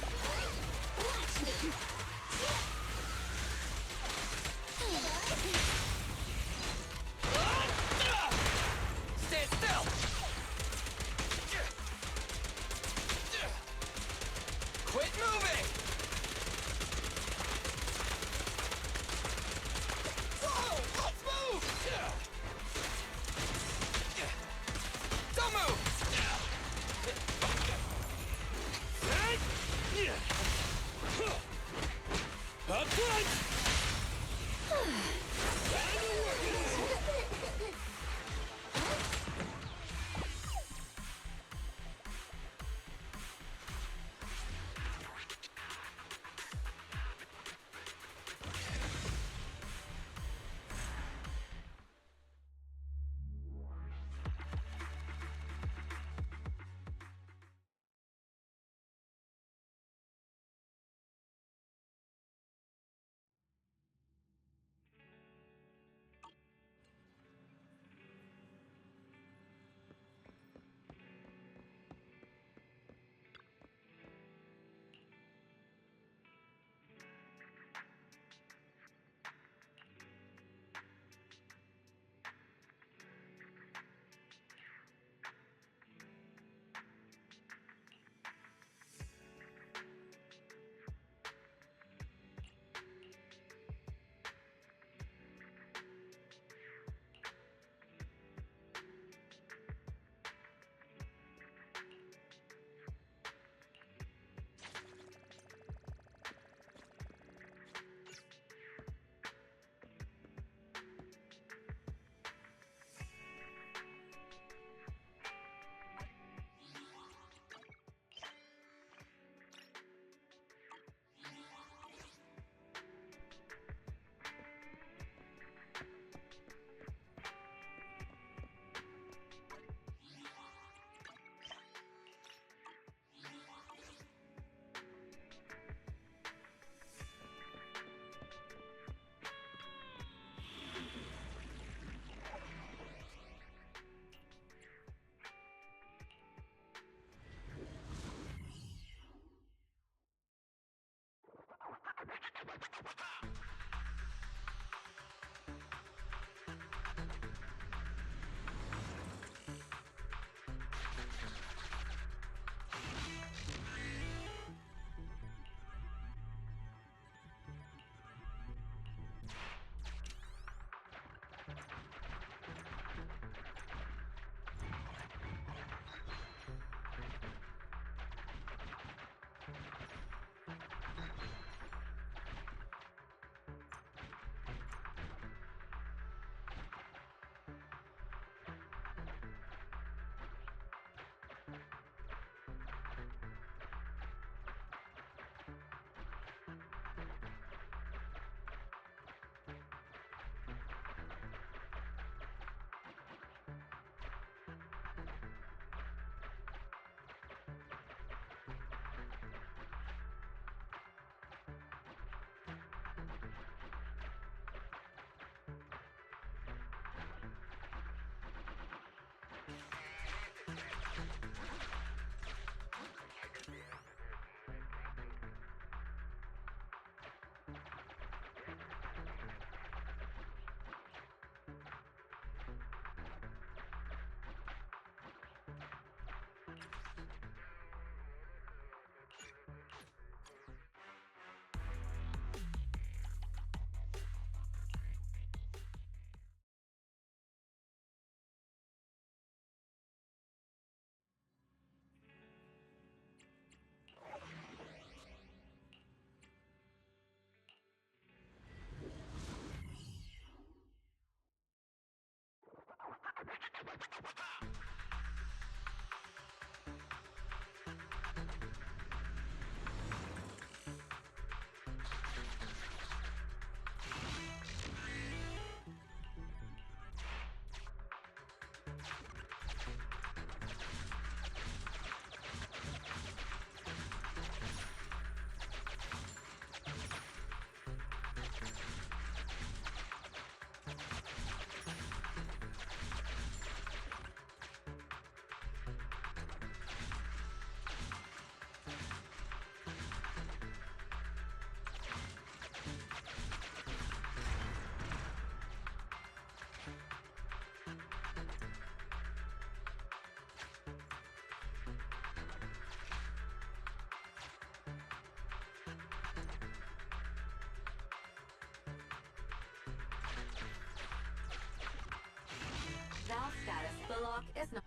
S7: Val status. The lock is not.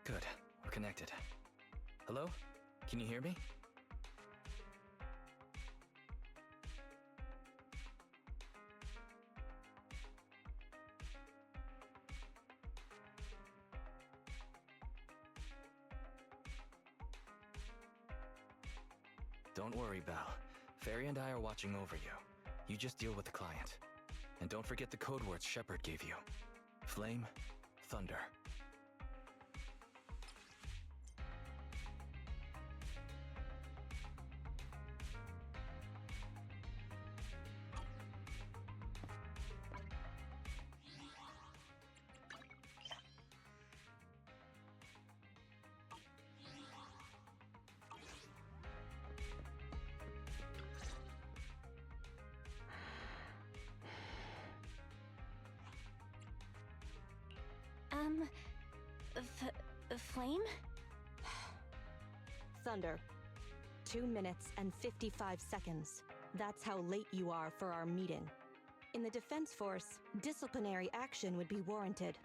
S6: Good. We're connected. Hello? Can you hear me? Don't worry, Belle. Fairy and I are watching over you. You just deal with the client. And don't forget the code words Shepard gave you. Flame, thunder.
S16: Flame?
S13: Thunder. 2 minutes and 55 seconds. That's how late you are for our meeting. In the Defense Force, disciplinary action would be warranted.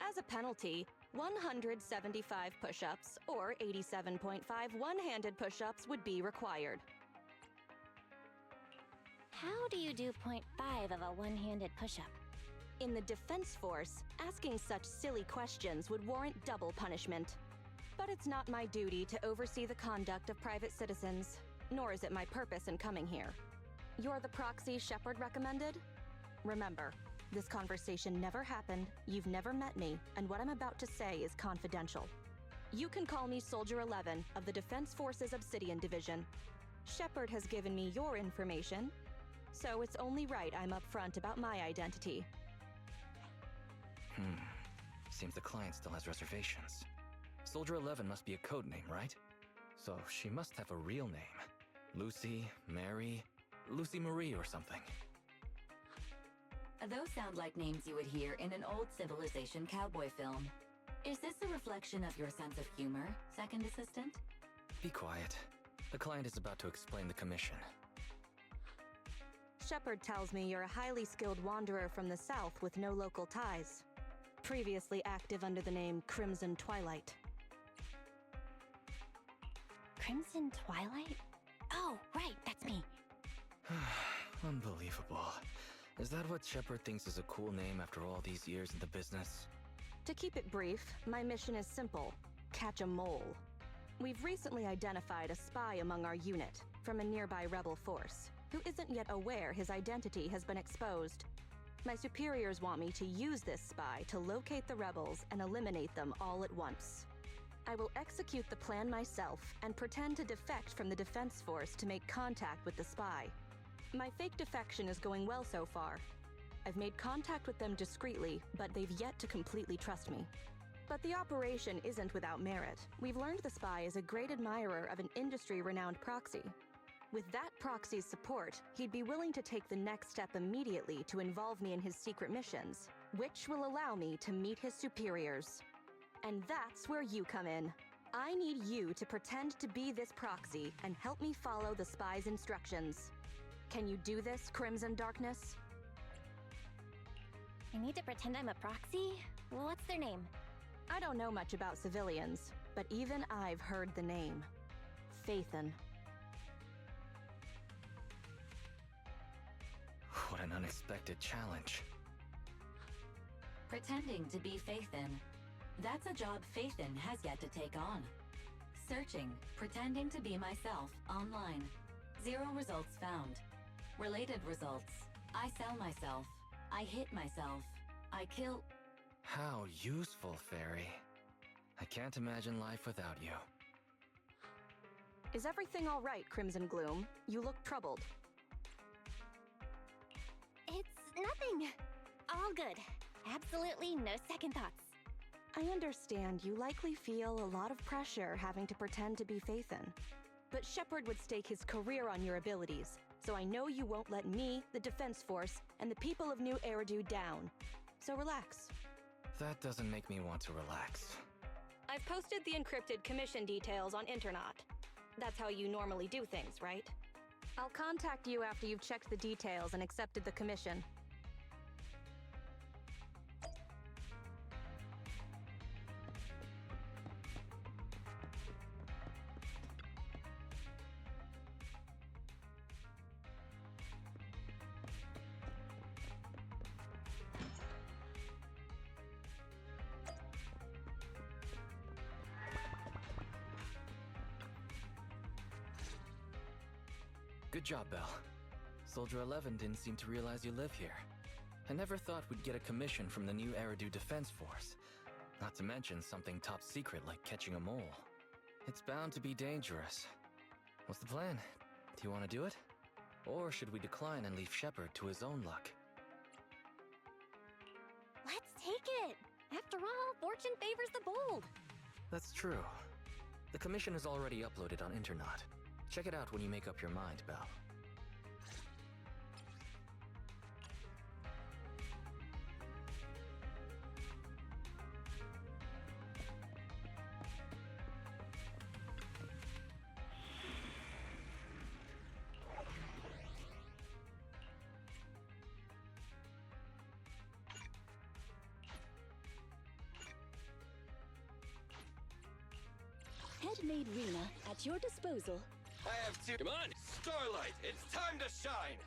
S13: As a penalty, 175 push-ups or 87.5 one-handed push-ups would be required.
S2: How do you do 0.5 of a one-handed push-up?
S13: In the Defense Force, asking such silly questions would warrant double punishment. But it's not my duty to oversee the conduct of private citizens, nor is it my purpose in coming here. You're the proxy Shepard recommended? Remember, this conversation never happened, you've never met me, and what I'm about to say is confidential. You can call me Soldier 11 of the Defense Force's Obsidian Division. Shepard has given me your information, so it's only right I'm upfront about my identity.
S6: Seems the client still has reservations. Soldier 11 must be a code name, right? So she must have a real name. Lucy, Mary, Lucy Marie or something.
S7: Those sound like names you would hear in an old Civilization cowboy film. Is this a reflection of your sense of humor, second assistant?
S6: Be quiet. The client is about to explain the commission.
S13: Shepard tells me you're a highly skilled wanderer from the south with no local ties. Previously active under the name Crimson Twilight.
S2: Crimson Twilight? Oh, right, that's me.
S6: Unbelievable. Is that what Shepard thinks is a cool name after all these years in the business?
S13: To keep it brief, my mission is simple. Catch a mole. We've recently identified a spy among our unit from a nearby rebel force, who isn't yet aware his identity has been exposed. My superiors want me to use this spy to locate the rebels and eliminate them all at once. I will execute the plan myself and pretend to defect from the Defense Force to make contact with the spy. My fake defection is going well so far. I've made contact with them discreetly, but they've yet to completely trust me. But the operation isn't without merit. We've learned the spy is a great admirer of an industry-renowned proxy. With that proxy's support, he'd be willing to take the next step immediately to involve me in his secret missions, which will allow me to meet his superiors. And that's where you come in. I need you to pretend to be this proxy and help me follow the spy's instructions. Can you do this, Crimson Darkness?
S2: I need to pretend I'm a proxy? What's their name?
S13: I don't know much about civilians, but even I've heard the name. Phaethon.
S6: What an unexpected challenge.
S7: Pretending to be Phaethon. That's a job Phaethon has yet to take on. Searching, pretending to be myself, online. 0 results found. Related results. I sell myself. I hit myself. I kill...
S6: How useful, Fairy. I can't imagine life without you.
S13: Is everything all right, Crimson Gloom? You look troubled.
S2: It's nothing. All good. Absolutely no second thoughts.
S13: I understand you likely feel a lot of pressure having to pretend to be Phaethon. But Shepard would stake his career on your abilities, so I know you won't let me, the Defense Force, and the people of New Eridu down. So relax.
S6: That doesn't make me want to relax.
S13: I've posted the encrypted commission details on Internaut. That's how you normally do things, right? I'll contact you after you've checked the details and accepted the commission.
S6: Good job, Belle. Soldier 11 didn't seem to realize you live here. I never thought we'd get a commission from the new Eridu Defense Force. Not to mention something top secret like catching a mole. It's bound to be dangerous. What's the plan? Do you want to do it? Or should we decline and leave Shepard to his own luck?
S2: Let's take it! After all, fortune favors the bold.
S6: That's true. The commission is already uploaded on Internet. Check it out when you make up your mind, Belle.
S18: Headmaid Rena at your disposal.
S1: I have to. Come on! Starlight, it's time to shine!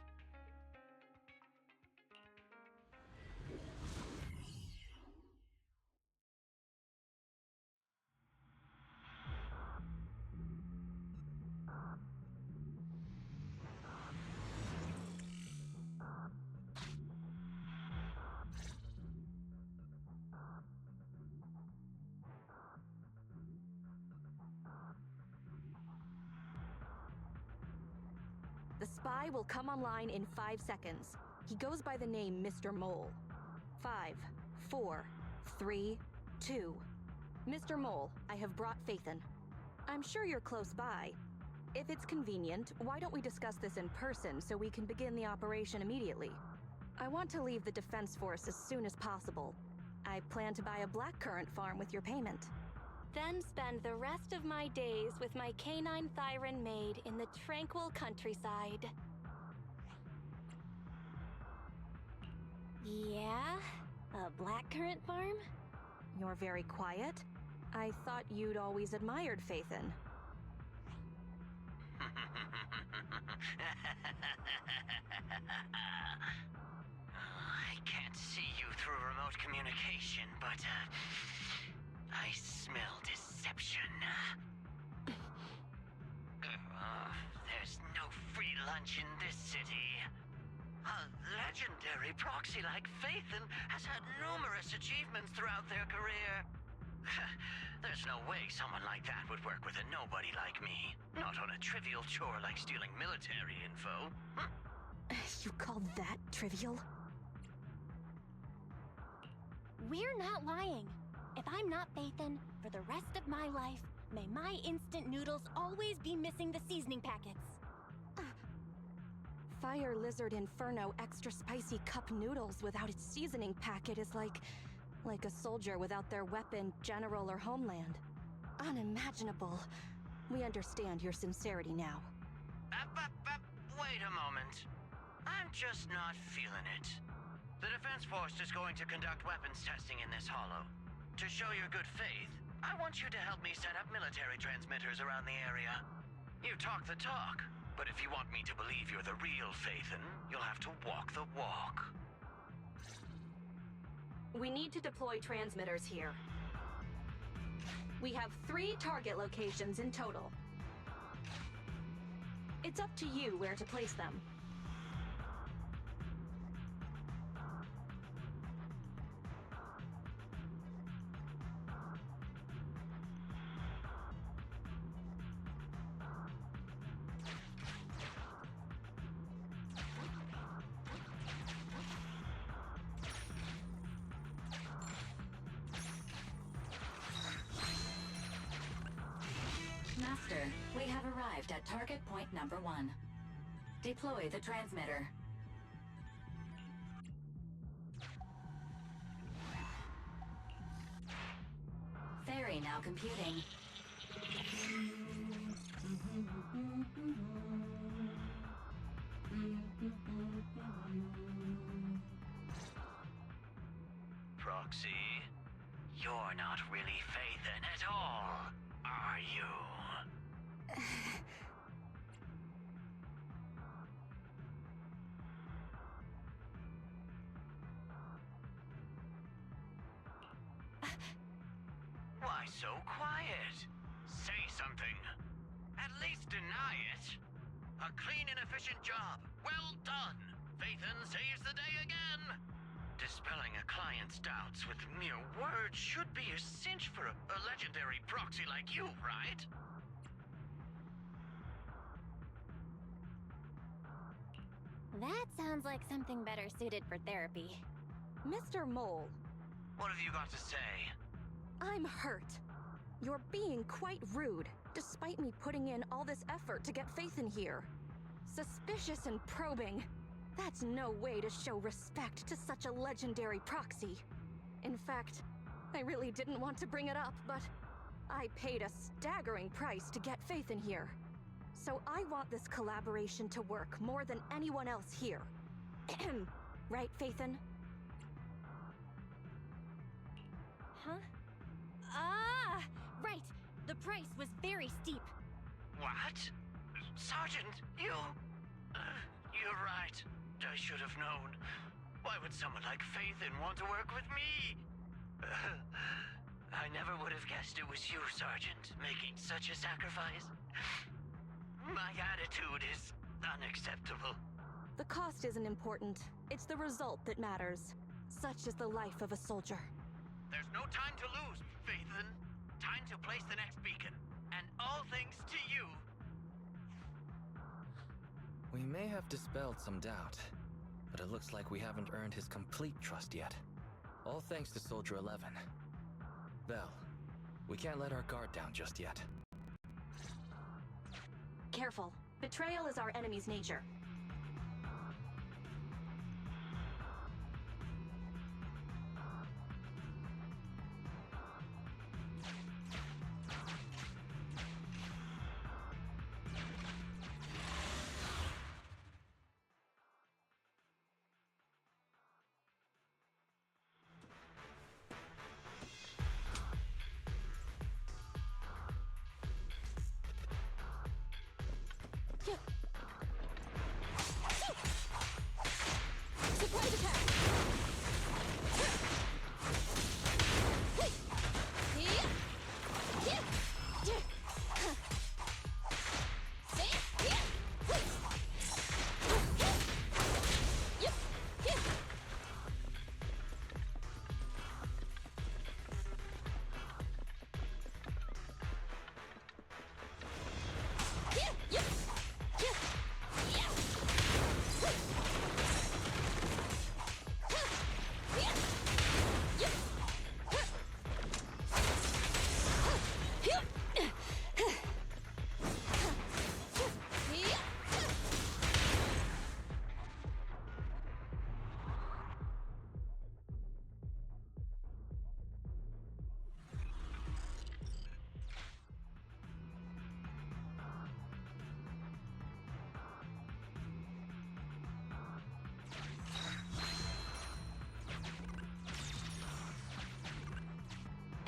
S13: The spy will come online in 5 seconds. He goes by the name Mr. Mole. 5, 4, 3, 2. Mr. Mole, I have brought Phaethon. I'm sure you're close by. If it's convenient, why don't we discuss this in person so we can begin the operation immediately? I want to leave the Defense Force as soon as possible. I plan to buy a blackcurrant farm with your payment.
S16: Then spend the rest of my days with my canine Thyron maid in the tranquil countryside. Yeah? A blackcurrant farm?
S13: You're very quiet. I thought you'd always admired Phaethon.
S4: I can't see you through remote communication, but I smell deception. There's no free lunch in this city. A legendary proxy like Phaethon has had numerous achievements throughout their career. There's no way someone like that would work with a nobody like me. Not on a trivial chore like stealing military info.
S13: You call that trivial?
S3: We're not lying. If I'm not Phaethon, for the rest of my life, may my instant noodles always be missing the seasoning packets.
S13: Fire Lizard Inferno extra spicy cup noodles without its seasoning packet is like a soldier without their weapon, general, or homeland. Unimaginable. We understand your sincerity now.
S4: Wait a moment. I'm just not feeling it. The Defense Force is going to conduct weapons testing in this hollow. To show your good faith, I want you to help me set up military transmitters around the area. You talk the talk, but if you want me to believe you're the real Phaethon, you'll have to walk the walk.
S13: We need to deploy transmitters here. We have 3 target locations in total. It's up to you where to place them.
S7: Master, we have arrived at target point number 1. Deploy the transmitter. Ferry now computing.
S4: Proxy, you're not really Phaethon at all, are you? Why so quiet? Say something. At least deny it. A clean and efficient job. Well done. Phaethon saves the day again. Dispelling a client's doubts with mere words should be a cinch for a legendary proxy like you, right?
S3: That sounds like something better suited for therapy.
S13: Mr. Mole.
S4: What have you got to say?
S13: I'm hurt. You're being quite rude, despite me putting in all this effort to get Phaethon here. Suspicious and probing. That's no way to show respect to such a legendary proxy. In fact, I really didn't want to bring it up, but I paid a staggering price to get Phaethon here. So I want this collaboration to work more than anyone else here. Right, Phaethon?
S2: Huh? Ah! Right! The price was very steep.
S4: What? Sergeant, you... you're right. I should have known. Why would someone like Phaethon want to work with me? I never would have guessed it was you, Sergeant, making such a sacrifice. My attitude is unacceptable.
S13: The cost isn't important. It's the result that matters. Such is the life of a soldier.
S4: There's no time to lose, Phaethon. Time to place the next beacon. And all thanks to you.
S6: We may have dispelled some doubt, but it looks like we haven't earned his complete trust yet. All thanks to Soldier 11. Belle, we can't let our guard down just yet.
S13: Careful. Betrayal is our enemy's nature. Surprise attack!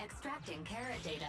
S7: Extracting carrot data.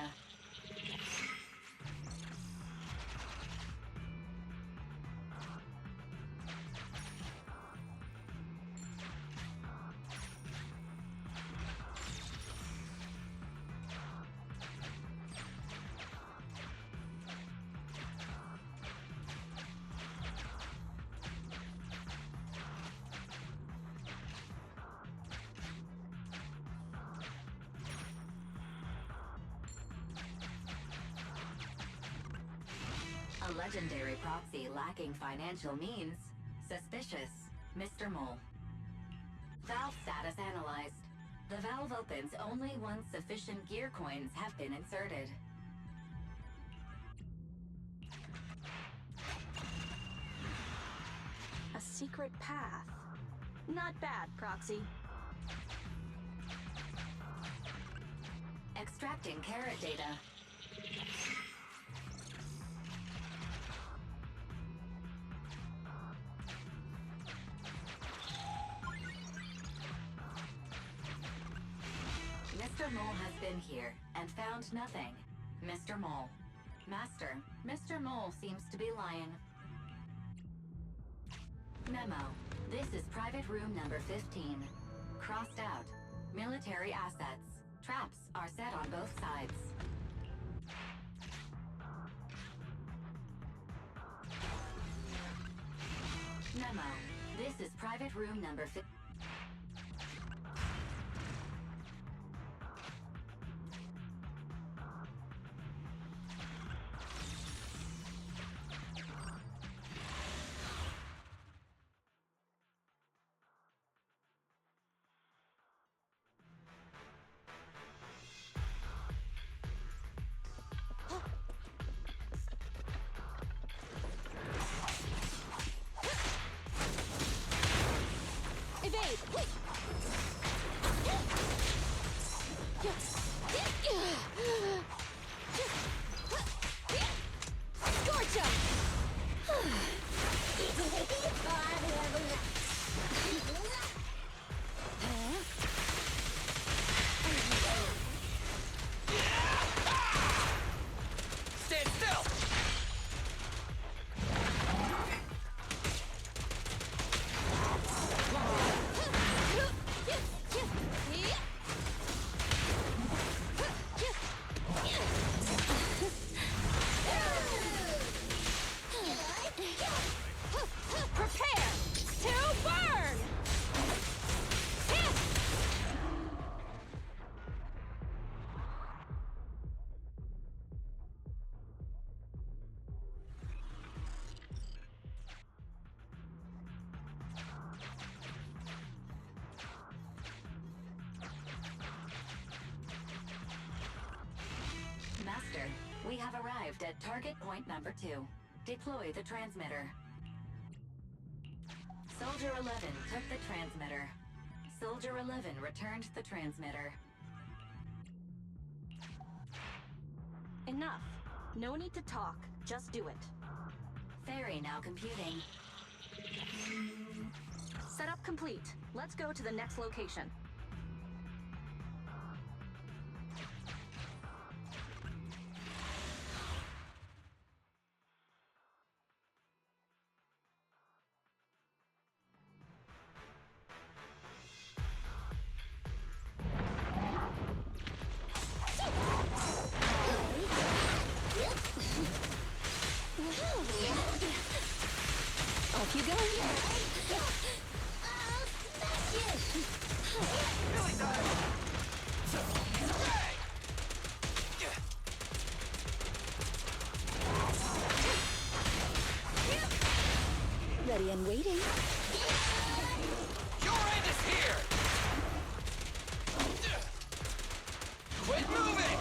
S7: A legendary proxy lacking financial means. Suspicious. Mr. Mole. Valve status analyzed. The valve opens only once sufficient gear coins have been inserted.
S13: A secret path. Not bad, Proxy.
S7: Extracting carrot data. Mr. Mole has been here and found nothing. Mr. Mole. Master, Mr. Mole seems to be lying. Memo. This is private room number 15. Crossed out. Military assets. Traps are set on both sides. Memo. This is private room number 50.
S18: Evade! Scorch 'em!
S1: Stand still!
S18: Prepare to burn!
S7: Master, we have arrived at target point number 2. Deploy the transmitter. Soldier 11 took the transmitter. Soldier 11 returned the transmitter.
S13: Enough. No need to talk. Just do it.
S7: Ferry now computing.
S13: Setup complete. Let's go to the next location.
S18: Off you go. Ready and waiting.
S1: Your end is here! Quit moving!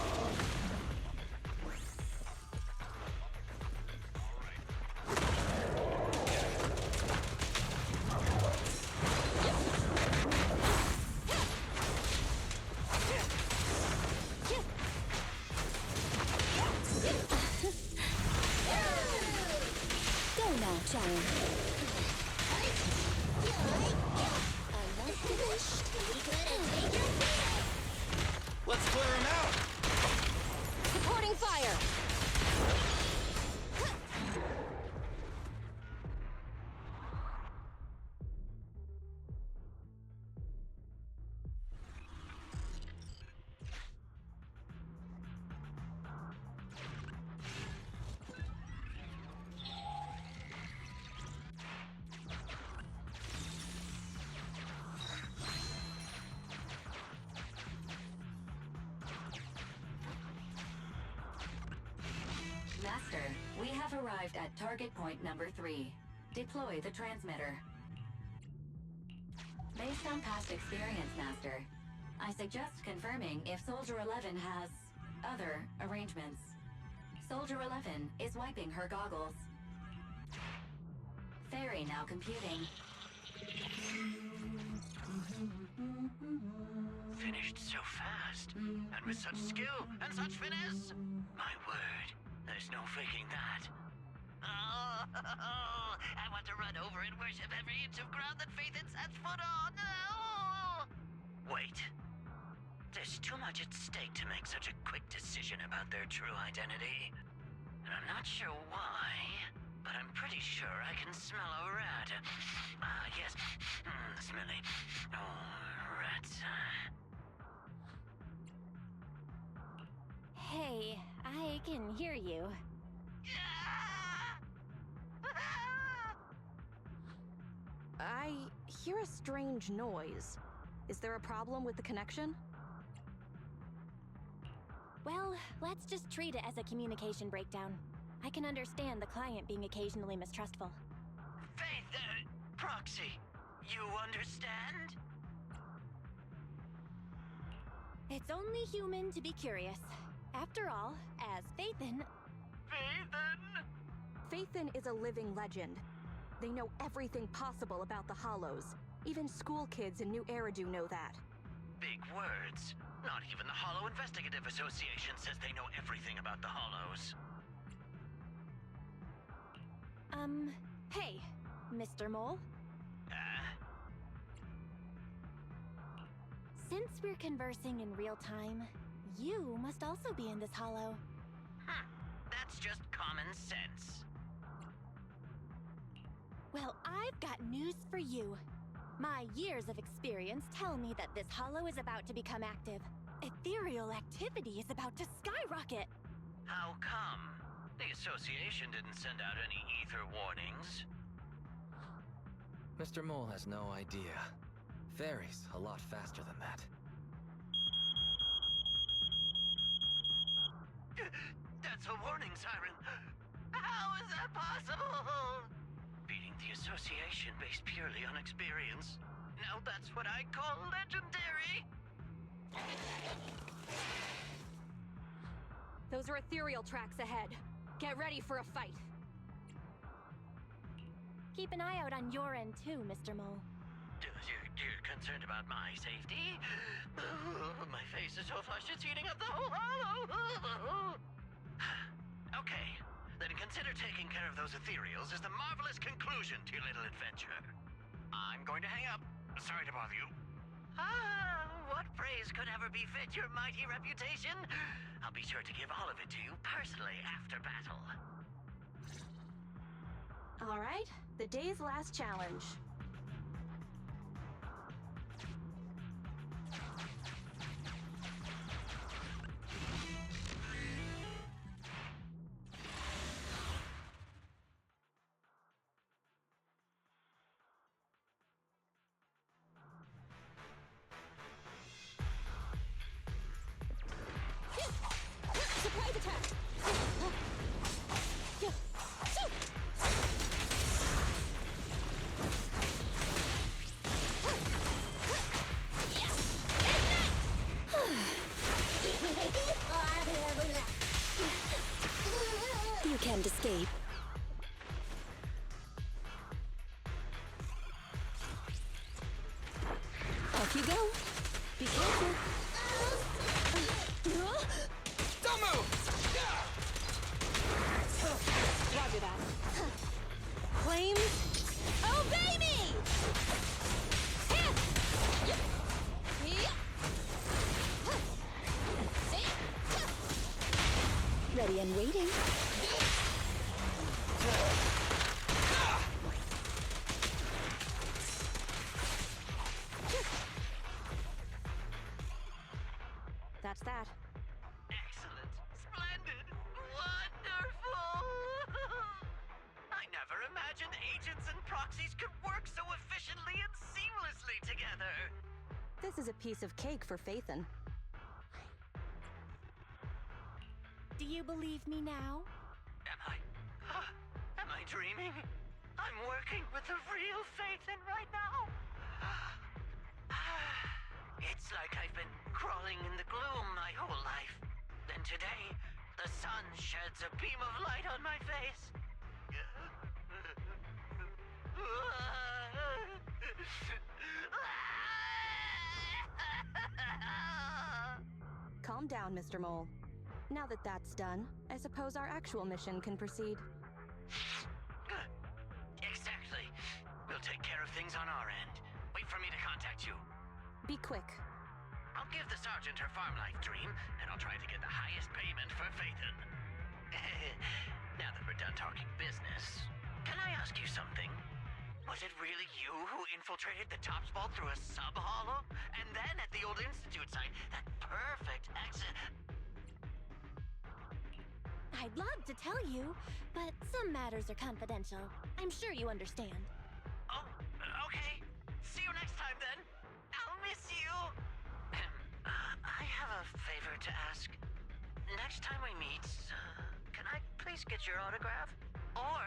S18: Go now, child.
S1: Let's clear him out!
S18: Supporting fire!
S7: Master, we have arrived at target point number 3. Deploy the transmitter. Based on past experience, Master, I suggest confirming if Soldier 11 has other arrangements. Soldier 11 is wiping her goggles. Ferry now computing.
S4: Finished so fast, and with such skill and such finesse. My word, there's no faking that. Oh, I want to run over and worship every inch of ground that Faith had set foot on. Oh. Wait. There's too much at stake to make such a quick decision about their true identity. And I'm not sure why, but I'm pretty sure I can smell a rat. Ah, yes. Smelly. Oh, rats.
S2: Hey, I can hear you.
S13: I hear a strange noise. Is there a problem with the connection?
S2: Well, let's just treat it as a communication breakdown. I can understand the client being occasionally mistrustful.
S4: Faith, Proxy, you understand?
S2: It's only human to be curious. After all, as Faithin...
S13: Faithin is a living legend. They know everything possible about the Hollows. Even school kids in New Eridu know that.
S4: Big words. Not even the Hollow Investigative Association says they know everything about the Hollows.
S2: Hey, Mr. Mole? Since we're conversing in real time, you must also be in this hollow.
S4: That's just common sense.
S2: Well, I've got news for you. My years of experience tell me that this hollow is about to become active. Ethereal activity is about to skyrocket.
S4: How come? The association didn't send out any ether warnings.
S6: Mr. Mole has no idea. Varies a lot faster than that.
S4: That's a warning siren. How is that possible? Beating the association based purely on experience. Now that's what I call legendary.
S13: Those are ethereal tracks ahead. Get ready for a fight.
S2: Keep an eye out on your end too, Mr. Mole.
S4: You're concerned about my safety? My face is so flushed it's heating up the whole hollow. Okay, then consider taking care of those ethereals as the marvelous conclusion to your little adventure. I'm going to hang up. Sorry to bother you. What praise could ever befit your mighty reputation? I'll be sure to give all of it to you personally after battle.
S13: All right, the day's last challenge. Surprise attack!
S18: You can't escape. Off you go. Be careful.
S17: Don't move!
S13: Roger that. Claim.
S2: Obey me!
S18: Ready and waiting.
S13: That's that.
S4: Excellent. Splendid. Wonderful. I never imagined agents and proxies could work so efficiently and seamlessly together.
S13: This is a piece of cake for Faithin.
S2: Do you believe me now?
S4: Am I dreaming? I'm working with the real Faithin right now. It's like I've been crawling in the gloom my whole life. Then today, the sun sheds a beam of light on my face.
S13: Calm down, Mr. Mole. Now that that's done, I suppose our actual mission can proceed.
S4: Exactly. We'll take care of things on our end. Wait for me to contact you.
S13: Be quick.
S4: I'll give the sergeant her farm life dream, and I'll try to get the highest payment for Faithin. Now that we're done talking business, can I ask you something? Was it really you who infiltrated the Tops Vault through a sub-hollow? And then at the old Institute site, that perfect exit...
S2: I'd love to tell you, but some matters are confidential. I'm sure you understand.
S4: Oh, okay. next time we meet, can I please get your autograph? Or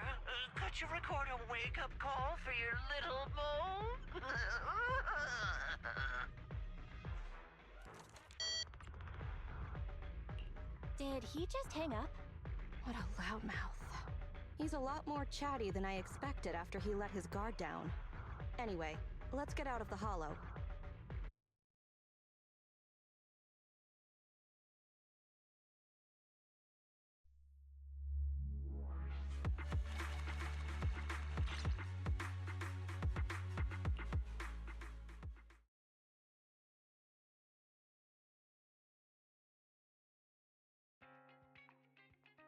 S4: could you record a wake-up call for your little mole?
S2: Did he just hang up?
S13: What a loudmouth. He's a lot more chatty than I expected after he let his guard down. Anyway, let's get out of the hollow.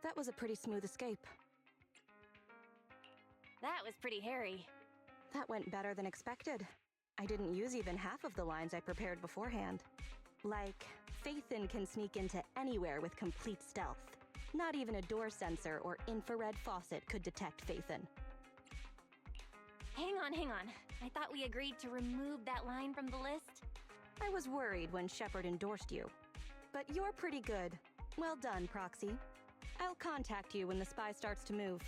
S13: That was a pretty smooth escape.
S2: That was pretty hairy.
S13: That went better than expected. I didn't use even half of the lines I prepared beforehand. Like, Phaethon can sneak into anywhere with complete stealth. Not even a door sensor or infrared faucet could detect Phaethon.
S2: Hang on. I thought we agreed to remove that line from the list.
S13: I was worried when Shepard endorsed you. But you're pretty good. Well done, Proxy. I'll contact you when the spy starts to move.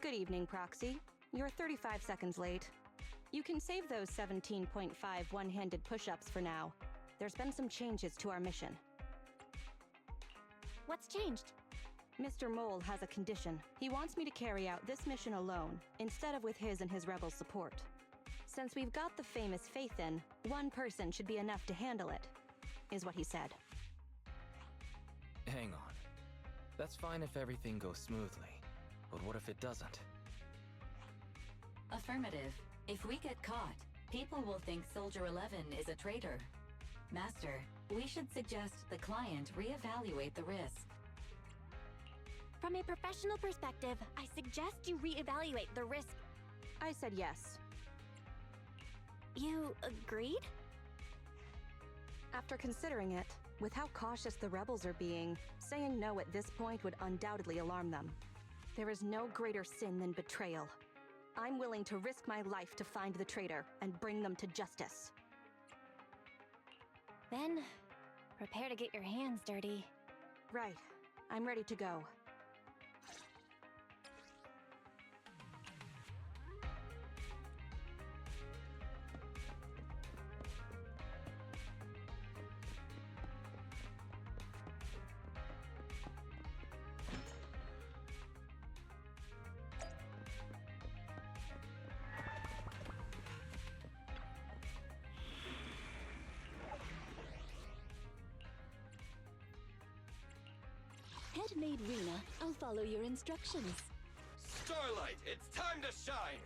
S13: Good evening, Proxy. You're 35 seconds late. You can save those 17.5 one-handed push-ups for now. There's been some changes to our mission.
S2: What's changed?
S13: Mr. Mole has a condition. He wants me to carry out this mission alone, instead of with his and his rebel support. Since we've got the famous Phaethon, one person should be enough to handle it, is what he said.
S6: Hang on. That's fine if everything goes smoothly. But what if it doesn't?
S7: Affirmative. If we get caught, people will think Soldier 11 is a traitor. Master, we should suggest the client reevaluate the risk.
S2: From a professional perspective, I suggest you reevaluate the risk.
S13: I said yes.
S2: You agreed?
S13: After considering it, with how cautious the rebels are being, saying no at this point would undoubtedly alarm them. There is no greater sin than betrayal. I'm willing to risk my life to find the traitor and bring them to justice.
S2: Then, prepare to get your hands dirty.
S13: Right. I'm ready to go.
S18: That made Rena. I'll follow your instructions.
S17: Starlight, it's time to shine!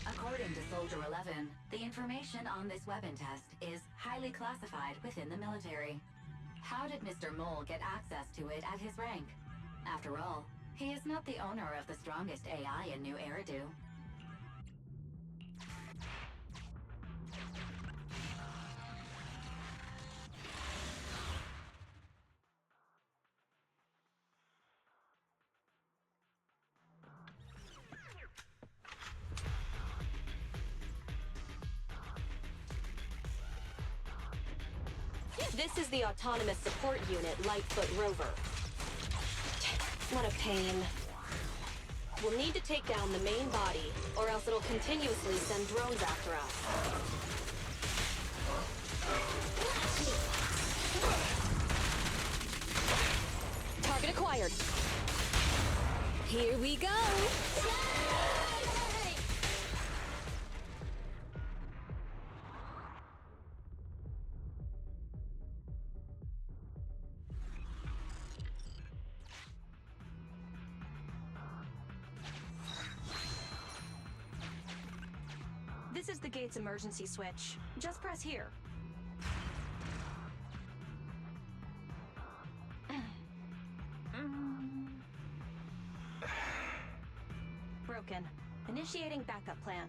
S7: According to Soldier 11, the information on this weapon test is highly classified within the military. How did Mr. Mole get access to it at his rank? After all, he is not the owner of the strongest AI in New Eridu.
S13: This is the Autonomous Support Unit, Lightfoot Rover. What a pain. We'll need to take down the main body, or else it'll continuously send drones after us. Target acquired.
S18: Here we go!
S13: This is the gate's emergency switch. Just press here. Broken. Initiating backup plan.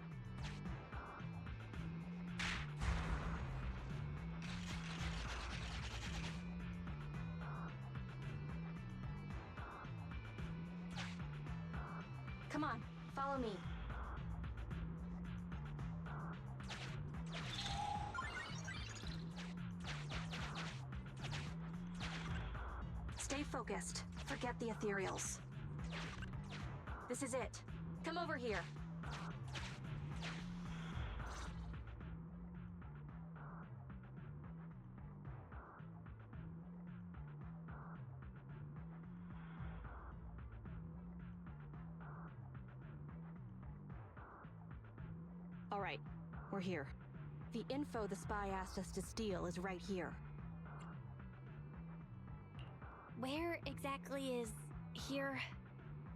S13: Come on, follow me. Stay focused. Forget the ethereals. This is it. Come over here. All right, we're here. The info the spy asked us to steal is right here.
S2: Where exactly is here?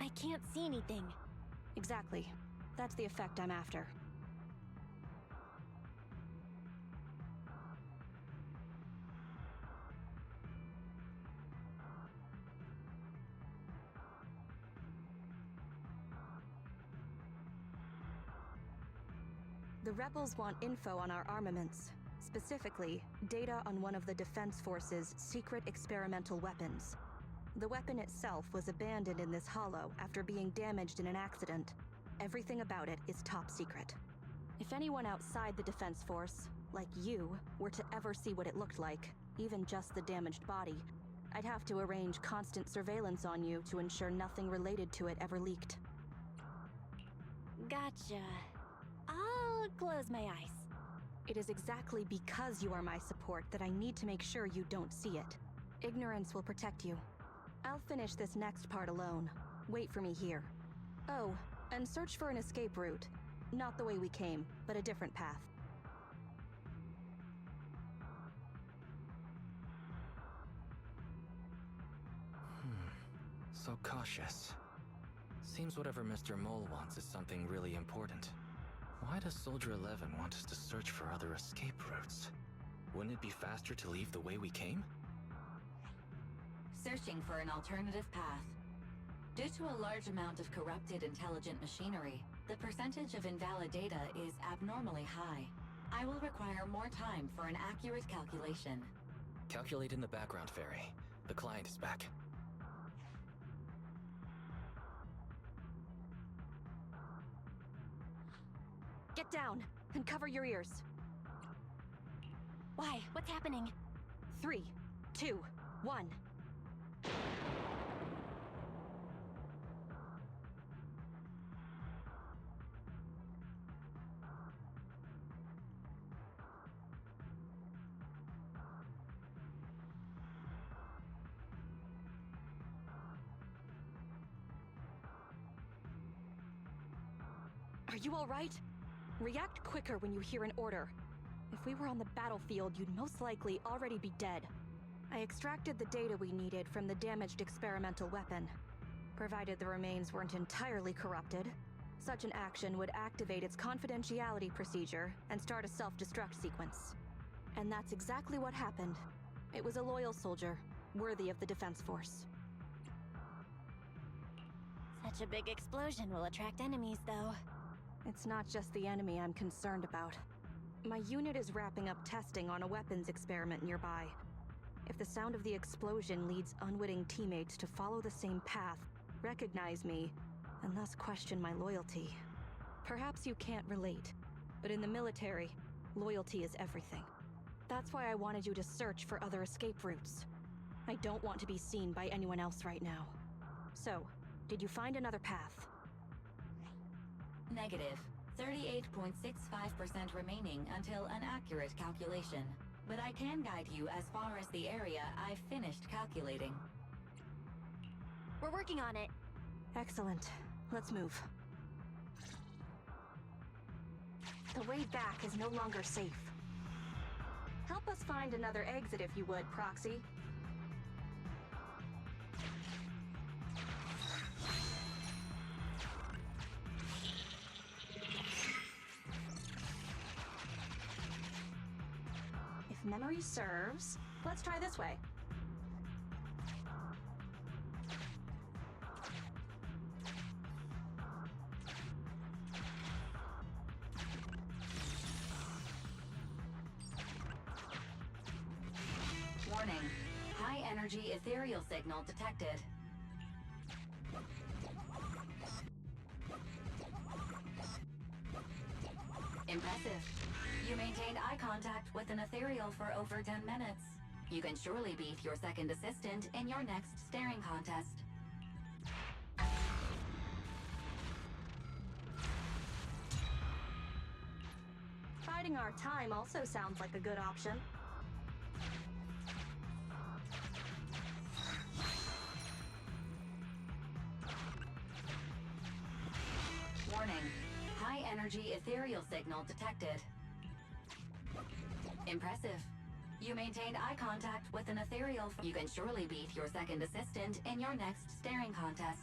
S2: I can't see anything.
S13: Exactly. That's the effect I'm after. The rebels want info on our armaments. Specifically, data on one of the Defense Force's secret experimental weapons. The weapon itself was abandoned in this hollow after being damaged in an accident. Everything about it is top secret. If anyone outside the Defense Force, like you, were to ever see what it looked like, even just the damaged body, I'd have to arrange constant surveillance on you to ensure nothing related to it ever leaked.
S2: Gotcha. I'll close my eyes.
S13: It is exactly because you are my support that I need to make sure you don't see it. Ignorance will protect you. I'll finish this next part alone. Wait for me here. Oh, and search for an escape route. Not the way we came, but a different path.
S6: So cautious. Seems whatever Mr. Mole wants is something really important. Why does Soldier 11 want us to search for other escape routes? Wouldn't it be faster to leave the way we came?
S7: Searching for an alternative path. Due to a large amount of corrupted intelligent machinery, the percentage of invalid data is abnormally high. I will require more time for an accurate calculation.
S6: Calculate in the background, Fairy. The client is back.
S13: Get down and cover your ears.
S2: Why? What's happening?
S13: 3, 2, 1. you alright? React quicker when you hear an order. If we were on the battlefield, you'd most likely already be dead. I extracted the data we needed from the damaged experimental weapon. Provided the remains weren't entirely corrupted, such an action would activate its confidentiality procedure and start a self-destruct sequence. And that's exactly what happened. It was a loyal soldier, worthy of the Defense Force.
S2: Such a big explosion will attract enemies, though.
S13: It's not just the enemy I'm concerned about. My unit is wrapping up testing on a weapons experiment nearby. If the sound of the explosion leads unwitting teammates to follow the same path, recognize me, and thus question my loyalty. Perhaps you can't relate, but in the military, loyalty is everything. That's why I wanted you to search for other escape routes. I don't want to be seen by anyone else right now. So, did you find another path?
S7: Negative. 38.65% remaining until an accurate calculation. But I can guide you as far as the area I've finished calculating.
S2: We're working on it.
S13: Excellent. Let's move. The way back is no longer safe. Help us find another exit if you would, Proxy. If memory serves, let's try this way.
S7: Warning. High-energy ethereal signal detected. Impressive. You maintained eye contact with an ethereal for over 10 minutes. You can surely beat your second assistant in your next staring contest.
S13: Biding our time also sounds like a good option.
S7: Warning. High-energy ethereal signal detected. Impressive. You maintained eye contact with an ethereal. You can surely beat your second assistant in your next staring contest.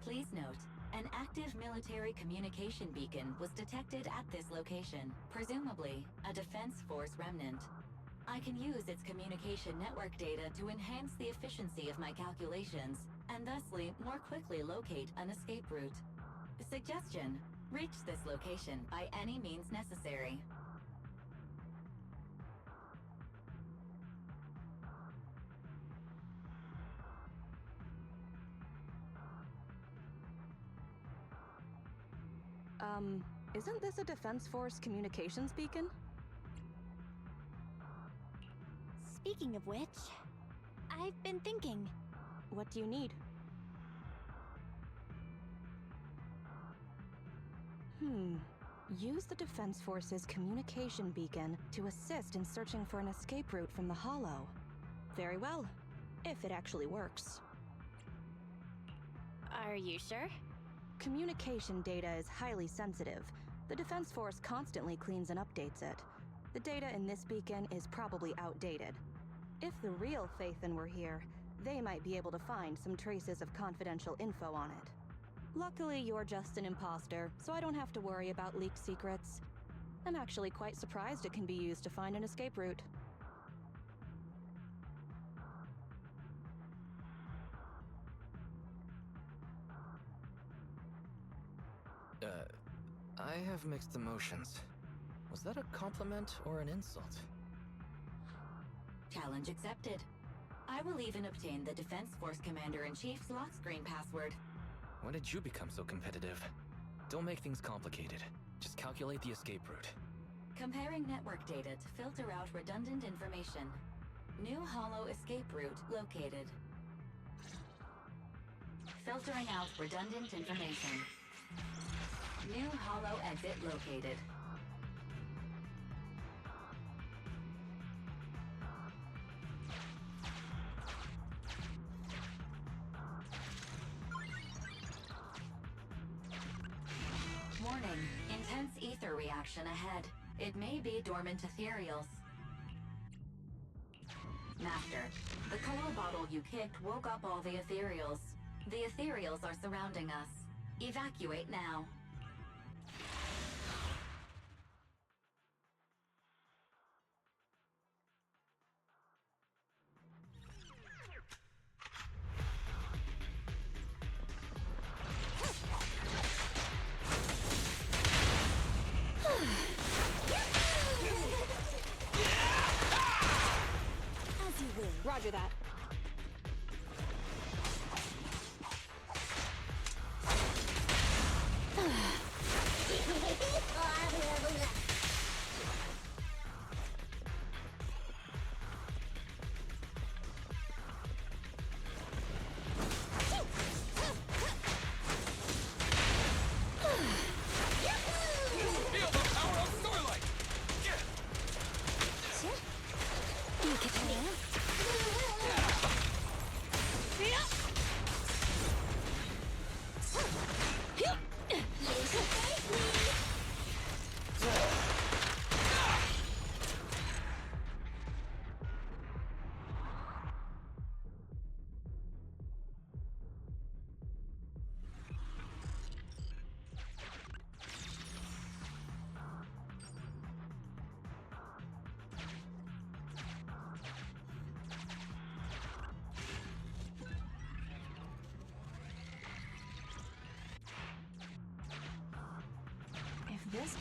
S7: Please note, an active military communication beacon was detected at this location, presumably a Defense Force remnant. I can use its communication network data to enhance the efficiency of my calculations, and thusly more quickly locate an escape route. Suggestion: reach this location by any means necessary.
S13: Isn't this a Defense Force communications beacon?
S2: Speaking of which, I've been thinking.
S13: What do you need? Use the Defense Force's communication beacon to assist in searching for an escape route from the Hollow. Very well, if it actually works.
S2: Are you sure?
S13: Communication data is highly sensitive. The Defense Force constantly cleans and updates it. The data in this beacon is probably outdated. If the real Phaethon were here, they might be able to find some traces of confidential info on it. Luckily, you're just an imposter, so I don't have to worry about leaked secrets. I'm actually quite surprised it can be used to find an escape route.
S6: I have mixed emotions. Was that a compliment or an insult?
S7: Challenge accepted. I will even obtain the Defense Force Commander-in-Chief's lock screen password.
S6: When did you become so competitive? Don't make things complicated. Just calculate the escape route.
S7: Comparing network data to filter out redundant information. New Hollow escape route located. Filtering out redundant information. New Hollow exit located. Warning, intense ether reaction ahead. It may be dormant ethereals. Master, the cola bottle you kicked woke up all the ethereals. The ethereals are surrounding us. Evacuate now.
S18: As you will.
S13: Roger that.
S17: Feel the power of Starlight!
S7: This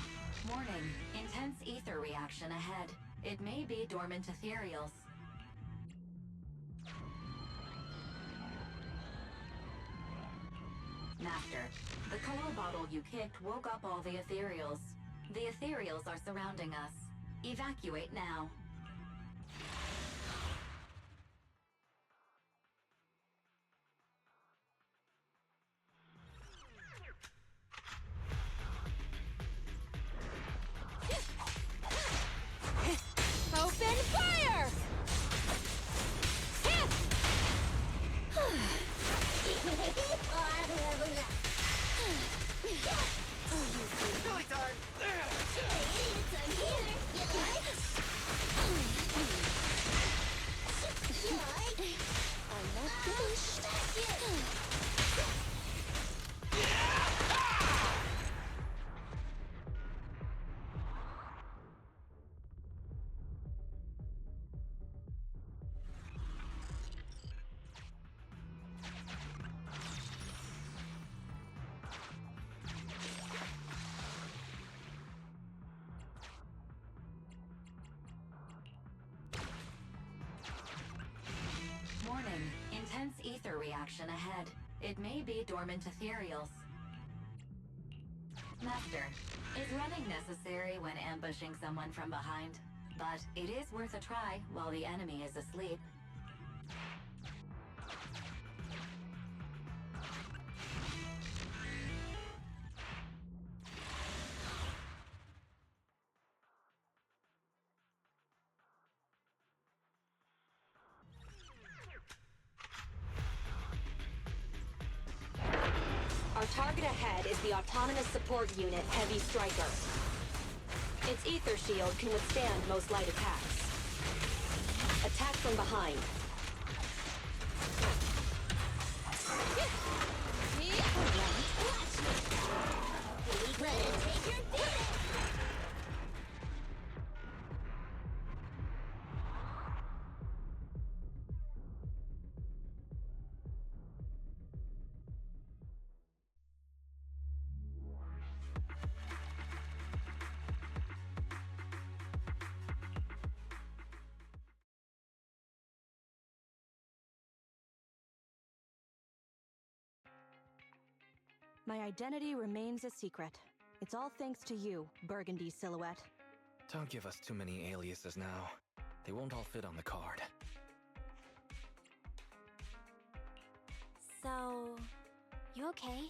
S7: warning, intense ether reaction ahead. It may be dormant ethereals. Master, the cola bottle you kicked woke up all the ethereals. The ethereals are surrounding us. Evacuate now.
S18: Open fire!
S1: Really darn.
S7: Warning, intense ether reaction ahead. It may be dormant ethereals. Master, is running necessary when ambushing someone from behind? But it is worth a try while the enemy is asleep.
S13: Our target ahead is the Autonomous Support Unit Heavy Striker. Its ether shield can withstand most light attacks. Attack from behind. My identity remains a secret. It's all thanks to you, Burgundy Silhouette.
S6: Don't give us too many aliases now. They won't all fit on the card.
S2: So, you okay?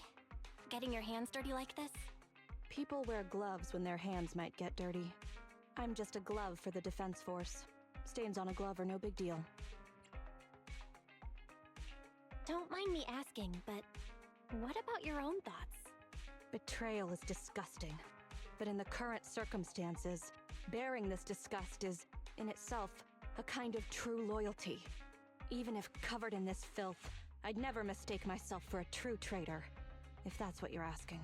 S2: Getting your hands dirty like this?
S13: People wear gloves when their hands might get dirty. I'm just a glove for the Defense Force. Stains on a glove are no big deal.
S2: Don't mind me asking, but what about your own thoughts?
S13: Betrayal is disgusting. But in the current circumstances, bearing this disgust is, in itself, a kind of true loyalty. Even if covered in this filth, I'd never mistake myself for a true traitor, if that's what you're asking.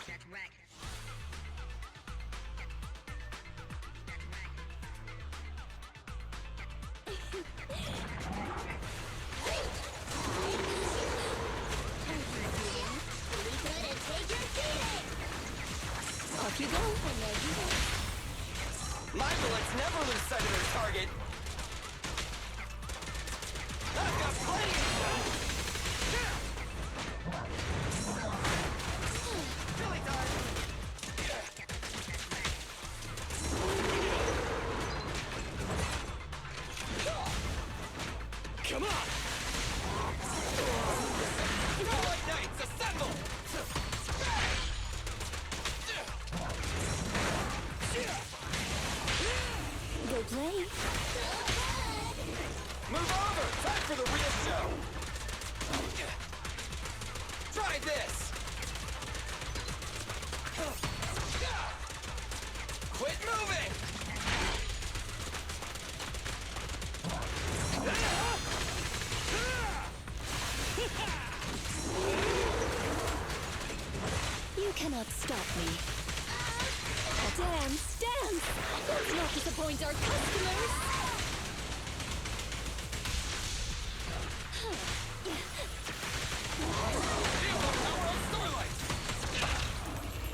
S5: That's right.
S18: Off you go, and there you go.
S1: My bullets never lose sight of their target. I've got plenty of time. Silly time. Come on! for the real show! Try this! Quit moving!
S18: You cannot stop me. Dance, dance! Let's not disappoint our customers!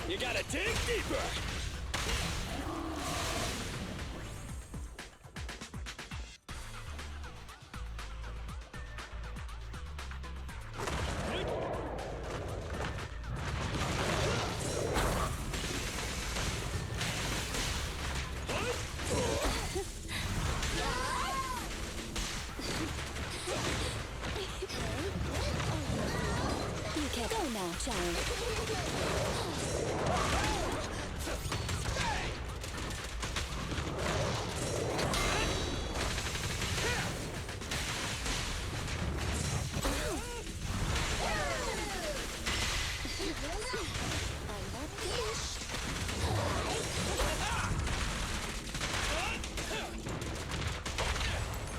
S17: You gotta dig deeper!
S18: You can't go now, child.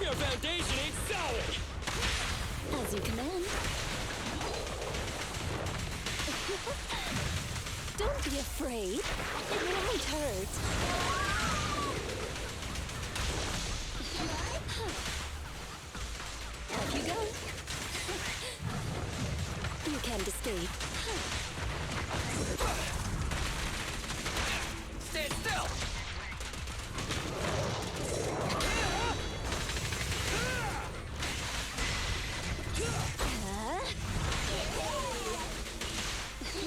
S17: Your foundation ain't solid!
S18: As you command. Don't be afraid. It won't hurt. Off you go. You can't escape.
S1: Stand still!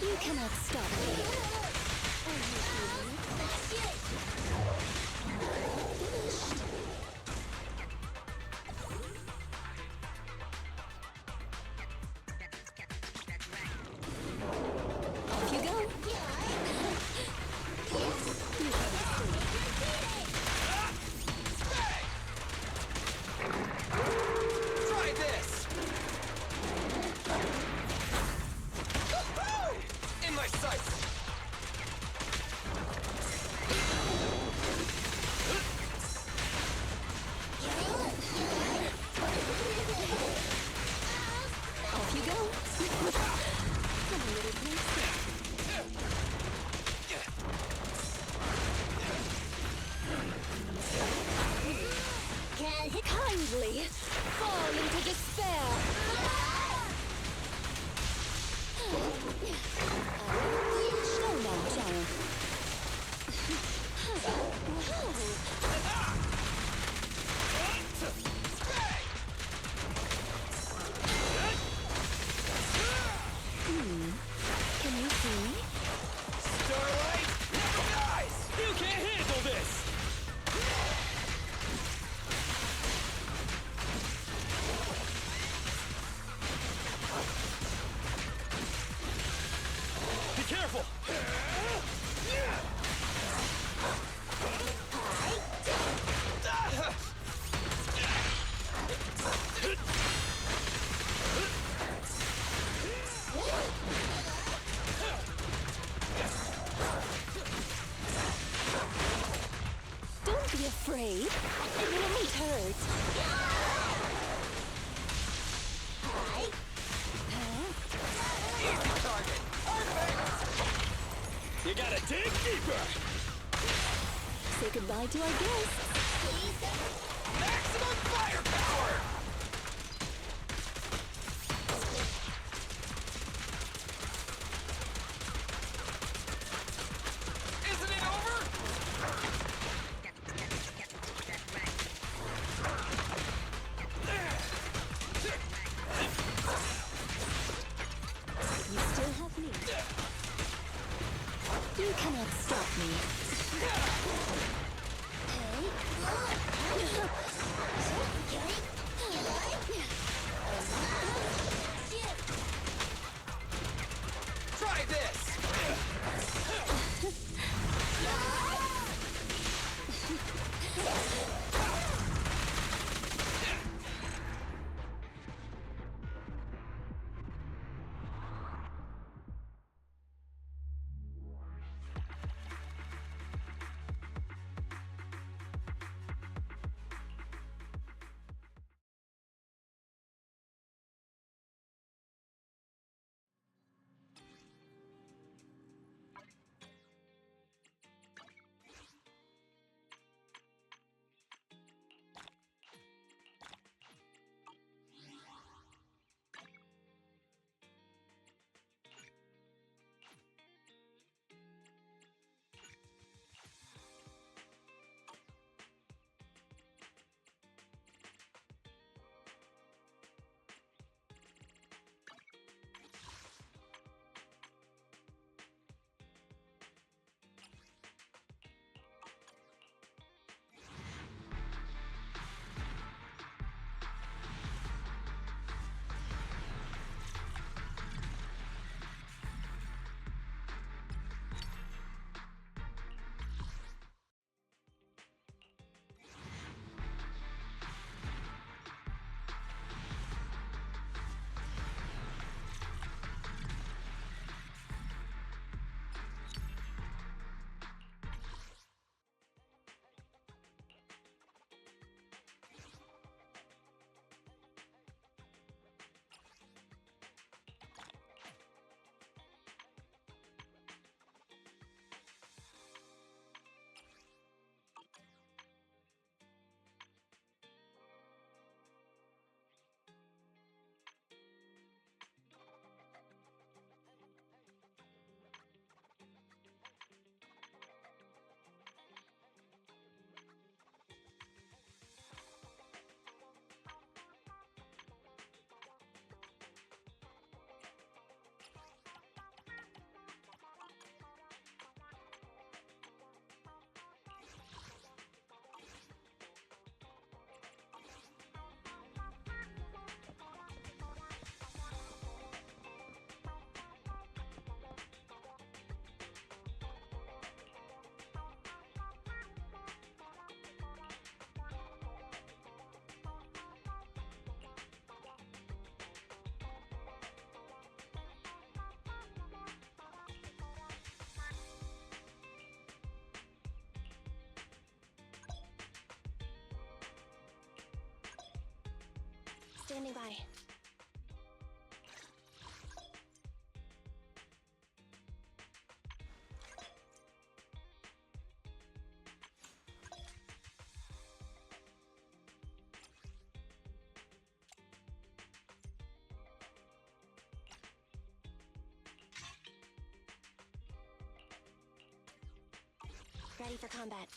S18: You cannot stop me. Off you go.
S1: Try this! In my sights!
S18: Off you go. Come a little closer. Kindly fall into despair. Go now, child. Can you see me?
S1: Starlight, never dies!
S17: You can't handle this! Be careful!
S18: Don't be afraid. It won't hurt.
S1: Easy target! Perfect!
S17: You gotta dig deeper!
S18: Say goodbye to our guests.
S1: Maximum firepower! Isn't it over?
S18: You still have me. You cannot stop me.
S16: standing by. Ready for combat.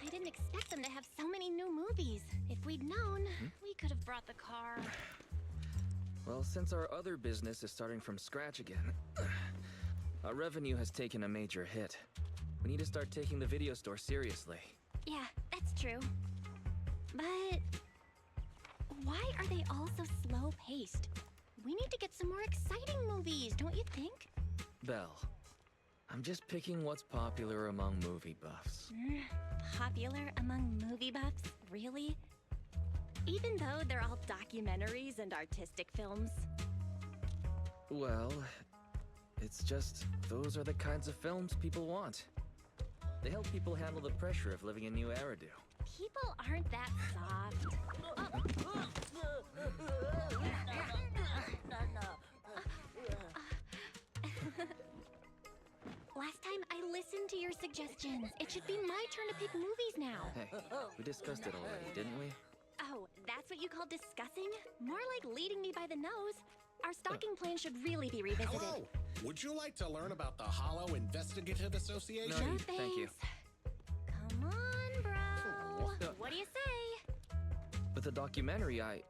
S16: I didn't expect them to have so many new movies. If we'd known, we could have brought the car.
S6: Well, since our other business is starting from scratch again, our revenue has taken a major hit. We need to start taking the video store seriously.
S16: Yeah, that's true. But why are they all so slow-paced? We need to get some more exciting movies, don't you think?
S6: Belle, I'm just picking what's popular among movie buffs.
S16: Popular among movie buffs? Really? Even though they're all documentaries and artistic films?
S6: Well, it's just those are the kinds of films people want. They help people handle the pressure of living a new era.
S16: People aren't that soft. Last time I listened to your suggestions. It should be my turn to pick movies now.
S6: Hey, we discussed it already, didn't we?
S16: Oh, that's what you call discussing? More like leading me by the nose. Our stocking plan should really be revisited.
S12: Hello! Would you like to learn about the Hollow Investigative Association?
S6: No, thank you.
S16: Come on, bro. What do you say?
S6: But the documentary I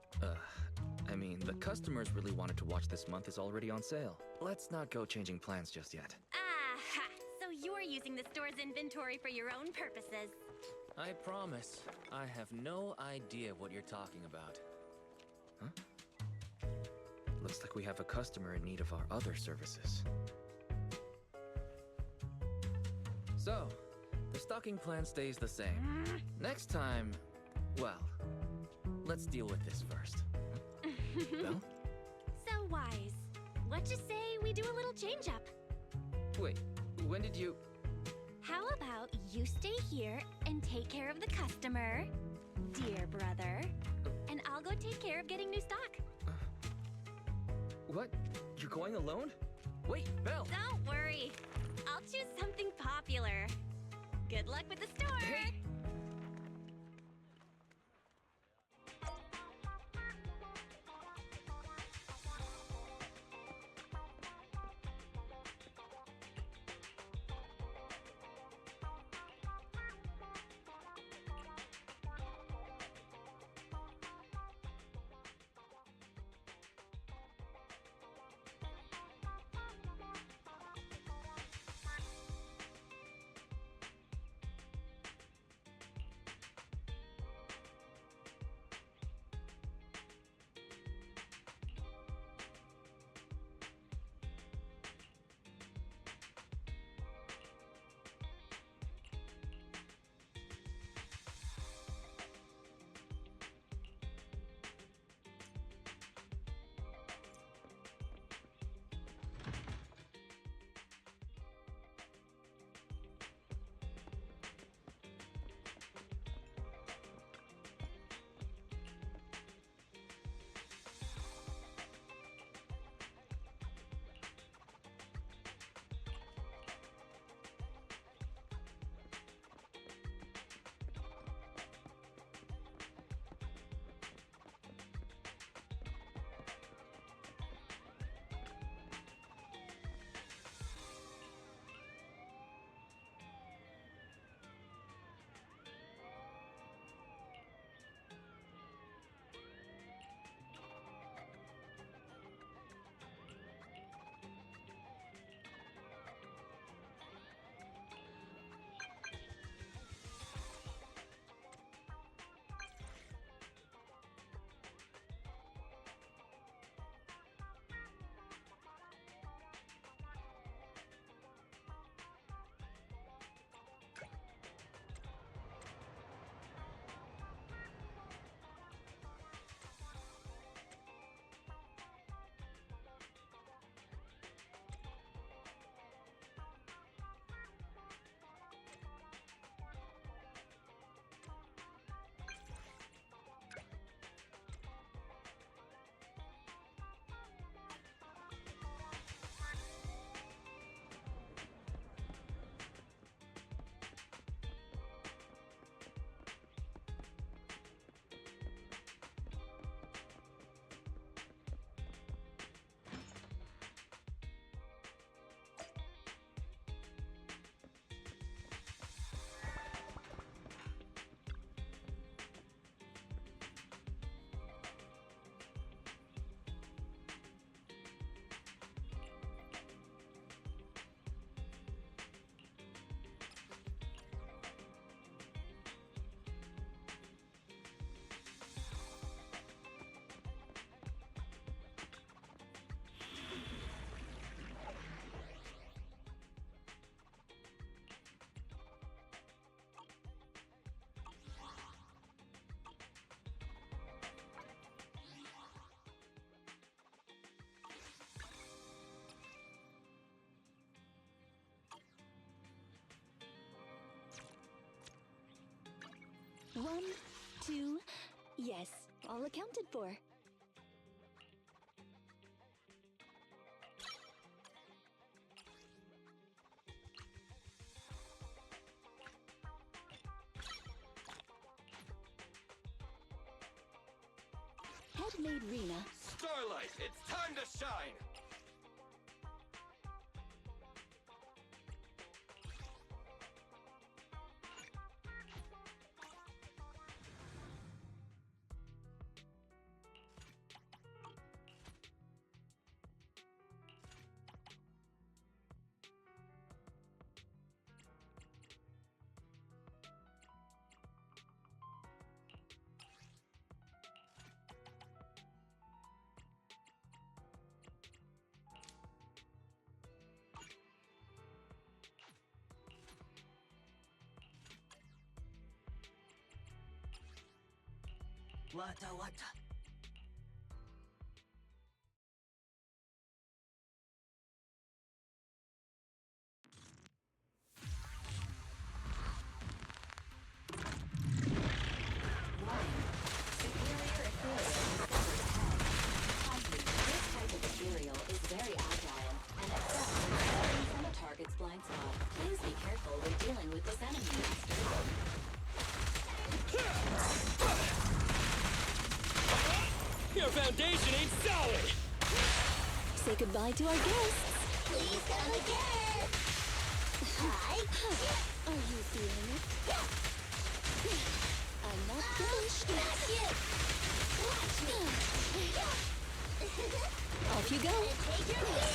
S6: mean, the customers really wanted to watch this month is already on sale. Let's not go changing plans just yet.
S16: Aha! So you're using the store's inventory for your own purposes.
S6: I promise, I have no idea what you're talking about. Huh? Looks like we have a customer in need of our other services. So, the stocking plan stays the same. Next time, well, let's deal with this first. Well?
S16: So wise. What you say we do a little change-up?
S6: Wait,
S21: When did you...
S16: How about you stay here and take care of the customer, dear brother, and I'll go take care of getting new stock.
S21: What? You're going alone? Wait, Belle!
S16: Don't worry. I'll choose something popular. Good luck with the store!
S21: Hey!
S18: One, two, yes, all accounted for. Headmaid Rena.
S1: Starlight, it's time to shine!
S19: Wata wata.
S17: foundation ain't solid!
S18: Say goodbye to our guests.
S3: Please come again! Hi!
S18: Are you feeling it? I'm not finished.
S3: Got you! Watch me!
S18: Off you go.
S3: Take your pick!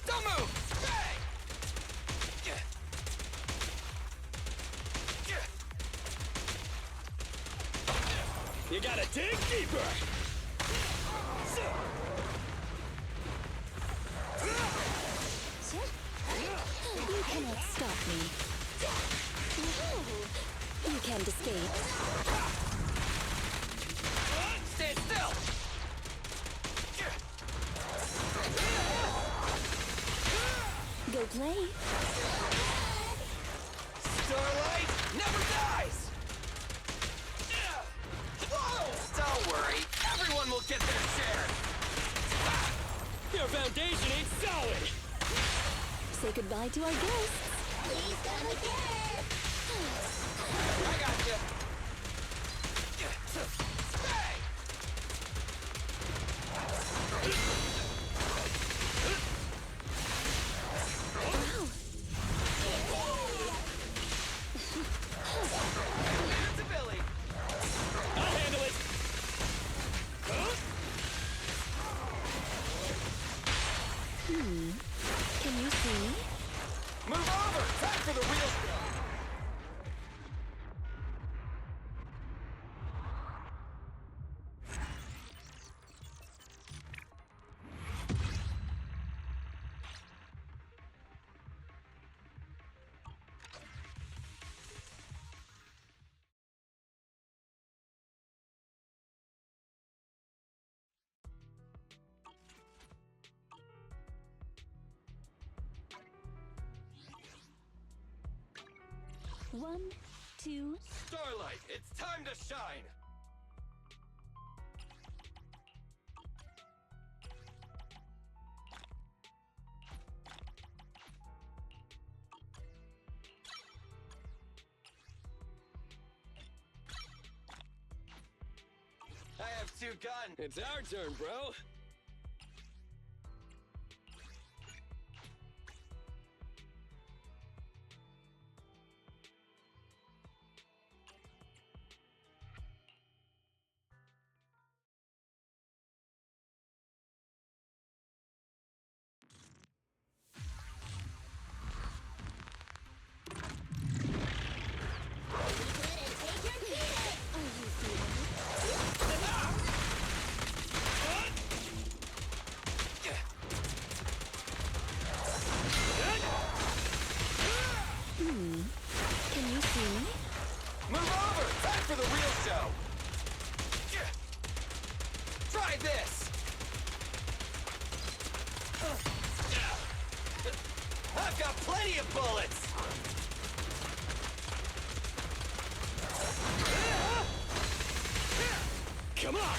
S1: Don't move!
S17: You gotta dig deeper!
S18: You cannot stop me. You can't escape.
S1: Stand still!
S18: Go play.
S1: Starlight never dies! Whoa! Don't worry, everyone will get their share!
S17: Your foundation ain't solid!
S18: Say goodbye to our guests.
S3: Please come again!
S1: I got you! Billy!
S17: I'll handle it!
S18: Can you see me?
S1: Move over! Time for the real stuff!
S18: One, two.
S1: Starlight, it's time to shine! I have two guns!
S17: It's our turn, bro!
S18: Can you see me?
S1: Move over! Time for the real show! Try this! I've got plenty of bullets!
S17: Come on!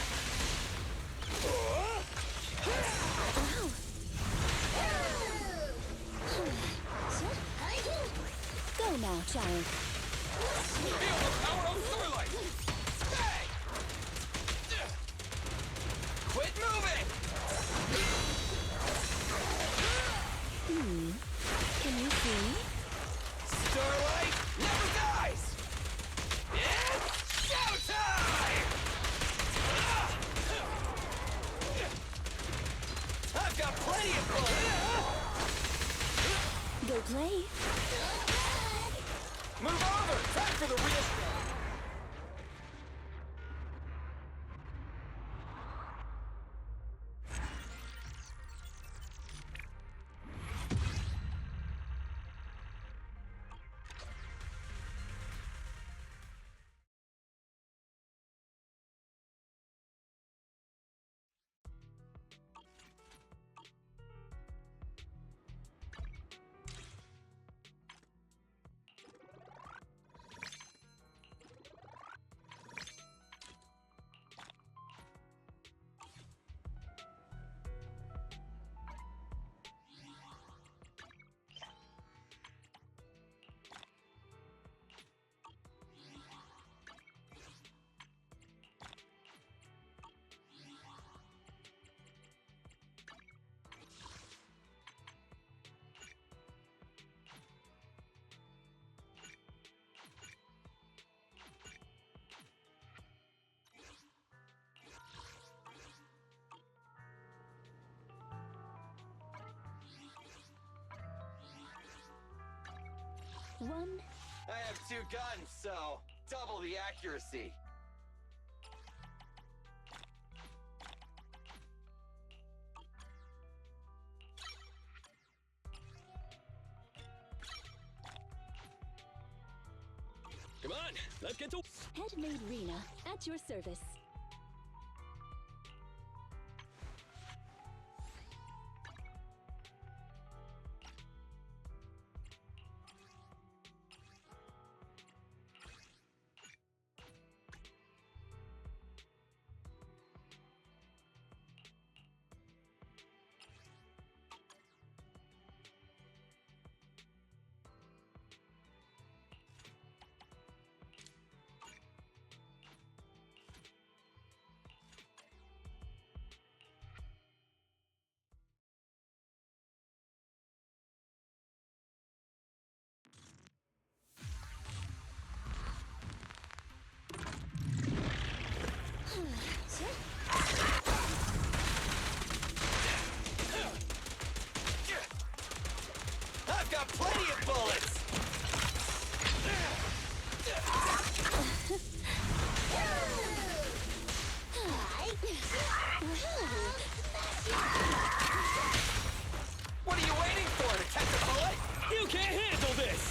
S18: Go now, child.
S1: Feel the power of Starlight! Bang! Quit moving!
S18: Can you see me?
S1: Starlight never dies! It's showtime! I've got plenty of bullets!
S18: Go play.
S1: Move over! Time for the real stuff!
S18: 1.
S1: I have 2 guns, so double the accuracy.
S17: Come on, let's get to...
S18: Headmaid Rena, at your service.
S1: I've got plenty of bullets! What are you waiting for, to catch a bullet?
S17: You can't handle this!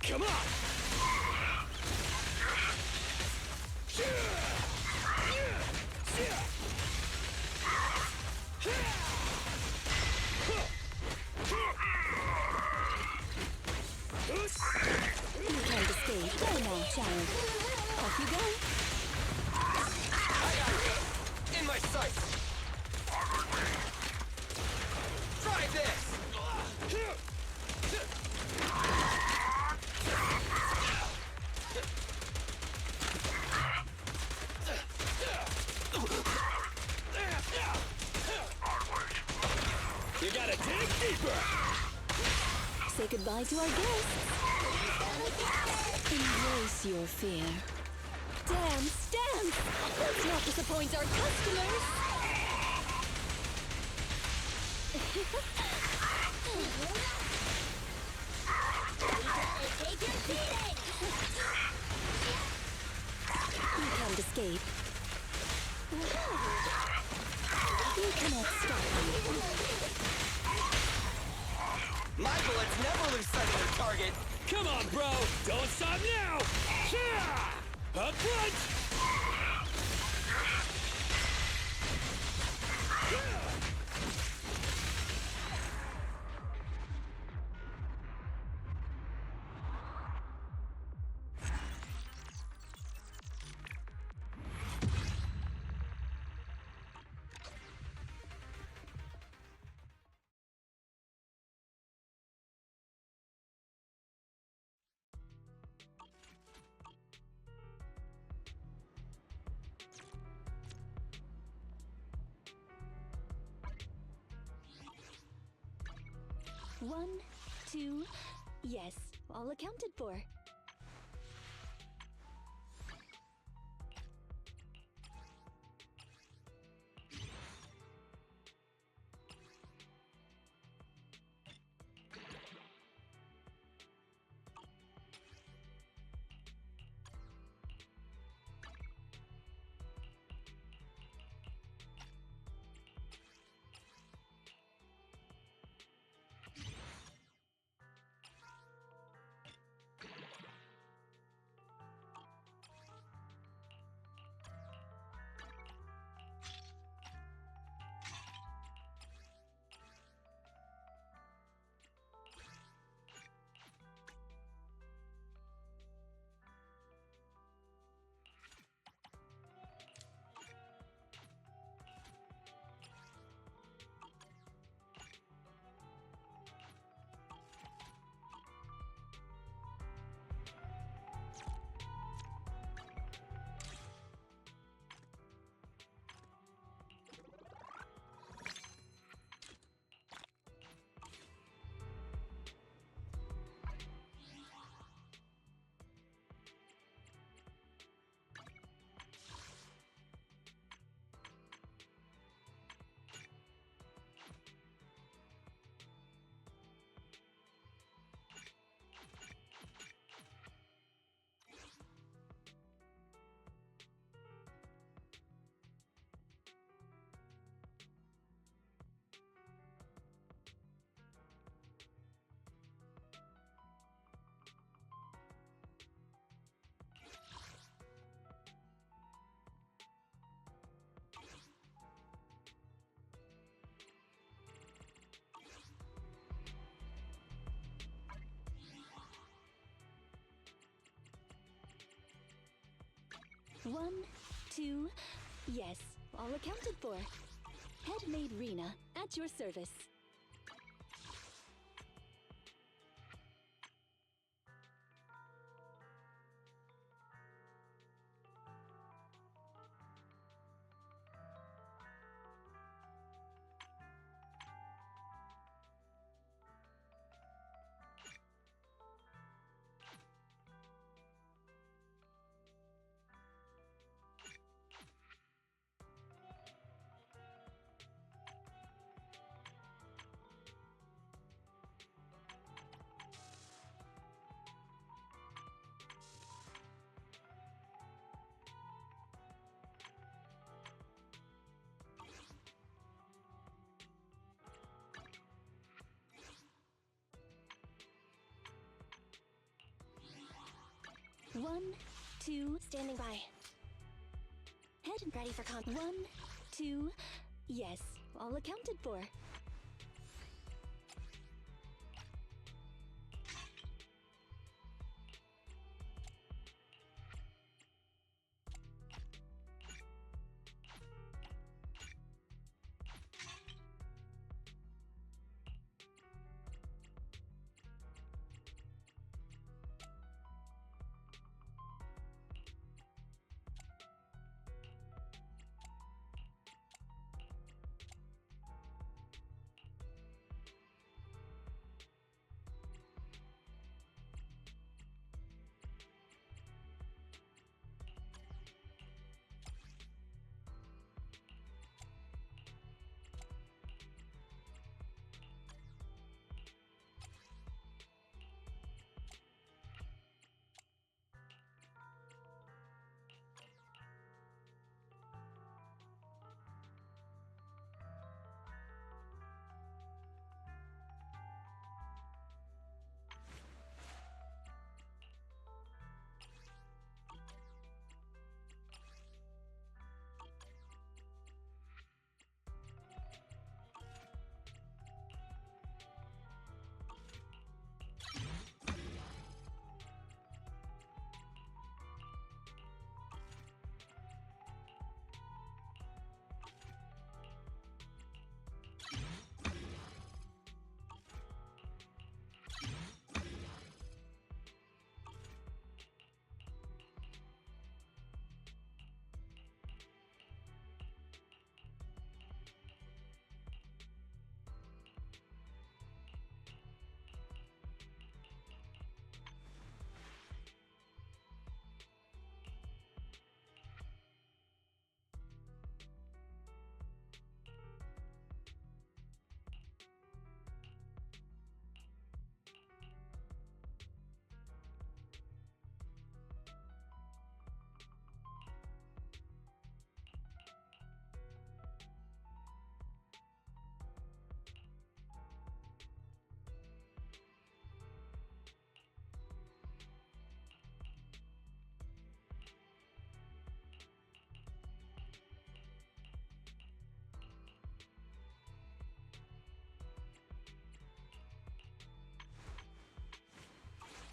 S17: Come on!
S18: You can't escape. Go now, child. Off you go.
S1: I got it! In my sights! Try this!
S17: You gotta dig deeper!
S18: Say goodbye to our guests. Embrace your fear. Dance, dance! Let's not disappoint our customers!
S3: Take your beating!
S18: You can't escape. You cannot stop me.
S1: My bullets never lose sight of their target!
S17: Come on, bro! Don't stop now! Yeah! Up front!
S18: One, two, yes, all accounted for. 1, 2, yes, all accounted for. Headmaid Rena, at your service. One, two, standing by. Head ready for 1, 2, yes, all accounted for.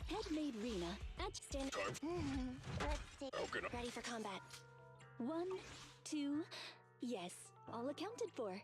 S18: Headmaid Rena, at stand.
S3: Let's see.
S18: Ready for combat. 1, 2, yes, all accounted for.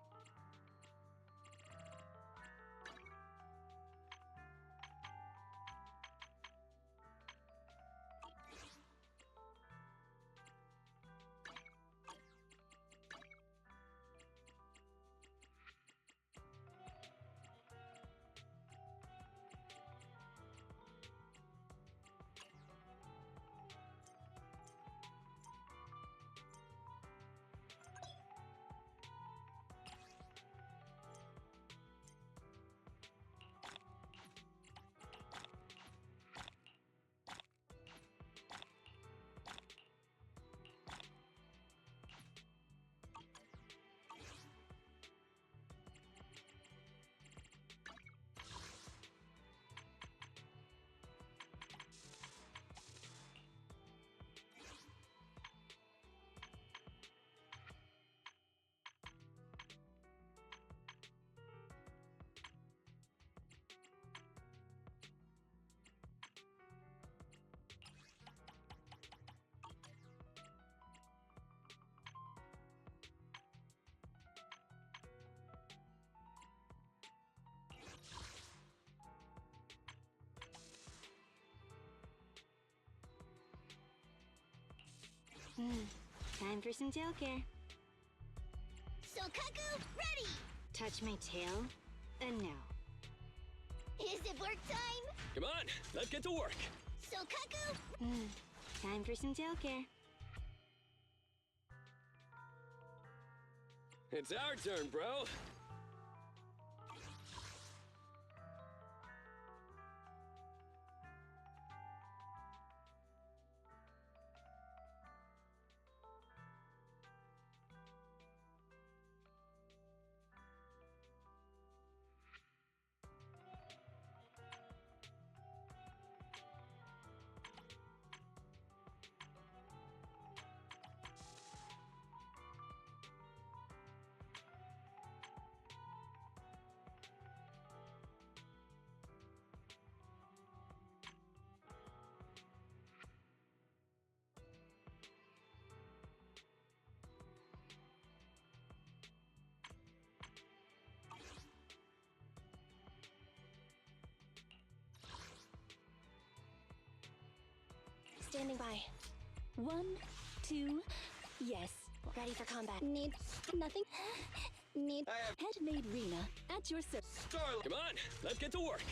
S22: Time for some tail care.
S3: Sokaku, ready!
S22: Touch my tail? No.
S3: Is it work time?
S17: Come on, let's get to work.
S3: Sokaku!
S22: Time for some tail care.
S17: It's our turn, bro.
S18: Standing by. 1, 2, yes. Ready for combat. Need nothing. Need head-made Rena at your service.
S17: Starlight! Come on, let's get to work.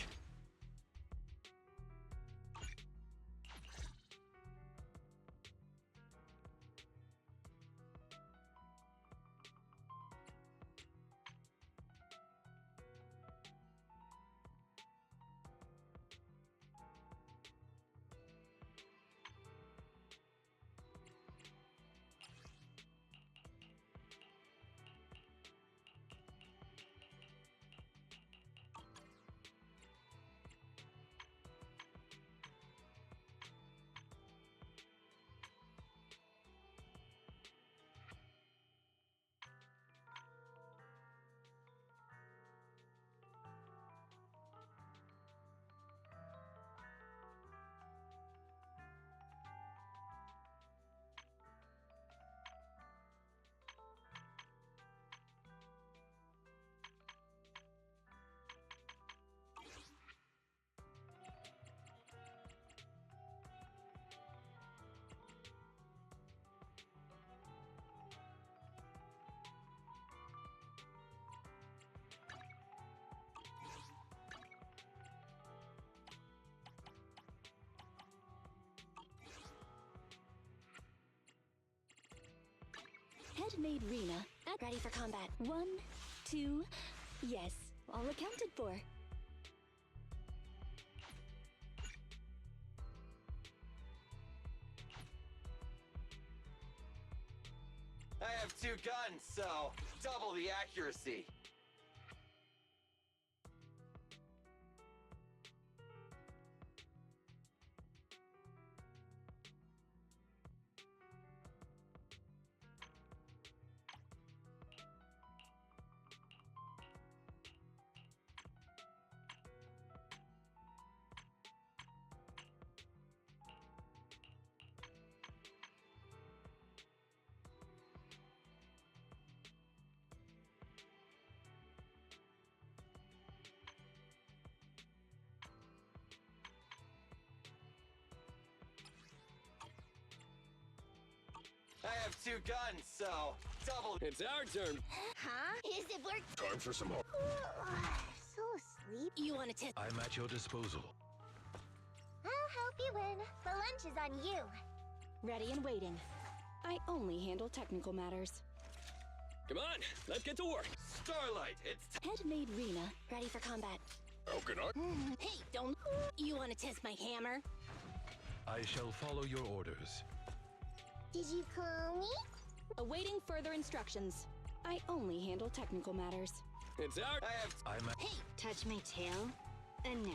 S18: Head-made Rena at ready for combat. 1, 2, yes. All accounted for.
S1: I have 2 guns, so double the accuracy. I have 2 guns, so double.
S17: It's our turn.
S3: Huh? Is it work?
S11: Time for some more.
S3: So asleep.
S18: You want to test?
S10: I'm at your disposal.
S3: I'll help you win. The lunch is on you.
S18: Ready and waiting. I only handle technical matters.
S17: Come on, let's get to work.
S1: Starlight, it's
S18: Head-made Rena ready for combat.
S11: How can I?
S18: Hey, don't. You want to test my hammer?
S10: I shall follow your orders.
S3: Did you call me?
S18: Awaiting further instructions. I only handle technical matters.
S17: It's our.
S10: I'm at.
S22: Hey, touch my tail? No.